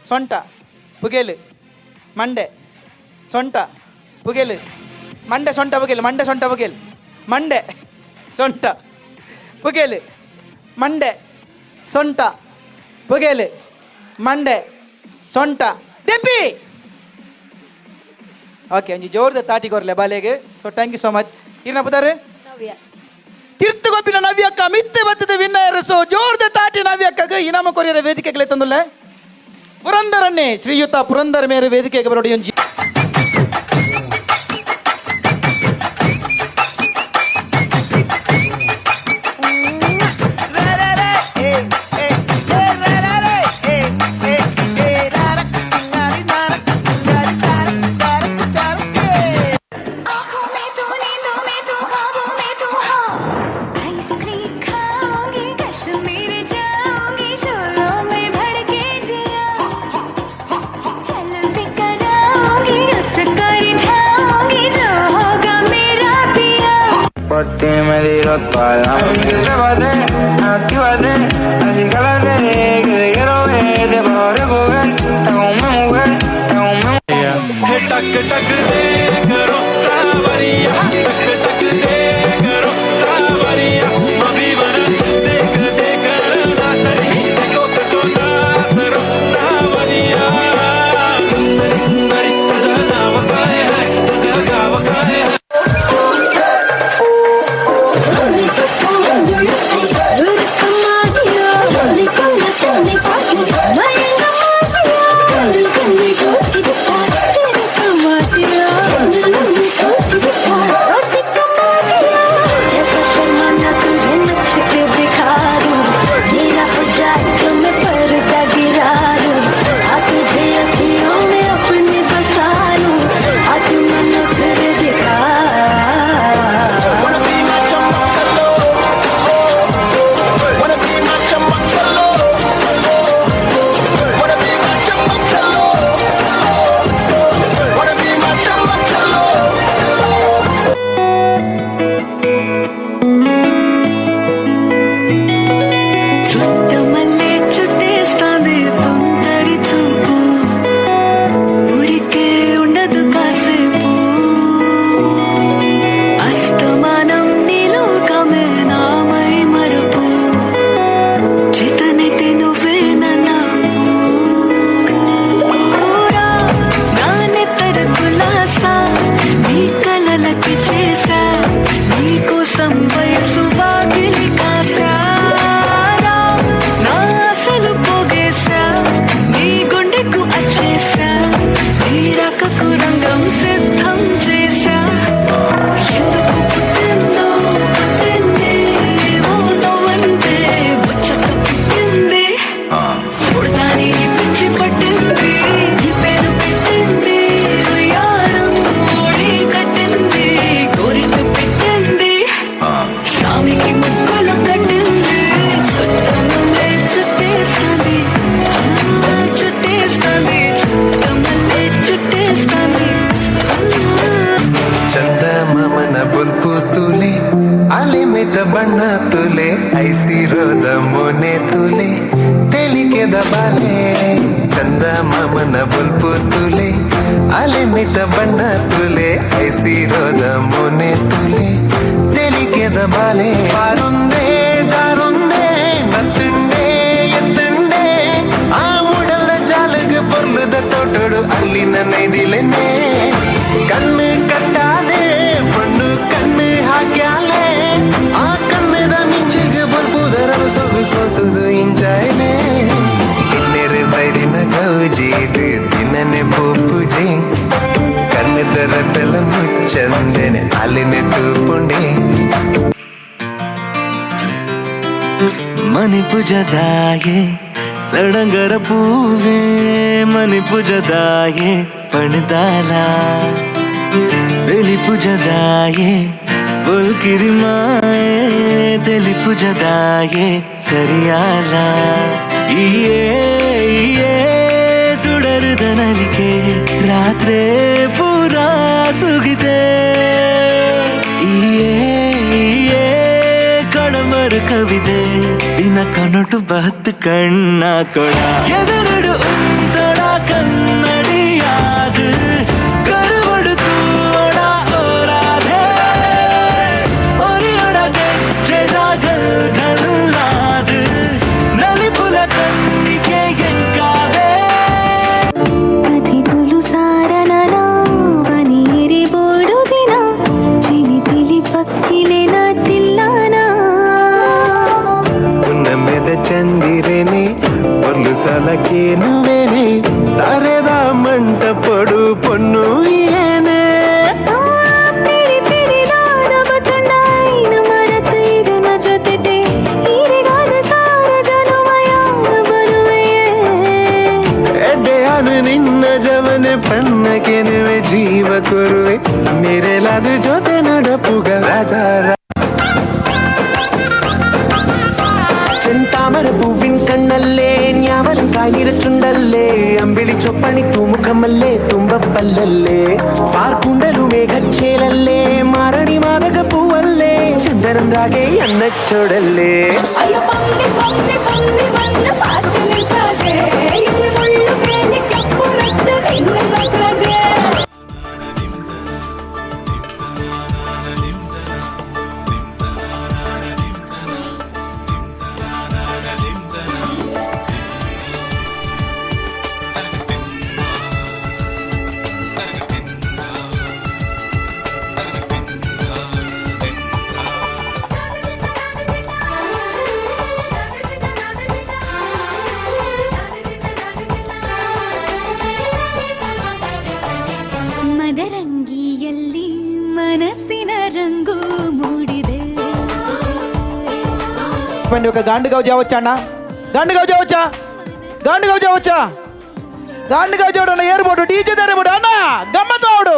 ಸೊಂಟ ಪುಗೇಲು ಮಂಡೆ ಸೊಂಟ ಪುಗೇಲು ಮಂಡೆ ಸೊಂಟ ಪುಗೇಲು ಮಂಡೆ ಸೊಂಟ ಪುಗೇಲು ಮಂಡೆ ಸೊಂಟ ಪುಗೇಲು ಮಂಡೆ ಸೊಂಟ ಪುಗೇಲು ಮಂಡೆ ಸೊಂಟ ತೆಪ್ಪಿ ಓಕೆ ಒಂಜಿ ಜೋರ್ದ ತಾಟಿ ಕೊರ್ಲೆ ಬಾಲೆಗೆ so thank you so much ಇರ್ನ ಪುದಾರೆ ತಿರ್ತುಗೊಪ್ಪಿನ ನವ್ಯಕ್ಕ ಮಿತ್ತೆ ಬತ್ತದ ವಿನ್ನರ್ ಸೊ ಜೋರ್ದ ತಾಟಿ ನವ್ಯಕ್ಕಗೆ ಇನಾಮ ಕೊರಿಯರ ವೇದಿಕೆಗೆ ತಂದುಲ್ಲೆ ಪುರಂದರನ್ನೇ ಶ್ರೀಯುತ ಪುರಂದರ ಮೇರೆ ವೇದಿಕೆಗೆ ಬರೋಡಿ ಒಂಜಿ Porque me dieron toda la llévate, actívate, así cálate, que te quiero ver, te puedo recoger, te hago mi mujer, te hago mi mujer. टक टक दे करो सावरिया टक टक दे करो सावरिया मभी वर देख देख ना सही देखो ना करो सावरिया सुंदरी सुंदरी तुझा नाव काय है तुझा गाव काय है ಬಣ್ಣ ತುಲೆ ಐಸಿರೋದ ಮೊನೆ ತುಲೆ ತೆಲಿಕೆದ ಬಾಲೆ ಚಂದ ಮಾಮನ ಬುಲ್ಪು ತುಲೆ ಅಲೆ ಮಿತ ಬಣ್ಣ ತುಲೆ ಐಸಿರೋದ ಮೊನೆ ತುಲೆ ತೆಲಿಕೆದ ಬಾಲೆ ಬಾರುಂದೆ ಜಾರುಂದೆ ಮತ್ತುಂಡೆ ಎತ್ತುಂಡೆ ಆ ನಿನ್ನ ನೈದಿಲೇನೆ ಕಣ್ಣು ಕಟ್ಟಾದೆ ಪಣ್ಣು ಕಣ್ಣು ಹಾಕ್ಯಾಲೆ ಆ ಕಣ್ಣದ ಮಿಂಚಿಗೆ ಬರ್ಬೋದರ ಸೊಗಸೋತದು ಇಂಚಾಯ್ನೆ ಇನ್ನೆರೆ ಬೈದಿನ ಗೌಜೀಡು ದಿನನೆ ಪೂಜೆ ಕಣ್ಣದ ರಟ್ಟಲ ಮುಚ್ಚಂದೆನೆ ಅಲ್ಲಿನೆ ತೂಪುಂಡೆ ಮನಿ ಪೂಜದಾಯೆ ಸಡಂಗರ ಪೂವೆ ಮನಿ ಪೂಜದಾಯೆ ಪಣದಾಲ ಬೆಲಿ ಪೂಜದಾಯೆ ಬಲ್ಕಿರಿ ಮಾಯೆ ತೆಲಿ ಪೂಜದಾಯೆ ಸರಿಯಾಲ ಈಯೇ ತುಡರುದ ನಲಿಕೆ ರಾತ್ರಿ ಪೂರಾ ಸುಗಿದೆ ಈಯೇ ಕಡಮರು ಕವಿದೆ ದಿನ ಕನಟು ಬಹತ್ತು ಕಣ್ಣ ಕೊಡ ಎದುರುಡು ಉಂತಡ ಕನ್ನಡಿಯಾದು ಕರುವಡು ತೂಡ ಓರಾದೆ ಒರಿಯೊಡ ಗೆಜ್ಜೆದಾಗಲ್ ಕಲ್ಲಾದು ನಲಿಪುಲ ಕಣ್ಣಿಗೆ ಎಂಕಾದೆ కథికులు సారననా వనీరి బోడు దిన చిలిపిలి పక్కిలెన తిల్లానా ನಮ್ಮೆದ ಚಂದಿರೇನೆ ಒಂದು ಸಲಕ್ಕೆ ನುವೇನೆ ತರೆದ ಮಂಟಪಡು ಪೊನ್ನು ಏನೇ ಪಿರಿ ಪಿರಿದಾದ ಬತನಾಯಿನ ಮರತು ಇದನ ಜೊತೆಟೆ ಹೀರಿಗಾದ ಸಾರ ಜನುಮಯ ಬರುವೆಯೇ ಎಡ್ಡೆಯಾನು ನಿನ್ನ ಜವನೆ ಪಣ್ಣಕ್ಕೆ ನೀವೆ ಜೀವ ಕೊರುವೆ ನಿರೆಲಾದ ಜೊತೆ ನಡಪುಗ ರಾಜ ചെന്താമര പൂവിൻ കണ്ണല്ലേ ഞാവലും കാഞ്ഞിര ചുണ്ടല്ലേ അമ്പിളി ചൊപ്പണി തൂമുഖമല്ലേ തുമ്പപ്പല്ലല്ലേ പാർക്കുണ്ടലു മേഘച്ചേലല്ലേ മാരണി മാതക പൂവല്ലേ ചന്ദനം രാഗേ അന്നച്ചോടല്ലേ ಅಯ್ಯೋ ಪಮ್ಮಿ ಪಮ್ಮಿ ಪಮ್ಮಿ ಬಂದ ಪಾತು ನಿಂತಾಗೆ ಇಲ್ಲಿ ಮುಳ್ಳು ಬೇನೆ ಕಪ್ಪು ರಕ್ತ ನಿನ್ನ ಮಕ್ಕಳಗೆ ಮದರಂಗಿಯಲ್ಲಿ ಮನಸ್ಸಿನ ರಂಗು ಮೂಡಿದೆ చెప్పండి ఒక గాండుగా జావచ్చా అన్న గాండుగా జావచ్చా గాండుగా జావచ్చా గాండుగా చూడన్న ఏర్పోడు డీజే తెరబడు అన్న గమ్మతోడు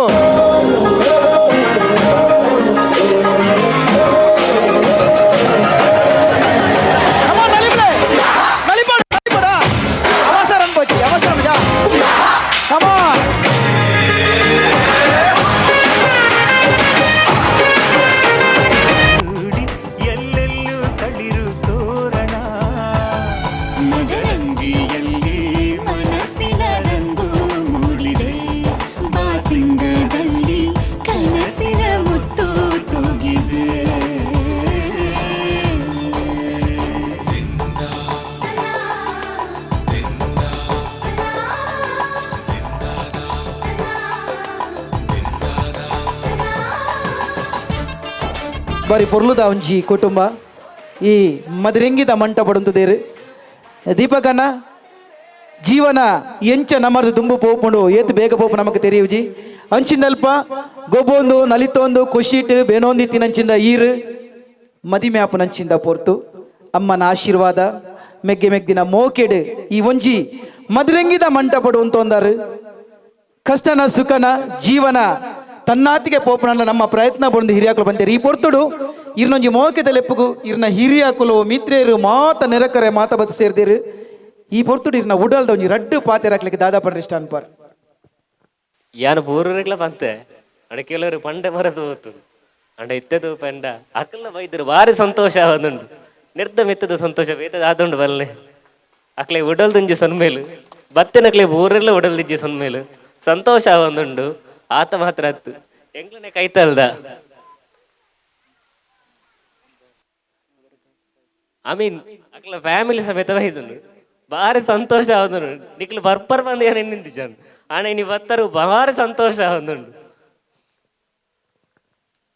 అవసరం పోయి అవసరం జా కమా ಎಲ್ಲೆಲ್ಲೂ ತಳಿರು ತೋರಣ ಮದರಂಗಿಯಲ್ಲಿ ಮನಸ್ಸಿನ ರಂಗು ಮೂಡಿದೆ ಬಾಸಿಂಗದಲ್ಲಿ ಕನಸಿನ ಮುತ್ತು ತೂಗಿದೆ ಬಾರಿ ಪೊರ್ಲುದ ಒಂಜಿ ಕುಟುಂಬ ಈ ಮದರಂಗಿದ ಮಂಟ ಪಡುಂತದೇರು ದೀಪಕಣ್ಣ ಜೀವನ ಎಂಚ ನಮ್ಮದು ತುಂಬು ಪೋಪುಂಡು ಏತ್ ಬೇಗ ಪೋಪು ನಮಗೆ ತೆರೆಯುಜಿ ಅಂಚಿಂದಲ್ಪ ಗೊಬ್ಬೊಂದು ನಲಿತೊಂದು ಖುಷಿಟ್ ಬೇನೊಂದಿ ತಿನಂಚಿಂದ ಈರು ಮದಿಮ್ಯಾಪು ನಂಚಿಂದ ಪೊರ್ತು ಅಮ್ಮನ ಆಶೀರ್ವಾದ ಮೆಗ್ಗೆ ಮೆಗ್ದಿನ ಮೋಕೆಡು ಈ ಒಂಜಿ ಮದರಂಗಿದ ಮಂಟ ಪಡು ಅಂತಂದಾರು ಕಷ್ಟನ ಸುಖನ ಜೀವನ ತನ್ನಾತಿಗೆ ಪೋಪನಲ್ಲ ನಮ್ಮ ಪ್ರಯತ್ನ ಬಂದು ಹಿರಿಯಾಕಲು ಬಂದೇರಿ ಈ ಪೊರ್ತುಡು ಇರ್ನೊಂಜಿ ಮೋಕೆದ ಲೆಪ್ಪುಗು ಇರ್ನ ಹಿರಿಯಾಕಲು ಮಿತ್ರೇರು ಮಾತ ನೆರಕರೆ ಮಾತ ಬತ್ತು ಸೇರ್ದೇರು ಈ ಪೊರ್ತುಡು ಇರ್ನ ಉಡಲ್ದ ಒಂಜಿ ರಡ್ಡು ಪಾತೆ ರಾಕ್ಲಿಕ್ಕೆ ದಾದಾ ಪಂಡ್ರೆ ಇಷ್ಟ ಅನ್ಪಾರ್ ಯಾನು ಪೂರ್ವರೆಗ್ಲ ಬಂತೆ ಅಡ ಕೆಲವರು ಪಂಡೆ ಮರದು ಹೋತು ಅಂಡ ಇತ್ತದು ಪಂಡ ಅಕ್ಕಲ್ಲ ಬೈದರು ಭಾರಿ ಸಂತೋಷ ಆವದುಂಡು ನಿರ್ದ ಮೆತ್ತದ ಸಂತೋಷ ಬೇತದ ಆದುಂಡು ಬಲ್ಲೆ ಅಕ್ಲೆ ಉಡಲ್ದುಂಜಿ ಸನ್ಮೇಲು ಬತ್ತಿನಕ್ಲೆ ಊರೆಲ್ಲ ಉಡಲ್ದಿಜ್ಜಿ ಸನ್ಮೇಲು ಸಂತೋಷ ಆವದುಂಡು ಆತ ಮಾತ್ರ ಹತ್ತು ಎಂಗ್ಲನೆ ಕೈತಲ್ದ ಐ ಮೀನ್ ಅಕ್ಲ ಫ್ಯಾಮಿಲಿ ಸಮೇತ ಬೈದನು ಭಾರಿ ಸಂತೋಷ ಆವೊಂದುಂಡು ನಿಕ್ಲು ಬರ್ಪರ್ ಬಂದು ಏನು ನಿಂತಿದ್ದಾನೆ ಆಣ ಇನಿ ಬತ್ತರು ಭಾರಿ ಸಂತೋಷ ಆವೊಂದುಂಡು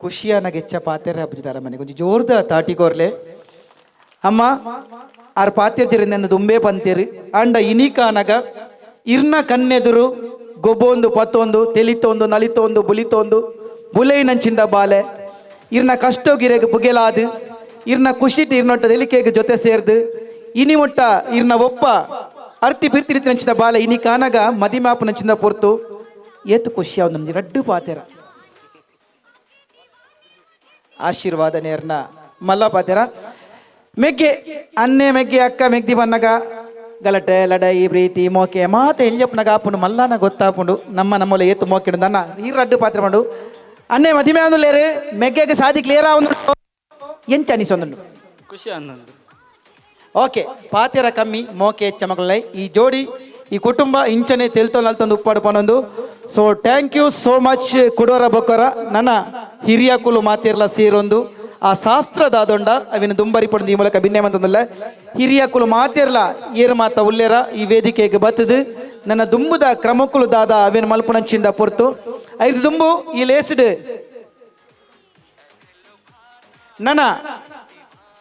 ಖುಷಿಯಾನಾಗ ಹೆಚ್ಚ ಪಾತೆರ ಹಬ್ಬದಾರ ಮನೆಗೆ ಒಂಜಿ ಜೋರ್ದ ತಾಟಿಗೋರ್ಲೆ ಅಮ್ಮ ಆರ್ ಪಾತ್ಯರ್ಜಿರಿಂದ ದುಂಬೆ ಪಂತೇರಿ ಅಂಡ ಇನಿಕಾನಗ ಇರ್ನ ಕಣ್ಣೆದುರು ಗೊಬ್ಬೊಂದು ಪತ್ತೊಂದು ತೆಲಿತೊಂದು ನಲಿತೊಂದು ಬುಲಿತೊಂದು ಬುಲೈನಂಚಿಂದ ಬಾಲೆ ಇರ್ನ ಕಷ್ಟೋಗಿರೆಗೆ ಬುಗೆಲಾದು ಇರ್ನ ಖುಷಿಟ್ ಇರ್ನೊಟ್ಟ ತೆಲಿಕೆಗೆ ಜೊತೆ ಸೇರ್ದು ಇನಿ ಒಟ್ಟ ಇರ್ನ ಒಪ್ಪ ಅರ್ತಿ ಬಿರ್ತಿ ನಂಚಿದ ಬಾಲೆ ಇನಿ ಕಾನಗ ಮದಿಮಾಪ ನಂಚಿಂದ ಪೊರ್ತು ಏತು ಖುಷಿ ಅವ್ ನಮ್ದು ರಡ್ಡು ಪಾತೆರ ಆಶೀರ್ವಾದ ನೇರ್ನ ಮಲ್ಲ ಪಾತೆರ ಮೆಗ್ಗೆ ಅನ್ನೆ ಮೆಗ್ಗೆ ಅಕ್ಕ ಮೆಗ್ದಿ ಬನ್ನಗ ಗಲಟೆ ಲಡೈ ಪ್ರೀತಿ ಮೋಕೆ ಮಾತೆ ಎಲ್ಯಪ್ಪನಾಗ ಆಪುಂಡು ಮಲ್ಲಾನ ಗೊತ್ತಾಪುಂಡು ನಮ್ಮೊಲ ಏತು ಮೋಕೆ ದನ್ನ ಈ ರಡ್ಡು ಪಾತ್ರ ಮಾಡು ಅನ್ನೆ ಮದಿಮೆ ಆಂದು ಲೇರು ಮೆಗ್ಗೆಗೆ ಸಾದಿ ಕ್ಲಿಯರ್ ಆವೊಂದು ಎಂಚ ಅನಿಸೊಂದುಂಡು ಖುಷಿ ಅನ್ನೊಂದು ಓಕೆ ಪಾತೆರ ಕಮ್ಮಿ ಮೋಕೆ ಹೆಚ್ಚ ಮಕ್ಕಳೈ ಈ ಜೋಡಿ ಈ ಕುಟುಂಬ ಇಂಚನೆ ತೆಲ್ತೊಂದು ಉಪ್ಪಾಡು ಪನೊಂದು so thank you so much ಕುಡೋರ ಬೊಕ್ಕರ ನನ್ನ ಹಿರಿಯ ಕುಲು ಮಾತಿರ್ಲ ಸೇರೊಂದು ಆ ಶಾಸ್ತ್ರದಾದೊಂಡ ಅವಿನ ದುಂಬರಿ ಪಡೆದು ಈ ಮೂಲಕ ಭಿನ್ನೆ ಮಂತಂದಲ್ಲ ಹಿರಿಯ ಕುಲು ಮಾತಿರ್ಲ ಏರು ಮಾತ ಉಲ್ಲೇರ ಈ ವೇದಿಕೆಗೆ ಬತ್ತದು ನನ್ನ ದುಂಬುದ ಕ್ರಮಕುಲು ದಾದ ಅವಿನ ಮಲ್ಪುಣಂಚಿಂದ ಪೊರ್ತು ಐದು ದುಂಬು ಈ ಲೇಸಿಡ್ ನನ್ನ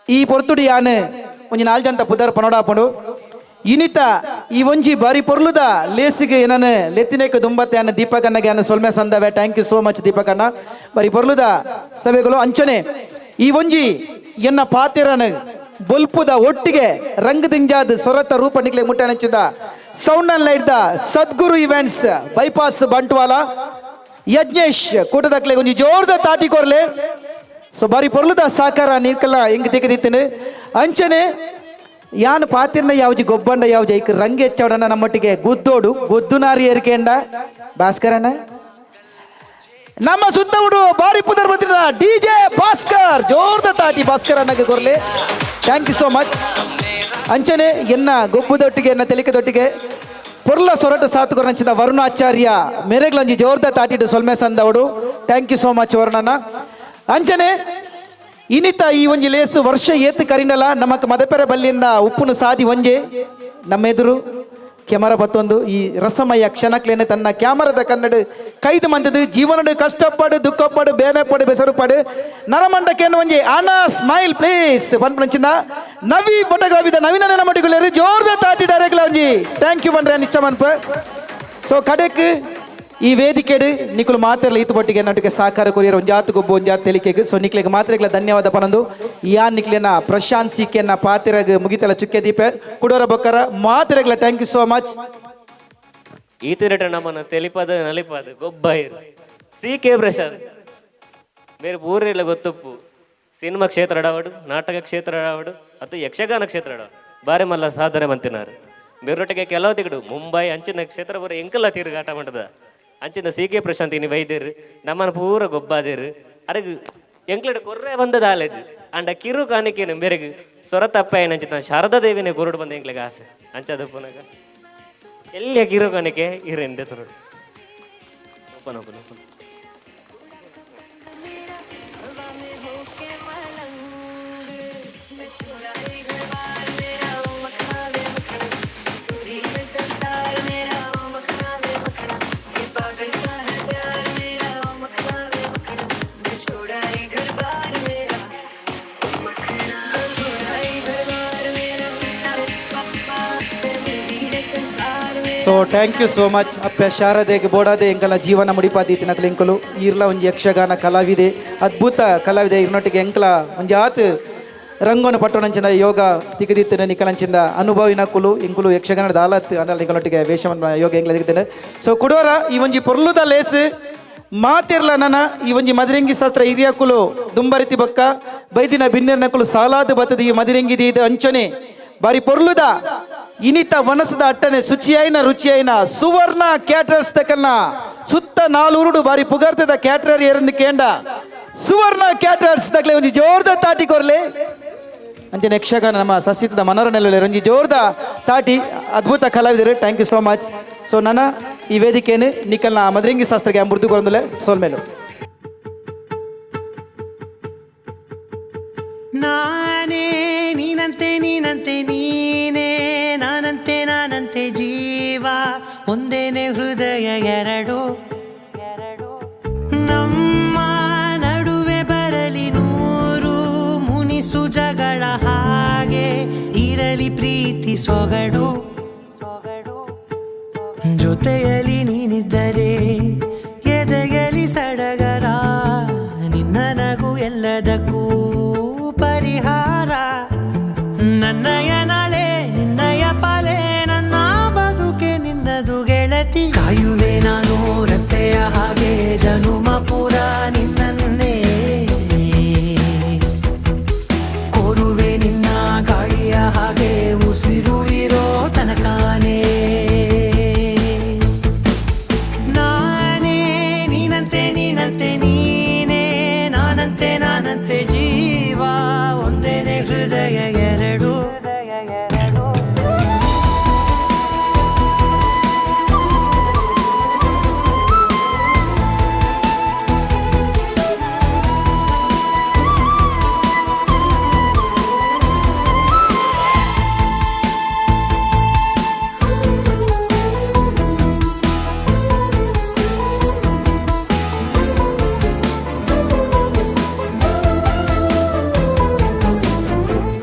ಈ ಪೊರ್ತುಡಿ ಯಾನು ಒಂಜಿ ನಾಲ್ಜಂತ ಪುದರ್ ಪನೋಡಾಪುಂಡು ಇನಿತ ಈ ಒಂಜಿ ಬಾರಿ ಪೊರ್ಲುದ ಲೇಸಿಗೆ ನಾನು ಲೆತ್ತಿನೇಕ ದುಂಬತ್ತೆ ಅನ್ನ ದೀಪಕನ್ನಗೆ ಅನ್ನ ಸೊಲ್ಮೆ ಸಂದವೆ ಥ್ಯಾಂಕ್ ಯು ಸೋ ಮಚ್ ದೀಪಕನ್ನ ಬಾರಿ ಪೊರ್ಲುದ ಸಭೆಗಳು ಅಂಚನೆ ಈ ಒಂಜಿ ಎನ್ನ ಪಾತೆರನ ಬೊಲ್ಪುದ ಒಟ್ಟಿಗೆ ರಂಗದಿಂಜಾದ ಸೊರತ ರೂಪ ನಿಕ್ಲೆ ಮುಟ್ಟನಚ್ಚಿದ sound and light the Sadguru events bypass Bantwal Yajnesh ಕೂಟದಕ್ಲೆ ಒಂಜಿ ಜೋರ್ದ ತಾಟಿ ಕೊರ್ಲೆ ಸೊ ಬಾರಿ ಪೊರ್ಲುದ ಸಾಕಾರ ನೀರ್ಕಲ್ಲ ಹೆಂಗ್ ತೆಗೆದಿತ್ತೇನೆ ಅಂಚನೆ ಯಾನು ಪಾತಿರ್ನ ಯಾವ್ಜಿ ಗೊಬ್ಬಂಡ ಯಾವ್ಜಿ ಐಕ್ ರಂಗೆ ಹೆಚ್ಚವಡನ ನಮ್ಮೊಟ್ಟಿಗೆ ಗುದ್ದೋಡು ಗುದ್ದುನಾರಿ ಏರಿಕೆಂಡ ಭಾಸ್ಕರನ ನಮ್ಮ ಸುತ್ತಮುಟ್ಟು ಬಾರಿ ಪುದರ್ ಬಂದಿರ ಡಿಜೆ ಭಾಸ್ಕರ್ ಜೋರ್ದ ತಾಟಿ ಭಾಸ್ಕರ್ ಅನ್ನಗೆ ಕೊರ್ಲೆ ಥ್ಯಾಂಕ್ ಯು ಸೋ ಮಚ್ ಅಂಚನೆ ಎನ್ನ ಗೊಬ್ಬುದೊಟ್ಟಿಗೆ ಎನ್ನ ತೆಲಿಕೆದೊಟ್ಟಿಗೆ ಪೊರ್ಲ ಸೊರಟ ಸಾತುಕೊರ ನಂಚಿದ ವರುಣಾಚಾರ್ಯ ಮೇರೆಗ್ಲಂಜಿ ಜೋರ್ದ ತಾಟಿಡು ಸೊಲ್ಮೆ ಸಂದವಡು ಥ್ಯಾಂಕ್ ಯು ಸೋ ಮಚ್ ವರುಣನ ಅಂಚನೆ ಇನಿತ ಈ ಒಂಜಿ ಲೇಸು ವರ್ಷ ಏತ್ ಕರಿನಲ ನಮಕ್ ಮದಪೆರ ಬಲ್ಲಿಂದ ಉಪ್ಪುನು ಸಾದಿ ಒಂಜೆ ನಮ್ಮೆದುರು ಕ್ಯಾಮರಾ ಬತ್ತೊಂದು ಈ ರಸಮಯ ಕ್ಷಣಕ್ಲೇನೆ ತನ್ನ ಕ್ಯಾಮರಾದ ಕನ್ನಡ ಕೈದು ಮಂತದು ಜೀವನಡು ಕಷ್ಟಪಡು ದುಃಖಪಡು ಬೇನೆಪಡು ಬೆಸರುಪಡು ನರಮಂಡಕ್ಕೆ ಒಂಜಿ ಆನಾ ಸ್ಮೈಲ್ ಪ್ಲೀಸ್ ಪನ್ಪಂಚಿಂದ ನವಿ ಫೋಟೋಗ್ರಾಫಿದ ನವೀನ ನಮ್ಮಟಿಗಳು ಜೋರ್ದ ತಾಟಿ ಡೈರೆಕ್ಟ್ ಒಂಜಿ ಥ್ಯಾಂಕ್ ಯು ಬನ್ರಿ ಅನಿಷ್ಟ ಮನ್ಪ ಸೊ ಕಡೆಕ್ ಈ ವೇದಿಕೆಡು ನಿಕುಲು ಮಾತೆರ್ಲ ಈತು ಬೊಟ್ಟಿಗೆ ನಟಿಗೆ ಸಹಕಾರ ಕೊರಿಯರ್ ಒಂಜಾತು ಗೊಬ್ಬು ಒಂಜಾತು ತೆಲಿಕೆಗೆ ಸೊ ನಿಕ್ಲೆಗೆ ಮಾತ್ರೆಗಳ ಧನ್ಯವಾದ ಪನಂದು ಯಾನ್ ನಿಕ್ಲೆನ ಪ್ರಶಾಂತ್ ಸಿಕೆನ ಪಾತಿರಗ್ ಮುಗಿತಲ ಚುಕ್ಕೆ ದೀಪ ಕುಡೋರ ಬೊಕ್ಕರ ಮಾತಿರಗ್ಲ ಥ್ಯಾಂಕ್ ಯು ಸೋ ಮಚ್ ಈತಿರಟ ನಮ್ಮನ ತೆಲಿಪದ ನಲಿಪದ ಗೊಬ್ಬೈರ್ ಸಿ.ಕೆ. ಪ್ರಶಾಂತ್ ಬೇರೆ ಪೂರೆಲ್ಲ ಗೊತ್ತುಪ್ಪು ಸಿನಿಮಾ ಕ್ಷೇತ್ರ ಅಡಾವಡು ನಾಟಕ ಕ್ಷೇತ್ರ ಅಡಾವಡು ಅಥವಾ ಯಕ್ಷಗಾನ ಕ್ಷೇತ್ರ ಅಡಾವಡು ಬಾರಿ ಮಲ್ಲ ಸಾಧನೆ ಮಂತಿನಾರು ಬೇರೊಟ್ಟಿಗೆ ಕೆಲವು ತಿಗಡು ಮುಂಬೈ ಅಂಚಿನ ಕ್ಷೇತ್ರ ಬರೋ ಎಂಕಲ್ಲ ತೀರ್ಗಾಟ ಮಾಡದ ಅಂಚಿನ ಸಿ.ಕೆ. ಪ್ರಶಾಂತ್ ಇನಿ ಬೈದೇರು ನಮ್ಮನ ಪೂರ ಗೊಬ್ಬಾದೇರು ಅದಕ್ಕೆ ಎಂಕ್ಲಡ ಕೊರ್ರೆ ಬಂದದ ಆಲೇಜ್ ಅಂಡ ಕಿರು ಕಾಣಿಕೇನು ಬೇರೆಗೆ ಸೊರತಪ್ಪ ಏನಂಚಿನ ಶಾರದಾ ದೇವಿನೇ ಕೊರಡು ಬಂದ ಎಂಕ್ಲೆಗೆ ಆಸೆ ಅಂಚದ ಪುನಗ ಎಲ್ಲಿಯ ಕಿರು ಕಾಣಿಕೆ ಇರೆಂಡೆ ತರೋಡು open open open so thank you so much ಅಪ್ಪ ಶಾರದೆಗೆ ಬೋಡಾದೆ ಎಂಕಲ ಜೀವನ ಮುಡಿಪಾದೀತಿ ನಕಲು ಎಂಕಲು ಇರ್ಲ ಒಂಜಿ ಯಕ್ಷಗಾನ ಕಲಾವಿದೆ ಅದ್ಭುತ ಕಲಾವಿದೆ ಇರ್ನೊಟ್ಟಿಗೆ ಎಂಕಲ ಒಂಜಿ ಆತು ರಂಗೋನ ಪಟ್ಟಣಂಚಿಂದ ಯೋಗ ತಿಗದಿತ್ತಿನ ನಿಕಲಂಚಿಂದ ಅನುಭವಿ ನಕುಲು ಎಂಕುಲು ಯಕ್ಷಗಾನದ ಆಲತ್ ಅನ್ನಲ್ ನಿಕಲೊಟ್ಟಿಗೆ ವೇಷವನ್ನು ಯೋಗ ಎಂಕ್ಲ ತಿಗಿದ್ದೇನೆ ಸೊ ಕುಡೋರ ಈ ಒಂಜಿ ಪೊರ್ಲುದ ಲೇಸ್ ಮಾತಿರ್ಲ ನನ್ನ ಈ ಒಂಜಿ ಮದಿರೆಂಗಿ ಶಾಸ್ತ್ರ ಹಿರಿಯಕುಲು ದುಂಬರಿತಿ ಬೊಕ್ಕ ಬೈದಿನ ಬಿನ್ನೆರ್ನಕುಲು ಸಾಲಾದ ಬತ್ತದ ಈ ಮದಿರೆಂಗಿದಿ ಇದು ಅಂಚನೆ ಬಾರಿ ಪೊರ್ಲುದ ಇನಿತ ವನಸದ ಅಟ್ಟನೆ ಶುಚಿಯಾಯಿನ ರುಚಿಯಾಯಿನ ಸುವರ್ಣ ಕ್ಯಾಟರರ್ಸ್ ತಕನ್ನ ಸುತ್ತ ನಾಲೂರುಡು ಬಾರಿ ಪುಗರ್ತದ ಕ್ಯಾಟರರ್ ಏರಂದು ಕೇಂಡ ಸುವರ್ಣ ಕ್ಯಾಟರರ್ಸ್ ತಕ್ಲೆ ಒಂಜಿ ಜೋರ್ದ ತಾಟಿ ಕೊರ್ಲೆ ಅಂಚನೆ ಯಕ್ಷಗಾನ ನಮ್ಮ ಸಸ್ಯದ ಮನೋರಂಜನೆ ಒಂಜಿ ಜೋರ್ದ ತಾಟಿ ಅದ್ಭುತ ಕಲಾವಿದರು thank you so much so ನನ್ನ ಈ ವೇದಿಕೆಯನ್ನು ನಿಕಲ್ನ ಮದ್ರಿಂಗಿ ಶಾಸ್ತ್ರಕ್ಕೆ ಮೃದು ಕೊರಂದುಲೆ ಸೋಲ್ಮೇಲು ನಾನೇ ನೀನಂತೆ ನೀನಂತೆ ನೀನೇ ನಾನಂತೆ ಒಂದೇನೆ ಹೃದಯ ಎರಡು. ನಮ್ಮ ನಡುವೆ ಬರಲಿ ನೂರು ಮುನಿಸು ಜಗಳ, ಹಾಗೆ ಇರಲಿ ಪ್ರೀತಿ ಸೊಗಡು. ಜೊತೆಯಲ್ಲಿ ನೀನಿದ್ದರೆ ಎದೆಯಲಿ ಸಡಗರ, ನಿನ್ನ ನಗು ಎಲ್ಲದಕ್ಕೂ ಪರಿಹಾರ. ನನ್ನಯ ನಾಳೆ ನಿನ್ನಯ ಪಾಲೆ, ನನ್ನ ಬದುಕೆ ನಿನ್ನದು ಗೆಳತಿ. ಕಾಯುವೆ ನಾನು ರೆಪ್ಪೆಯ ಹಾಗೆ ಜನುಮ ಪುರ ನಿನ್ನನ್ನೇ, ಕೋರುವೆ ನಿನ್ನ ಗಾಳಿಯ ಹಾಗೆ ಉಸಿರು ಇರೋ ತನಕಾನೇ. ನಾನೇ ನೀನಂತೆ ನೀನಂತೆ ನೀನೇ, ನಾನಂತೆ ನಾನಂತೆ ಜೀವ, ಒಂದೇನೆ ಹೃದಯ ಎರಡು.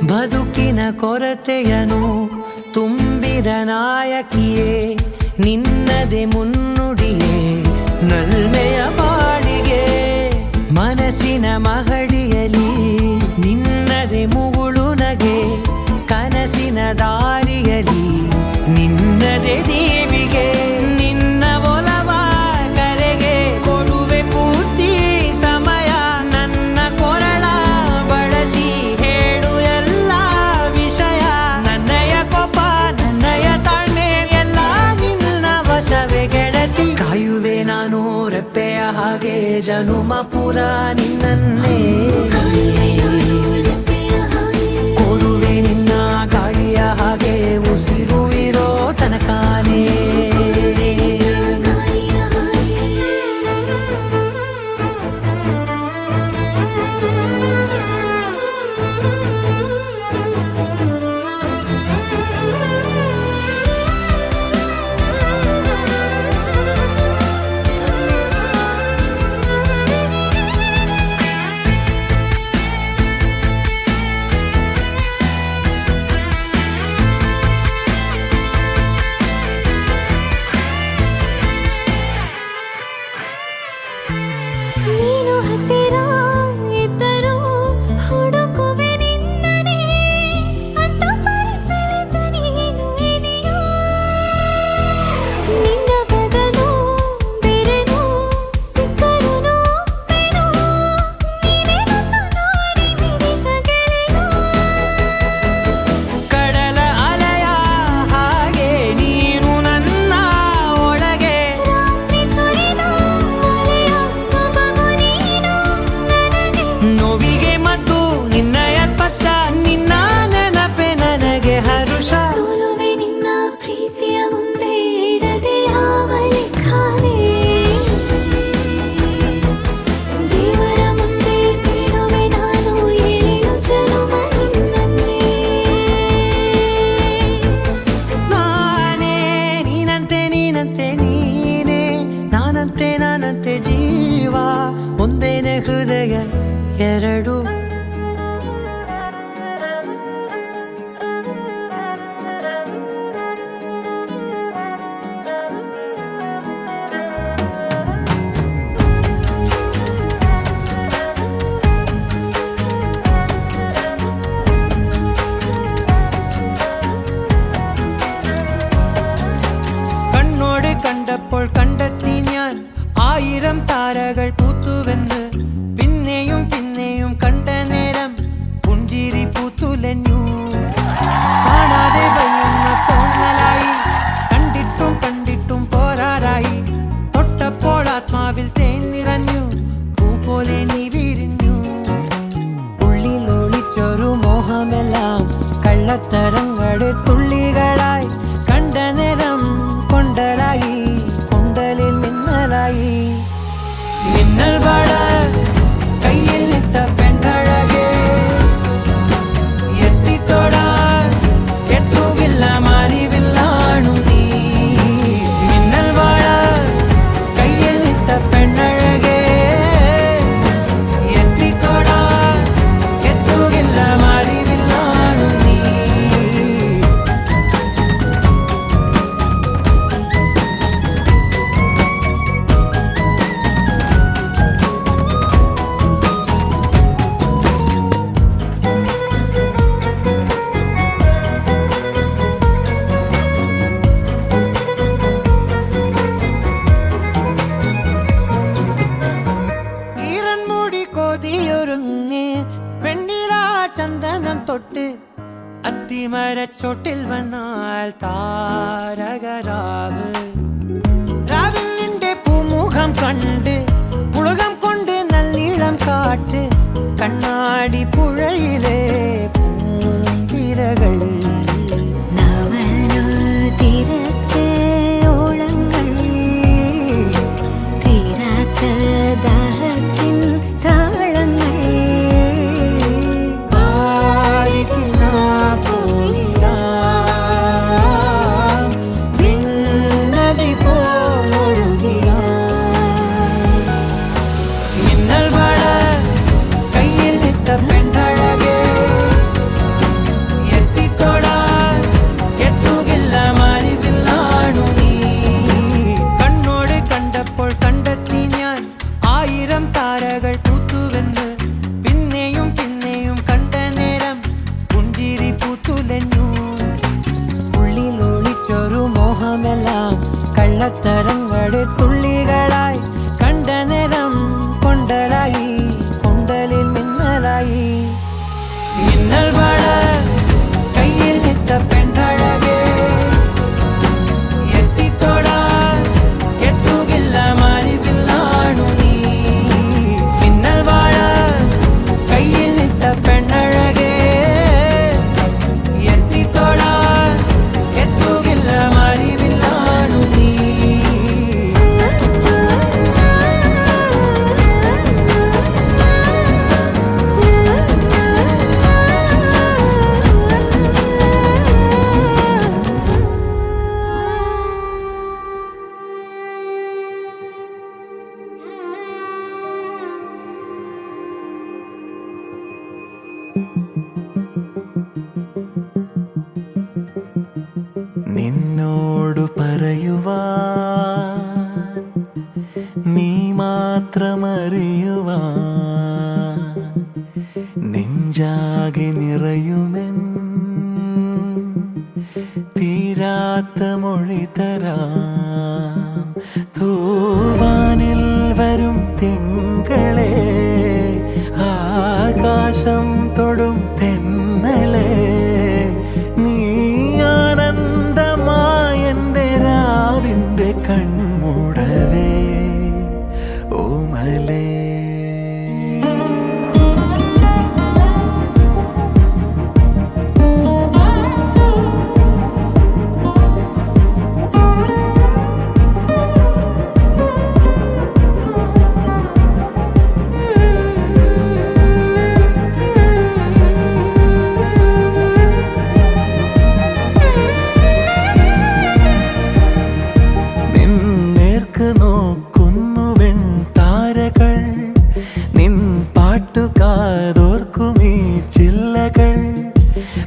ಬದುಕಿನ ಕೊರತೆಯನು ತುಂಬಿದ ನಾಯಕಿಯೇ, ನಿನ್ನದೆ ಮುನ್ನುಡಿಯೇ ನಲ್ಮೆಯ ಬಾಳಿಗೆ. ಮನಸ್ಸಿನ ಮಹಡಿಯಲಿ ನಿನ್ನದೆ ಮುಗುಳು ನಗೆ, ಕನಸಿನ ದಾರಿಯಲಿ ನಿನ್ನದೆ ದೇವಿಗೆ. ನಿನ್ನ ಒಲವ ಕರೆಗೆ ಕೊಡುವೆ ಪೂರ್ತಿ ಸಮಯ, ನನ್ನ ಕೊರಳ ಬಳಸಿ ಹೇಳು ಎಲ್ಲ ವಿಷಯ. ನನ್ನಯ ಕೋಪ ನನ್ನಯ ತಾಳ್ಮೆ ಎಲ್ಲ ನಿನ್ನ ವಶವೇ ಗೆಳತಿ. ಕಾಯುವೆ ನಾನು ರೆಪ್ಪೆಯ ಹಾಗೆ ಜನುಮ ಪುರ ನಿನ್ನನ್ನೇ, ಕೋರುವೆ ನಿನ್ನ ಗಾಳಿಯ ಹಾಗೆ ಉಸಿರು ಇರೋ ತನಕಾನೇ. ನೀನು ಹತ್ತಿರ ಇದ್ದರೂ ಹುಡುಕುವೆ ನಿನ್ನನೇ, ಅಂತ ಪರಿಸರದ ನೀನು ಇದೆಯೋ. ನಿನ್ನ ಬದಲು ಬೇರೆನೋ ಸಿಕ್ಕರೂ ಒಪ್ಪೆನೋ, ನೀನೇ ನನ್ನ ನಾಡಿ ಮಿಡಿತ ಗೆಳೆಯೋ. ಕಡಲ ಅಲೆಯ ಹಾಗೆ ನೀನು ನನ್ನ ಒಳಗೆ, ರಾತ್ರಿ ಸುರಿದ ಮಳೆಯ ಸೊಬಗು ನೀನು ನನಗೆ. ನೋವಿಗೆ ಮದ್ದು ನಿನ್ನಯ ಸ್ಪರ್ಶ, ನಿನ್ನ ನೆನಪೆ ನನಗೆ ಹರುಷ. ಸೋಲುವೆ ನಿನ್ನ ಪ್ರೀತಿಯ ಮುಂದೆ ಇಡದೆ ಯಾವ ಲೆಕ್ಕನೇ, ದೇವರ ಮುಂದೆ ಬೇಡುವೆ ನಾನು ಏಳು ಜನುಮ ನಿನ್ನನ್ನೇ. ನಾನೇ ನೀನಂತೆ ನೀನಂತೆ ನೀನೇ, ನಾನಂತೆ ನಾನಂತೆ ಜೀವ, ಒಂದೇನೆ ಹೃದಯ ಎರಡು. കണ്ണോട് കണ്ടപ്പോൾ കണ്ടെത്തി ഞാൻ 1000 താരകൾ പൂത്തുവെന്ന്. പിന്നെയും പിന്നെയും കണ്ട നേരം പുഞ്ചിരി പൂത്തുലഞ്ഞു. കാണാതെ വയ്യുന്ന തോന്നലായി, കണ്ടിട്ടും കണ്ടിട്ടും പോരാറായി. തൊട്ടപ്പോൾ ആത്മാവിൽ തേൻ നിറഞ്ഞു, പൂ പോലെ നീ വിരിഞ്ഞു. ഉള്ളിൽ ഒളിച്ചൊരു മോഹമെല്ലാം കള്ളത്തരങ്ങളുടെ തുള്ളികളായി, കണ്ട നേരം കൊണ്ടലായി, കൊണ്ടലിൽ മിന്നലായി. മിന്നൽ വള കയ്യിൽ ഇട്ട പെണ്ണഴകേ, എത്തിത്തൊടാൻ എത്തുകില്ല മാറിവില്ലാണു നീ. ചന്ദനം തൊട്ട് അത്തിമരച്ചോട്ടിൽ വന്നാൽ താരകരാവ് രാവിൽ നിന്റെ പൂമുഖം കണ്ട് പുളകം കൊണ്ട് നല്ലീളം കാറ്റ് കണ്ണാടി പുഴയിലെ പൂന്തിരകൾ കള്ളത്തരങ്ങളുടെ തുള്ളികളായി കണ്ട നേരം കൊണ്ടലായി കൊണ്ടലിൽ മിന്നലായി മിന്നൽ വള കയ്യിൽ നിത്ത പെണ്ണഴകേ എത്തിത്തോടാ എത്തുകില്ല മാറിവില്ലാണു നീ മിന്നൽ വള കയ്യിൽ നിത്ത പെണ്ണഴകേ എത്തിത്തോടാ എത്തുകില്ല മാറിവില്ലാണു നീ നിന്നോടു പറയുവാൻ നീ മാത്രമറിയുവാൻ നെഞ്ചാകെ നിറയുമെൻ തീരാത്ത മൊഴി തരാം തൂവാനിൽ വരും തിങ്കളെ ആകാശം തൊടും തെന്നലെ നീ ആനന്ദമായെന്റെ രാവിന്റെ കൺമൂടവേ ഓമലേ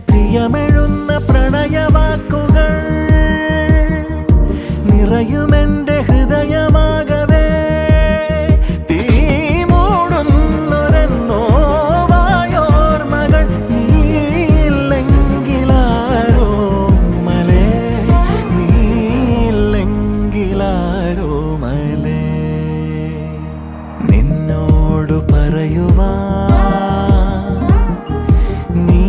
പ്രിയമെഴുന്ന പ്രണയവാക്കുകൾ നിറയുമെന്റെ ഹൃദയമാകവേ തീ മൂടുന്നൊരെന്നോവായോർമകൾ നീയില്ലെങ്കിലാരോ മലേ നീയില്ലെങ്കിലാരോ മലേ നിന്നോടു പറയുവാൻ നീ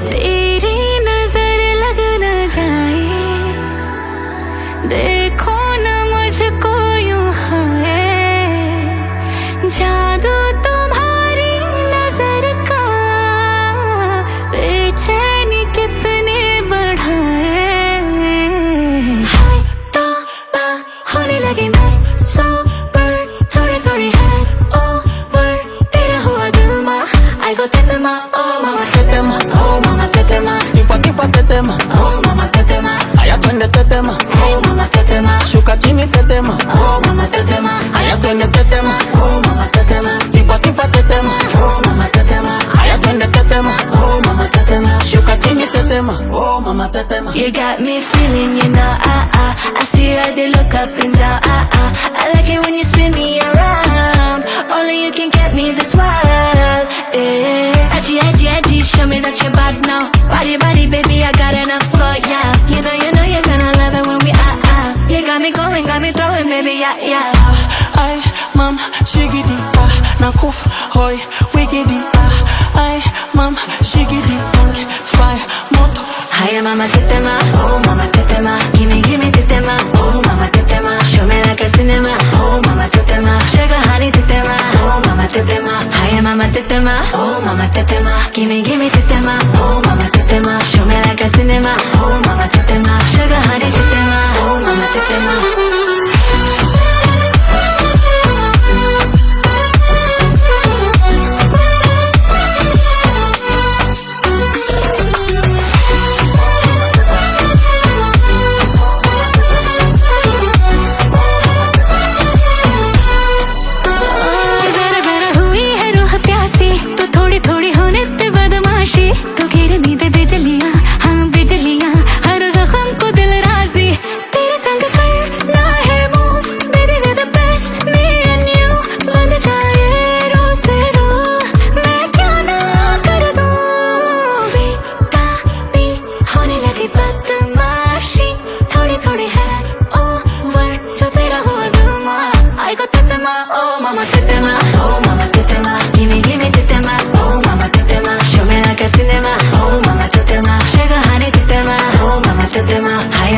तेरी नजर लग न जाए, देखो न मुझको यूं है, जादू तुम्हारी नजर का बेचैनी कितने बढ़ाए। हाय तो होने लगे मैं सोबर, थोड़ी थोड़ी है ओवर, तेरा हुआ दिल मा I go tetema, oh mama tetema, oh mama tetema, Kipa kipa tetema, oh mama tetema, aya twende tetema, oh mama tetema, shuka chini tetema, oh mama tetema, aya twende tetema, oh mama tetema, kipa kipa tetema, oh mama tetema, aya twende tetema, oh mama tetema. shuka chini tetema, oh mama tetema. You got me feeling, you know, I see how they look up and down, I like it when you spin me around. Only you can get me this wild, eh. Edgy, edgy, edgy, show me that you're bad now. Body, body, baby, I got enough for ya. You know, you're gonna love it when we You got me going, got me throwing, baby, yeah. Ay, mam, shigidi, nakuf, hoy, wigidi, ay, mam, shigidi, fire, moto. Hi, mama tetema, oh mama tetema, gimme tetema, oh mama tetema, show me like a cinema, oh mama tetema, sugar honey tetema, oh mama tetema. Hi, mama tetema, oh mama tetema, gimme tetema, oh mama tetema, show me like a cinema, oh mama tetema, sugar honey tetema, oh mama tetema.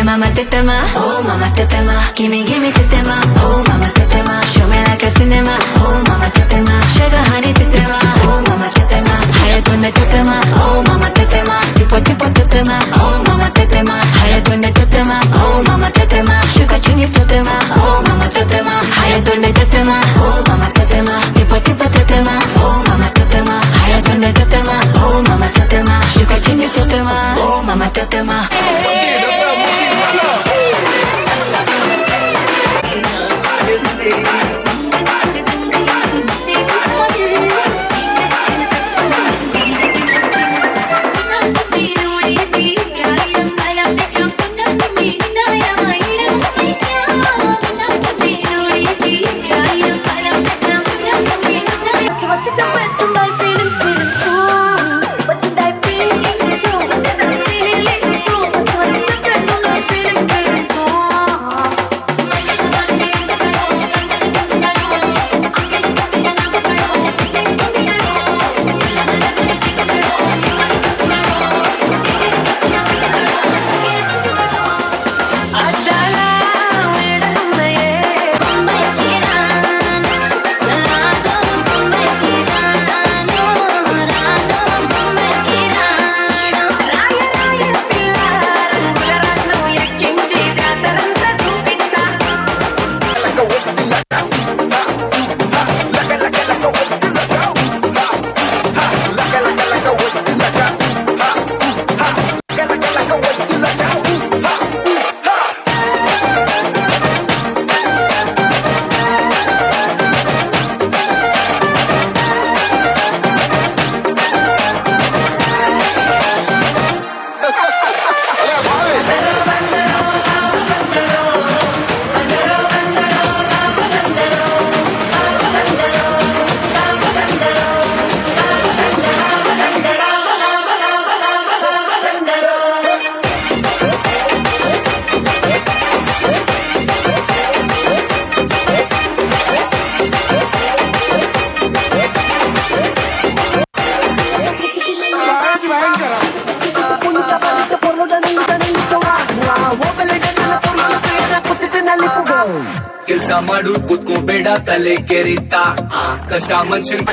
Mama tetema, oh mama tetema, gimme tetema, oh mama tetema, show me like a cinema, oh mama tetema, sugar honey tetema, oh mama tetema, haya twende tetema, oh mama tetema, tipo tetema, oh mama tetema, haya twende tetema, oh mama tetema, shuka chini tetema, oh mama tetema, haya twende tetema, oh mama tetema, tipo tetema, oh mama tetema, haya twende tetema, oh mama tetema, shuka chini tetema, oh mama tetema. ಕೆಲಸ ಮಾಡು ಕೂತ್ಕೋಬೇಡ ತಲೆ ಕೆರಿತಾ ಕಷ್ಟ ಮನುಷ್ಯನ್